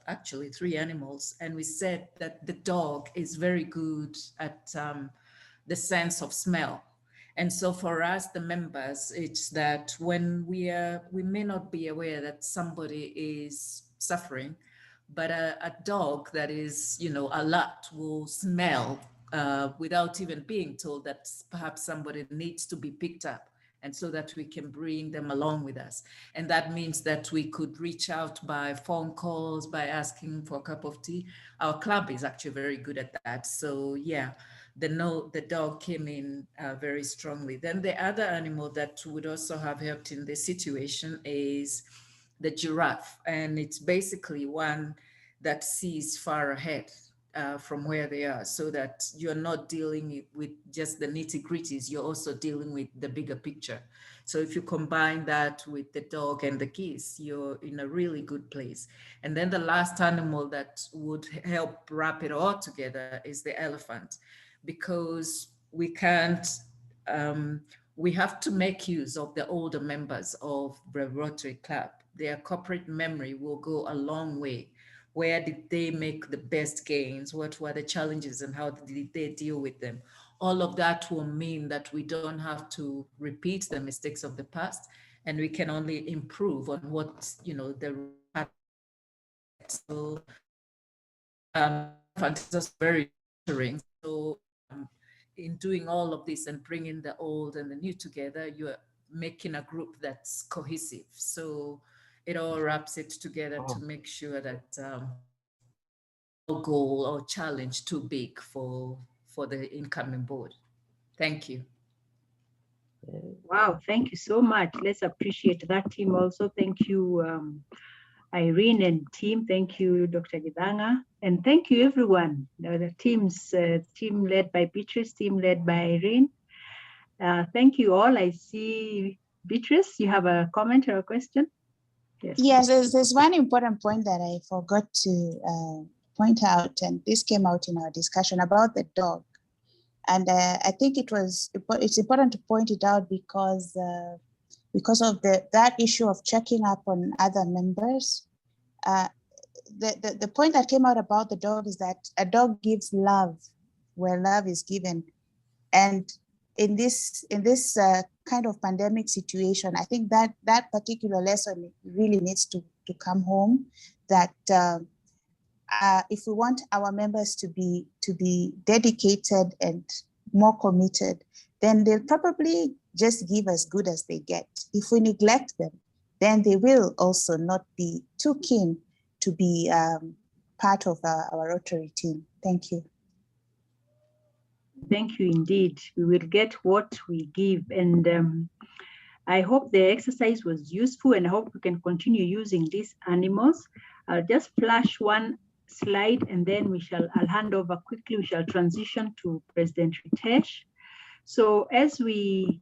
actually 3 animals, and we said that the dog is very good at the sense of smell. And so for us, the members, it's that when we may not be aware that somebody is suffering, but a dog that is, alert will smell without even being told that perhaps somebody needs to be picked up and so that we can bring them along with us. And that means that we could reach out by phone calls, by asking for a cup of tea. Our club is actually very good at that. So yeah, the dog came in very strongly. Then the other animal that would also have helped in this situation is the giraffe. And it's basically one that sees far ahead from where they are, so that you're not dealing with just the nitty gritties, you're also dealing with the bigger picture. So if you combine that with the dog and the geese, you're in a really good place. And then the last animal that would help wrap it all together is the elephant, because we can't, we have to make use of the older members of the Rotary Club. Their corporate memory will go a long way. Where did they make the best gains? What were the challenges and how did they deal with them? All of that will mean that we don't have to repeat the mistakes of the past, and we can only improve on what, the so is very nurturing. So in doing all of this and bringing the old and the new together, you're making a group that's cohesive. So it all wraps it together to make sure that goal or challenge too big for the incoming board. Thank you. Wow, thank you so much. Let's appreciate that team also. Thank you, Irene and team. Thank you, Dr. Gidanga. And thank you, everyone. The teams, team led by Beatrice, team led by Irene. Thank you all. I see Beatrice, you have a comment or a question? Yes, there's one important point that I forgot to point out, and this came out in our discussion about the dog. And I think it's important to point it out because of that issue of checking up on other members. The point that came out about the dog is that a dog gives love where love is given. And in this kind of pandemic situation, I think that particular lesson really needs to come home, that if we want our members to be dedicated and more committed, then they'll probably just give as good as they get. If we neglect them, then they will also not be too keen to be part of our Rotary team. Thank you. Thank you indeed. We will get what we give. And I hope the exercise was useful, and I hope we can continue using these animals. I'll just flash one slide and then I'll hand over quickly. We shall transition to President Ritesh. So as we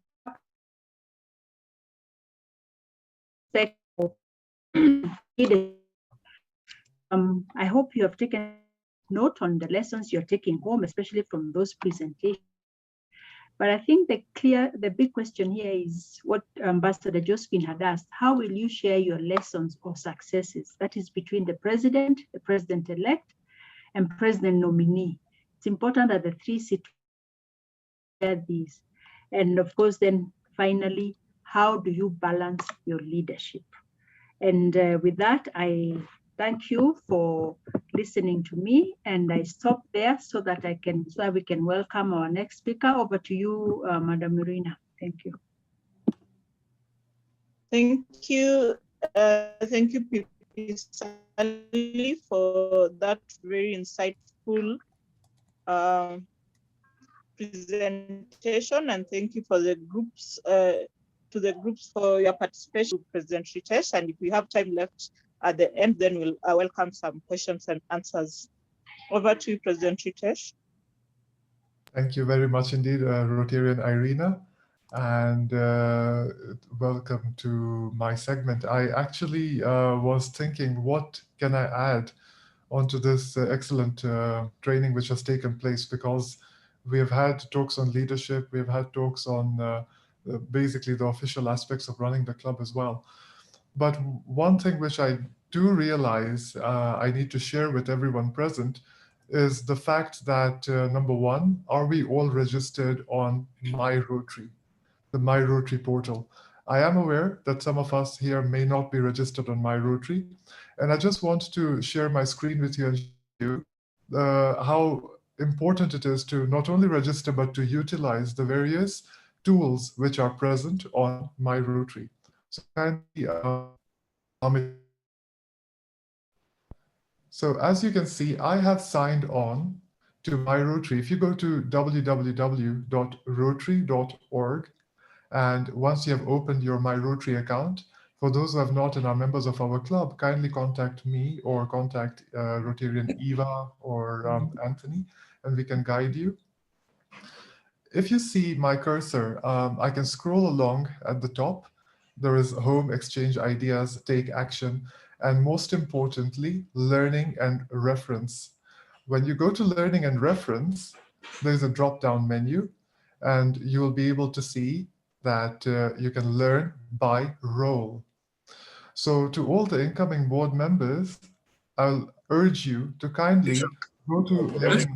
I hope you have taken note on the lessons you're taking home, especially from those presentations. But I think the big question here is what Ambassador Josephine had asked: how will you share your lessons or successes? That is between the president-elect, and president nominee. It's important that the three sit share these. And of course, then finally, how do you balance your leadership? And with that, I thank you for listening to me, and I stop there so that we can welcome our next speaker. Over to you, Madam Irina. Thank you. Thank you, Pipi Sally, for that very insightful presentation, and thank you for the groups for your participation, President Ritesh. And if we have time left at the end, then we'll welcome some questions and answers. Over to you, President Ritesh. Thank you very much indeed, Rotarian Irina, and welcome to my segment. I actually was thinking, what can I add onto this excellent training which has taken place, because we have had talks on leadership, we have had talks on basically the official aspects of running the club as well. But one thing which I do realize I need to share with everyone present is the fact that, number one, are we all registered on My Rotary, the My Rotary portal? I am aware that some of us here may not be registered on My Rotary, and I just want to share my screen with you and show you how important it is to not only register, but to utilize the various tools which are present on my Rotary. So kindly allow me. So as you can see, I have signed on to my Rotary. If you go to www.rotary.org, and once you have opened your My Rotary account, for those who have not and are members of our club, kindly contact me or contact Rotarian Eva or Anthony, and we can guide you. If you see my cursor, I can scroll along at the top. There is home, exchange ideas, take action, and most importantly, learning and reference. When you go to learning and reference, there's a drop-down menu, and you will be able to see that you can learn by role. So to all the incoming board members, I'll urge you to kindly go to learning.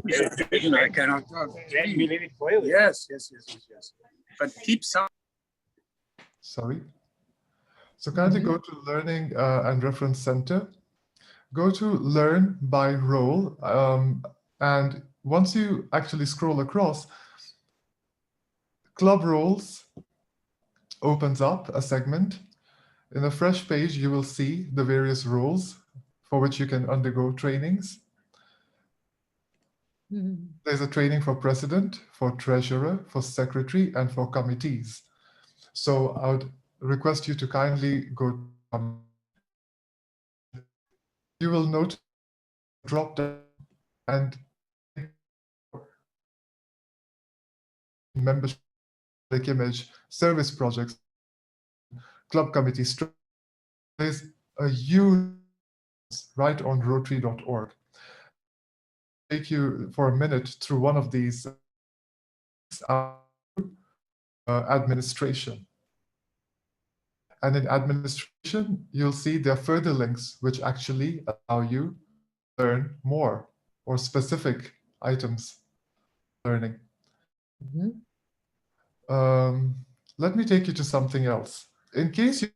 I cannot. Yes, yes, yes, yes, yes. But keep some. Sorry. So kindly go to Learning and Reference Center. Go to Learn by Role. And once you actually scroll across, Club Roles opens up a segment. In a fresh page, you will see the various roles for which you can undergo trainings. There's a training for president, for treasurer, for secretary, and for committees. So I would request you to kindly go. You will note drop down and membership, image, service projects, club committees. There's a huge right on rotary.org. Take you for a minute through one of these administration. And in administration, you'll see there are further links which actually allow you to learn more or specific items learning. Let me take you to something else. In case you're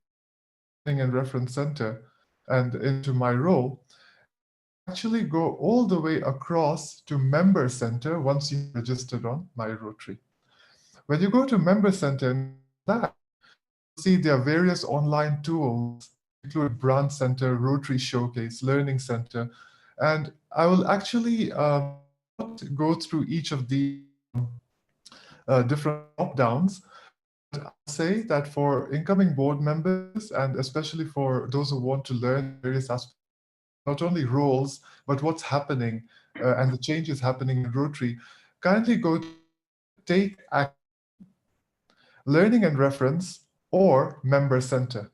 in a reference center and into my role, actually go all the way across to Member Center once you're registered on My Rotary. When you go to Member Center and that, you'll see there are various online tools, including Brand Center, Rotary Showcase, Learning Center, and I will actually not go through each of the different drop-downs. I'll say that for incoming board members, and especially for those who want to learn various aspects, not only roles, but what's happening and the changes happening in Rotary, kindly go to Take Action, Learning and Reference, or Member Center.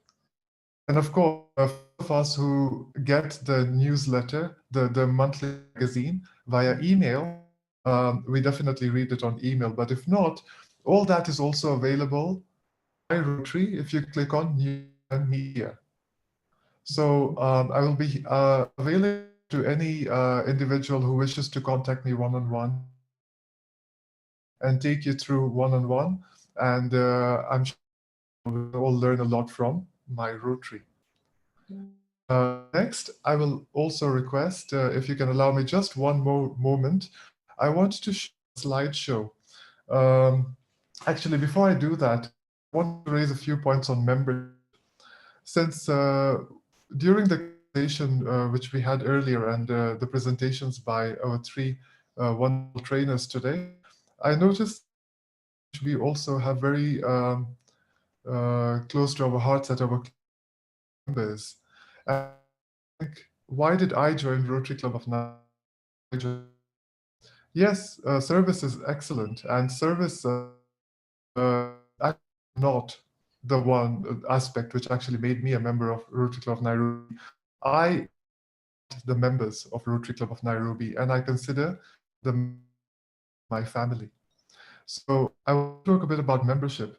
And of course, of us who get the newsletter, the monthly magazine via email, we definitely read it on email. But if not, all that is also available by Rotary if you click on News and Media. So I will be available to any individual who wishes to contact me one-on-one and take you through one-on-one. And I'm sure we'll all learn a lot from my Rotary. Next, I will also request, if you can allow me just one more moment, I want to show a slideshow. Actually, before I do that, I want to raise a few points on membership. Since during the presentation which we had earlier and the presentations by our three wonderful trainers today, I noticed we also have very close to our hearts at our members. And I think, why did I join Rotary Club of Nairobi? Yes, service is excellent, and service actually not the one aspect which actually made me a member of Rotary Club of Nairobi. I the members of Rotary Club of Nairobi, and I consider them my family. So I will talk a bit about membership.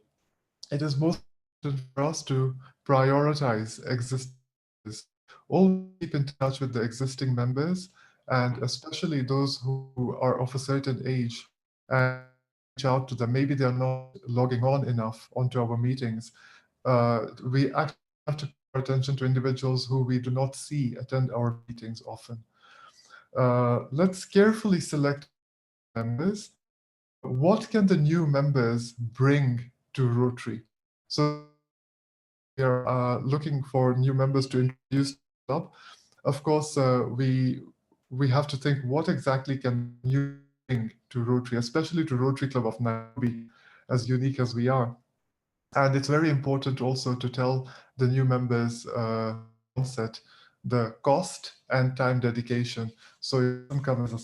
It is most important for us to prioritize existing members. Always keep in touch with the existing members, and especially those who are of a certain age, and reach out to them. Maybe they're not logging on enough onto our meetings. We actually have to pay attention to individuals who we do not see attend our meetings often. Let's carefully select members. what can the new members bring to Rotary? So we are looking for new members to introduce the club. Of course, we have to think what exactly can you bring to Rotary, especially to Rotary Club of Nairobi, as unique as we are. And it's very important also to tell the new members onset the cost and time dedication, so it doesn't come as a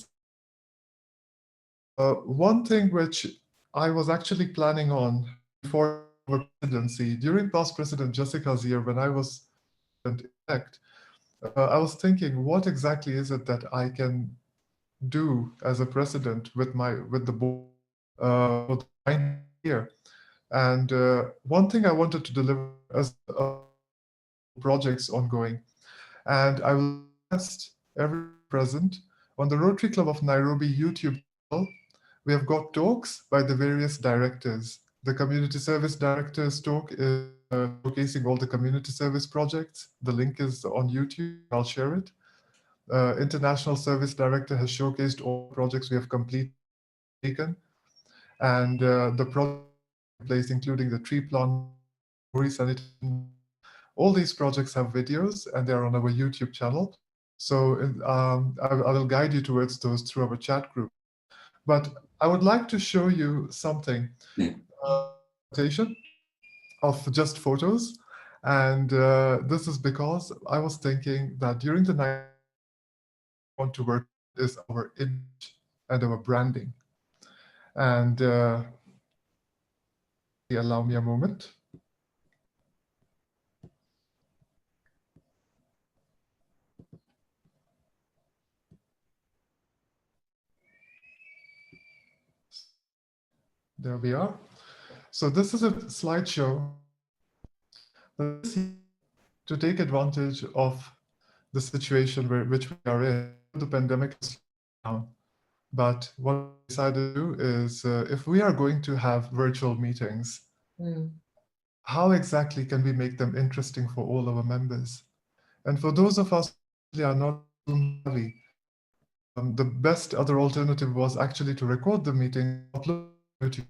one thing which I was actually planning on before our presidency, during past President Jessica's year, when I was elect, I was thinking, what exactly is it that I can do as a president with the board for the 9th year? And one thing I wanted to deliver as projects ongoing, and I will request every present on the Rotary Club of Nairobi YouTube channel. We have got talks by the various directors. The community service director's talk is showcasing all the community service projects. The link is on YouTube. I'll share it. International service director has showcased all the projects we have completed, and the projects in place, including the tree plant, sanitation. All these projects have videos, and they're on our YouTube channel. So I will guide you towards those through our chat group. But I would like to show you something, presentation of just photos. And this is because I was thinking that during the night, we want to work is our image and our branding. And allow me a moment. There we are. So this is a slideshow to take advantage of the situation which we are in. The pandemic is down. But what I decided to do is if we are going to have virtual meetings, how exactly can we make them interesting for all our members? And for those of us who are not Zoom heavy, the best other alternative was actually to record the meeting, upload YouTube,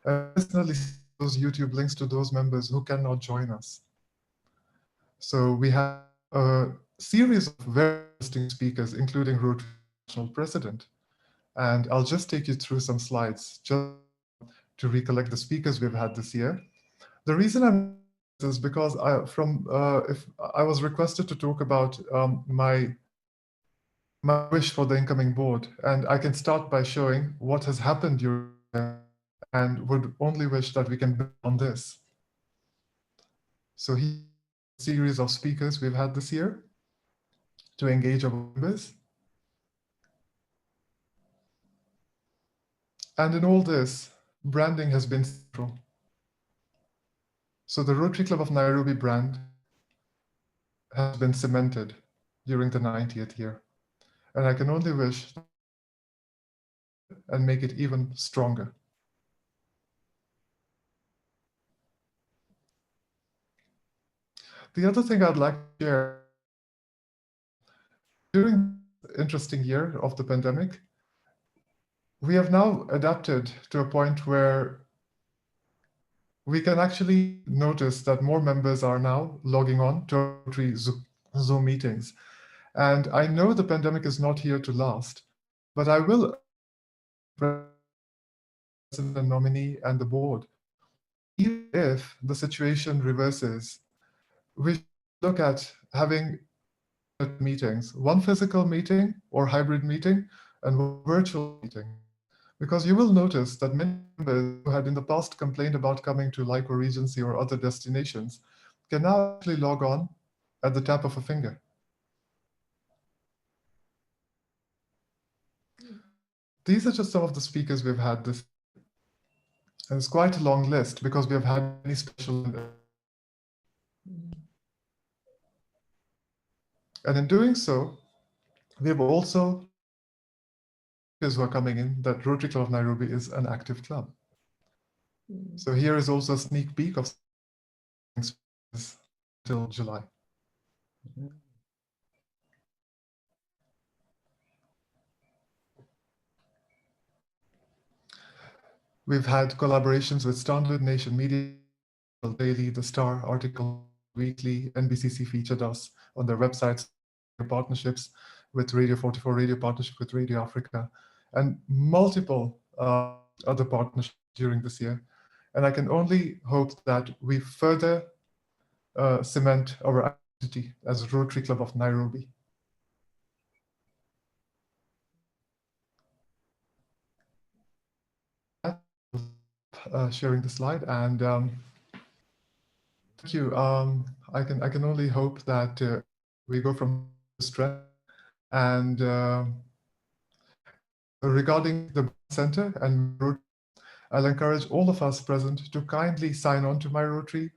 and personally send those YouTube links to those members who cannot join us. So we have a series of very interesting speakers, including Rotary National President. And I'll just take you through some slides just to recollect the speakers we've had this year. The reason I'm is because if I was requested to talk about my wish for the incoming board, and I can start by showing what has happened during and would only wish that we can build on this. So here's a series of speakers we've had this year to engage our members. And in all this, branding has been central. So the Rotary Club of Nairobi brand has been cemented during the 90th year. And I can only wish and make it even stronger. The other thing I'd like to share, during the interesting year of the pandemic, we have now adapted to a point where we can actually notice that more members are now logging on to Rotary Zoom meetings. And I know the pandemic is not here to last, but I will President nominee and the board, even if the situation reverses, we should look at having meetings, one physical meeting or hybrid meeting and one virtual meeting. Because you will notice that many members who had in the past complained about coming to Lyco Regency or other destinations can now actually log on at the tap of a finger. These are just some of the speakers we've had this. And it's quite a long list because we have had many special. And in doing so, we have also who are coming in that Rotary Club of Nairobi is an active club. So here is also a sneak peek of till July. We've had collaborations with Standard, Nation Media, Daily, The Star, Article Weekly, NBCC featured us on their websites, partnerships with Radio 44, Radio partnership with Radio Africa, and multiple other partnerships during this year. And I can only hope that we further cement our identity as Rotary Club of Nairobi. Sharing the slide, and thank you. I can only hope that we go from strength. And regarding the center and Rotary, I'll encourage all of us present to kindly sign on to my Rotary.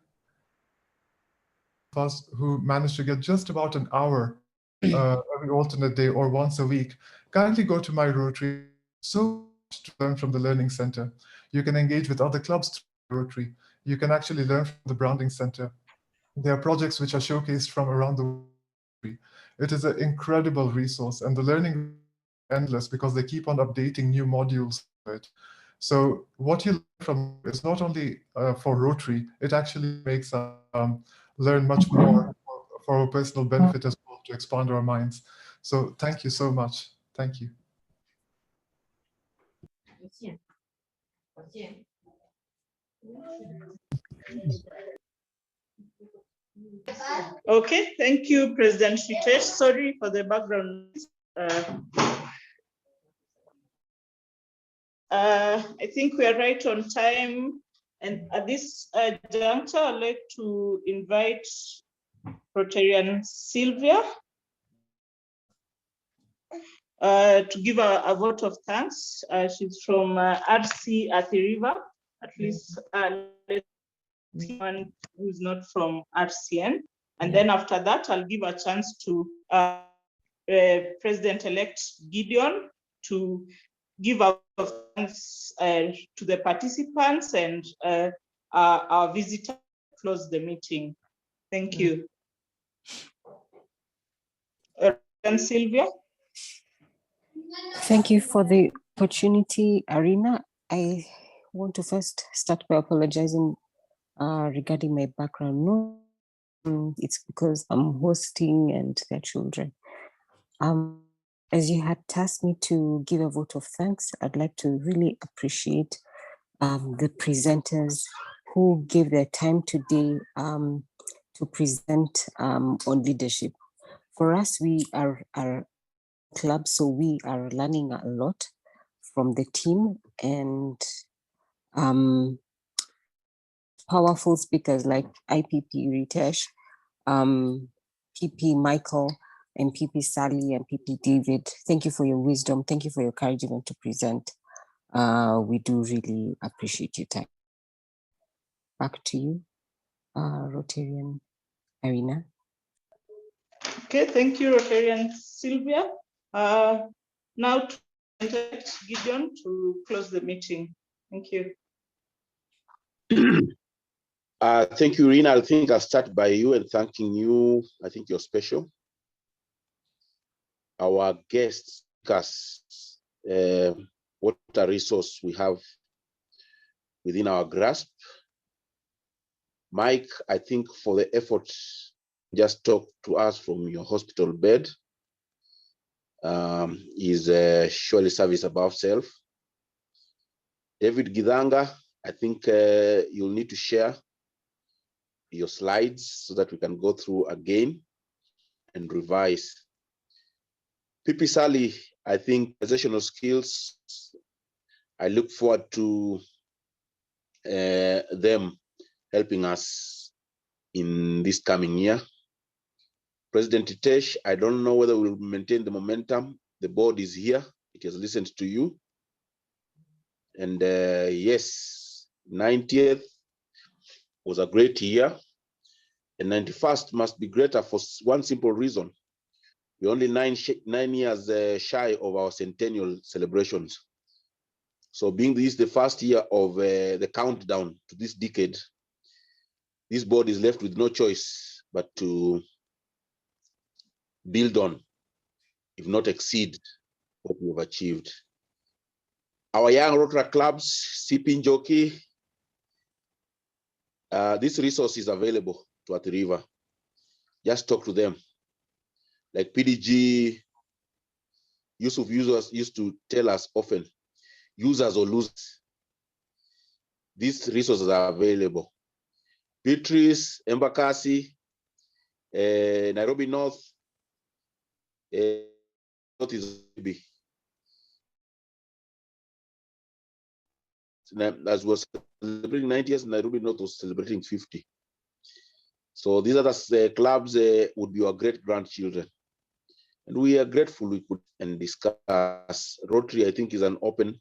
Of us who managed to get just about an hour every alternate day or once a week, kindly go to my Rotary. So much to learn from the Learning Center. You can engage with other clubs through Rotary. You can actually learn from the Branding Center. There are projects which are showcased from around the world. It is an incredible resource, and the learning is endless because they keep on updating new modules to it. So what you learn from is not only for Rotary, it actually makes us learn much more for our personal benefit as well, to expand our minds. So thank you so much. Thank you. Okay, thank you, President Ritesh. Sorry for the background noise. I think we are right on time. And at this juncture, I'd like to invite Rotarian Sylvia to give a vote of thanks. She's from RC at the River, at least one who's not from RCN. And then after that, I'll give a chance to President-elect Gideon to give a vote of thanks to the participants and our visitor to close the meeting. Thank you. Sylvia. Thank you for the opportunity, Arena. I want to first start by apologizing regarding my background noise. It's because I'm hosting and their children. As you had tasked me to give a vote of thanks, I'd like to really appreciate the presenters who gave their time today to present on leadership. For us, we are a club, so we are learning a lot from the team, and powerful speakers like IPP Ritesh, PP Michael, and PP Sally and PP David. Thank you for your wisdom. Thank you for your encouragement to present. We do really appreciate your time. Back to you, Rotarian Arena. Okay, thank you, Rotarian Sylvia. Now to Gideon to close the meeting. Thank you. Thank you, Rina. I think I'll start by you and thanking you. I think you're special. Our guests, what a resource we have within our grasp. Mike, I think for the effort, just talk to us from your hospital bed. Is surely service above self. David Gidanga, I think you'll need to share your slides so that we can go through again and revise. PP Sally, I think organizational skills, I look forward to them helping us in this coming year. President Ritesh, I don't know whether we'll maintain the momentum. The board is here. It has listened to you. And yes, 90th was a great year. And 91st must be greater for one simple reason. We're only 9 years shy of our centennial celebrations. So being this the first year of the countdown to this decade, this board is left with no choice but to build on, if not exceed, what we have achieved. Our young Rotary clubs, Sipin Jockey, this resource is available to Athi River. Just talk to them. Like PDG, Yusuf users used to tell us often, users or losers. These resources are available. Beatrice, Embakasi, Nairobi North, North is big. As was celebrating 90 years, Nairobi North was celebrating 50. So these are the clubs would be our great grandchildren. And we are grateful we could and discuss. Rotary, I think, is an open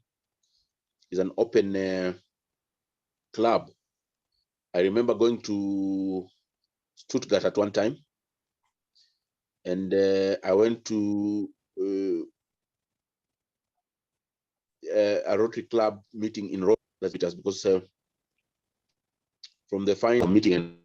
club. I remember going to Stuttgart at one time, and I went to a Rotary Club meeting in Rome. That's because from the final meeting and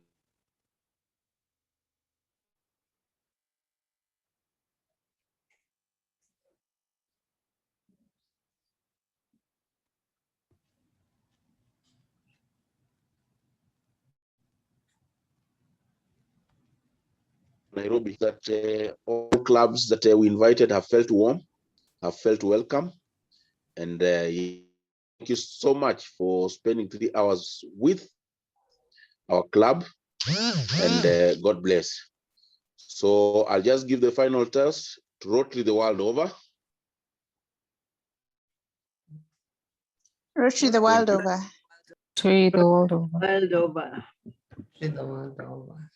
Nairobi, that all clubs that we invited have felt warm, have felt welcome, and thank you so much for spending 3 hours with our club, and God bless. So I'll just give the final toss to Rotary the world over. Rotary the world over. Rotary the world over. World over. The world over.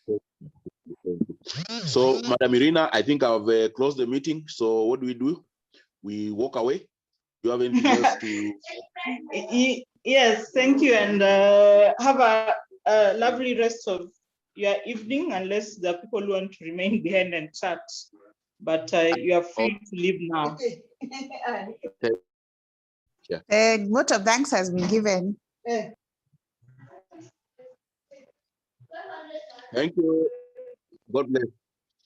So, Madam Irina, I think I've closed the meeting. So what do? We walk away. Do you have anything else to? Yes, thank you, and have a lovely rest of your evening, unless the people who want to remain behind and chat. But you are free to leave now. Yeah. The vote of thanks has been given. Thank you. God bless.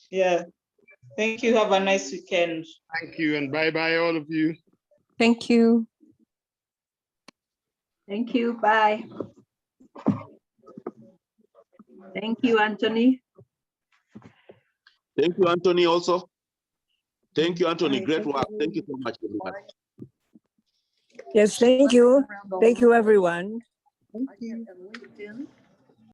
Yeah. Thank you. Have a nice weekend. Thank you, and bye-bye, all of you. Thank you. Thank you. Bye. Thank you, Anthony. Thank you, Anthony, also. Thank you, Anthony. Great work. Thank you so much, everyone. Yes, thank you. Thank you, everyone. Thank you.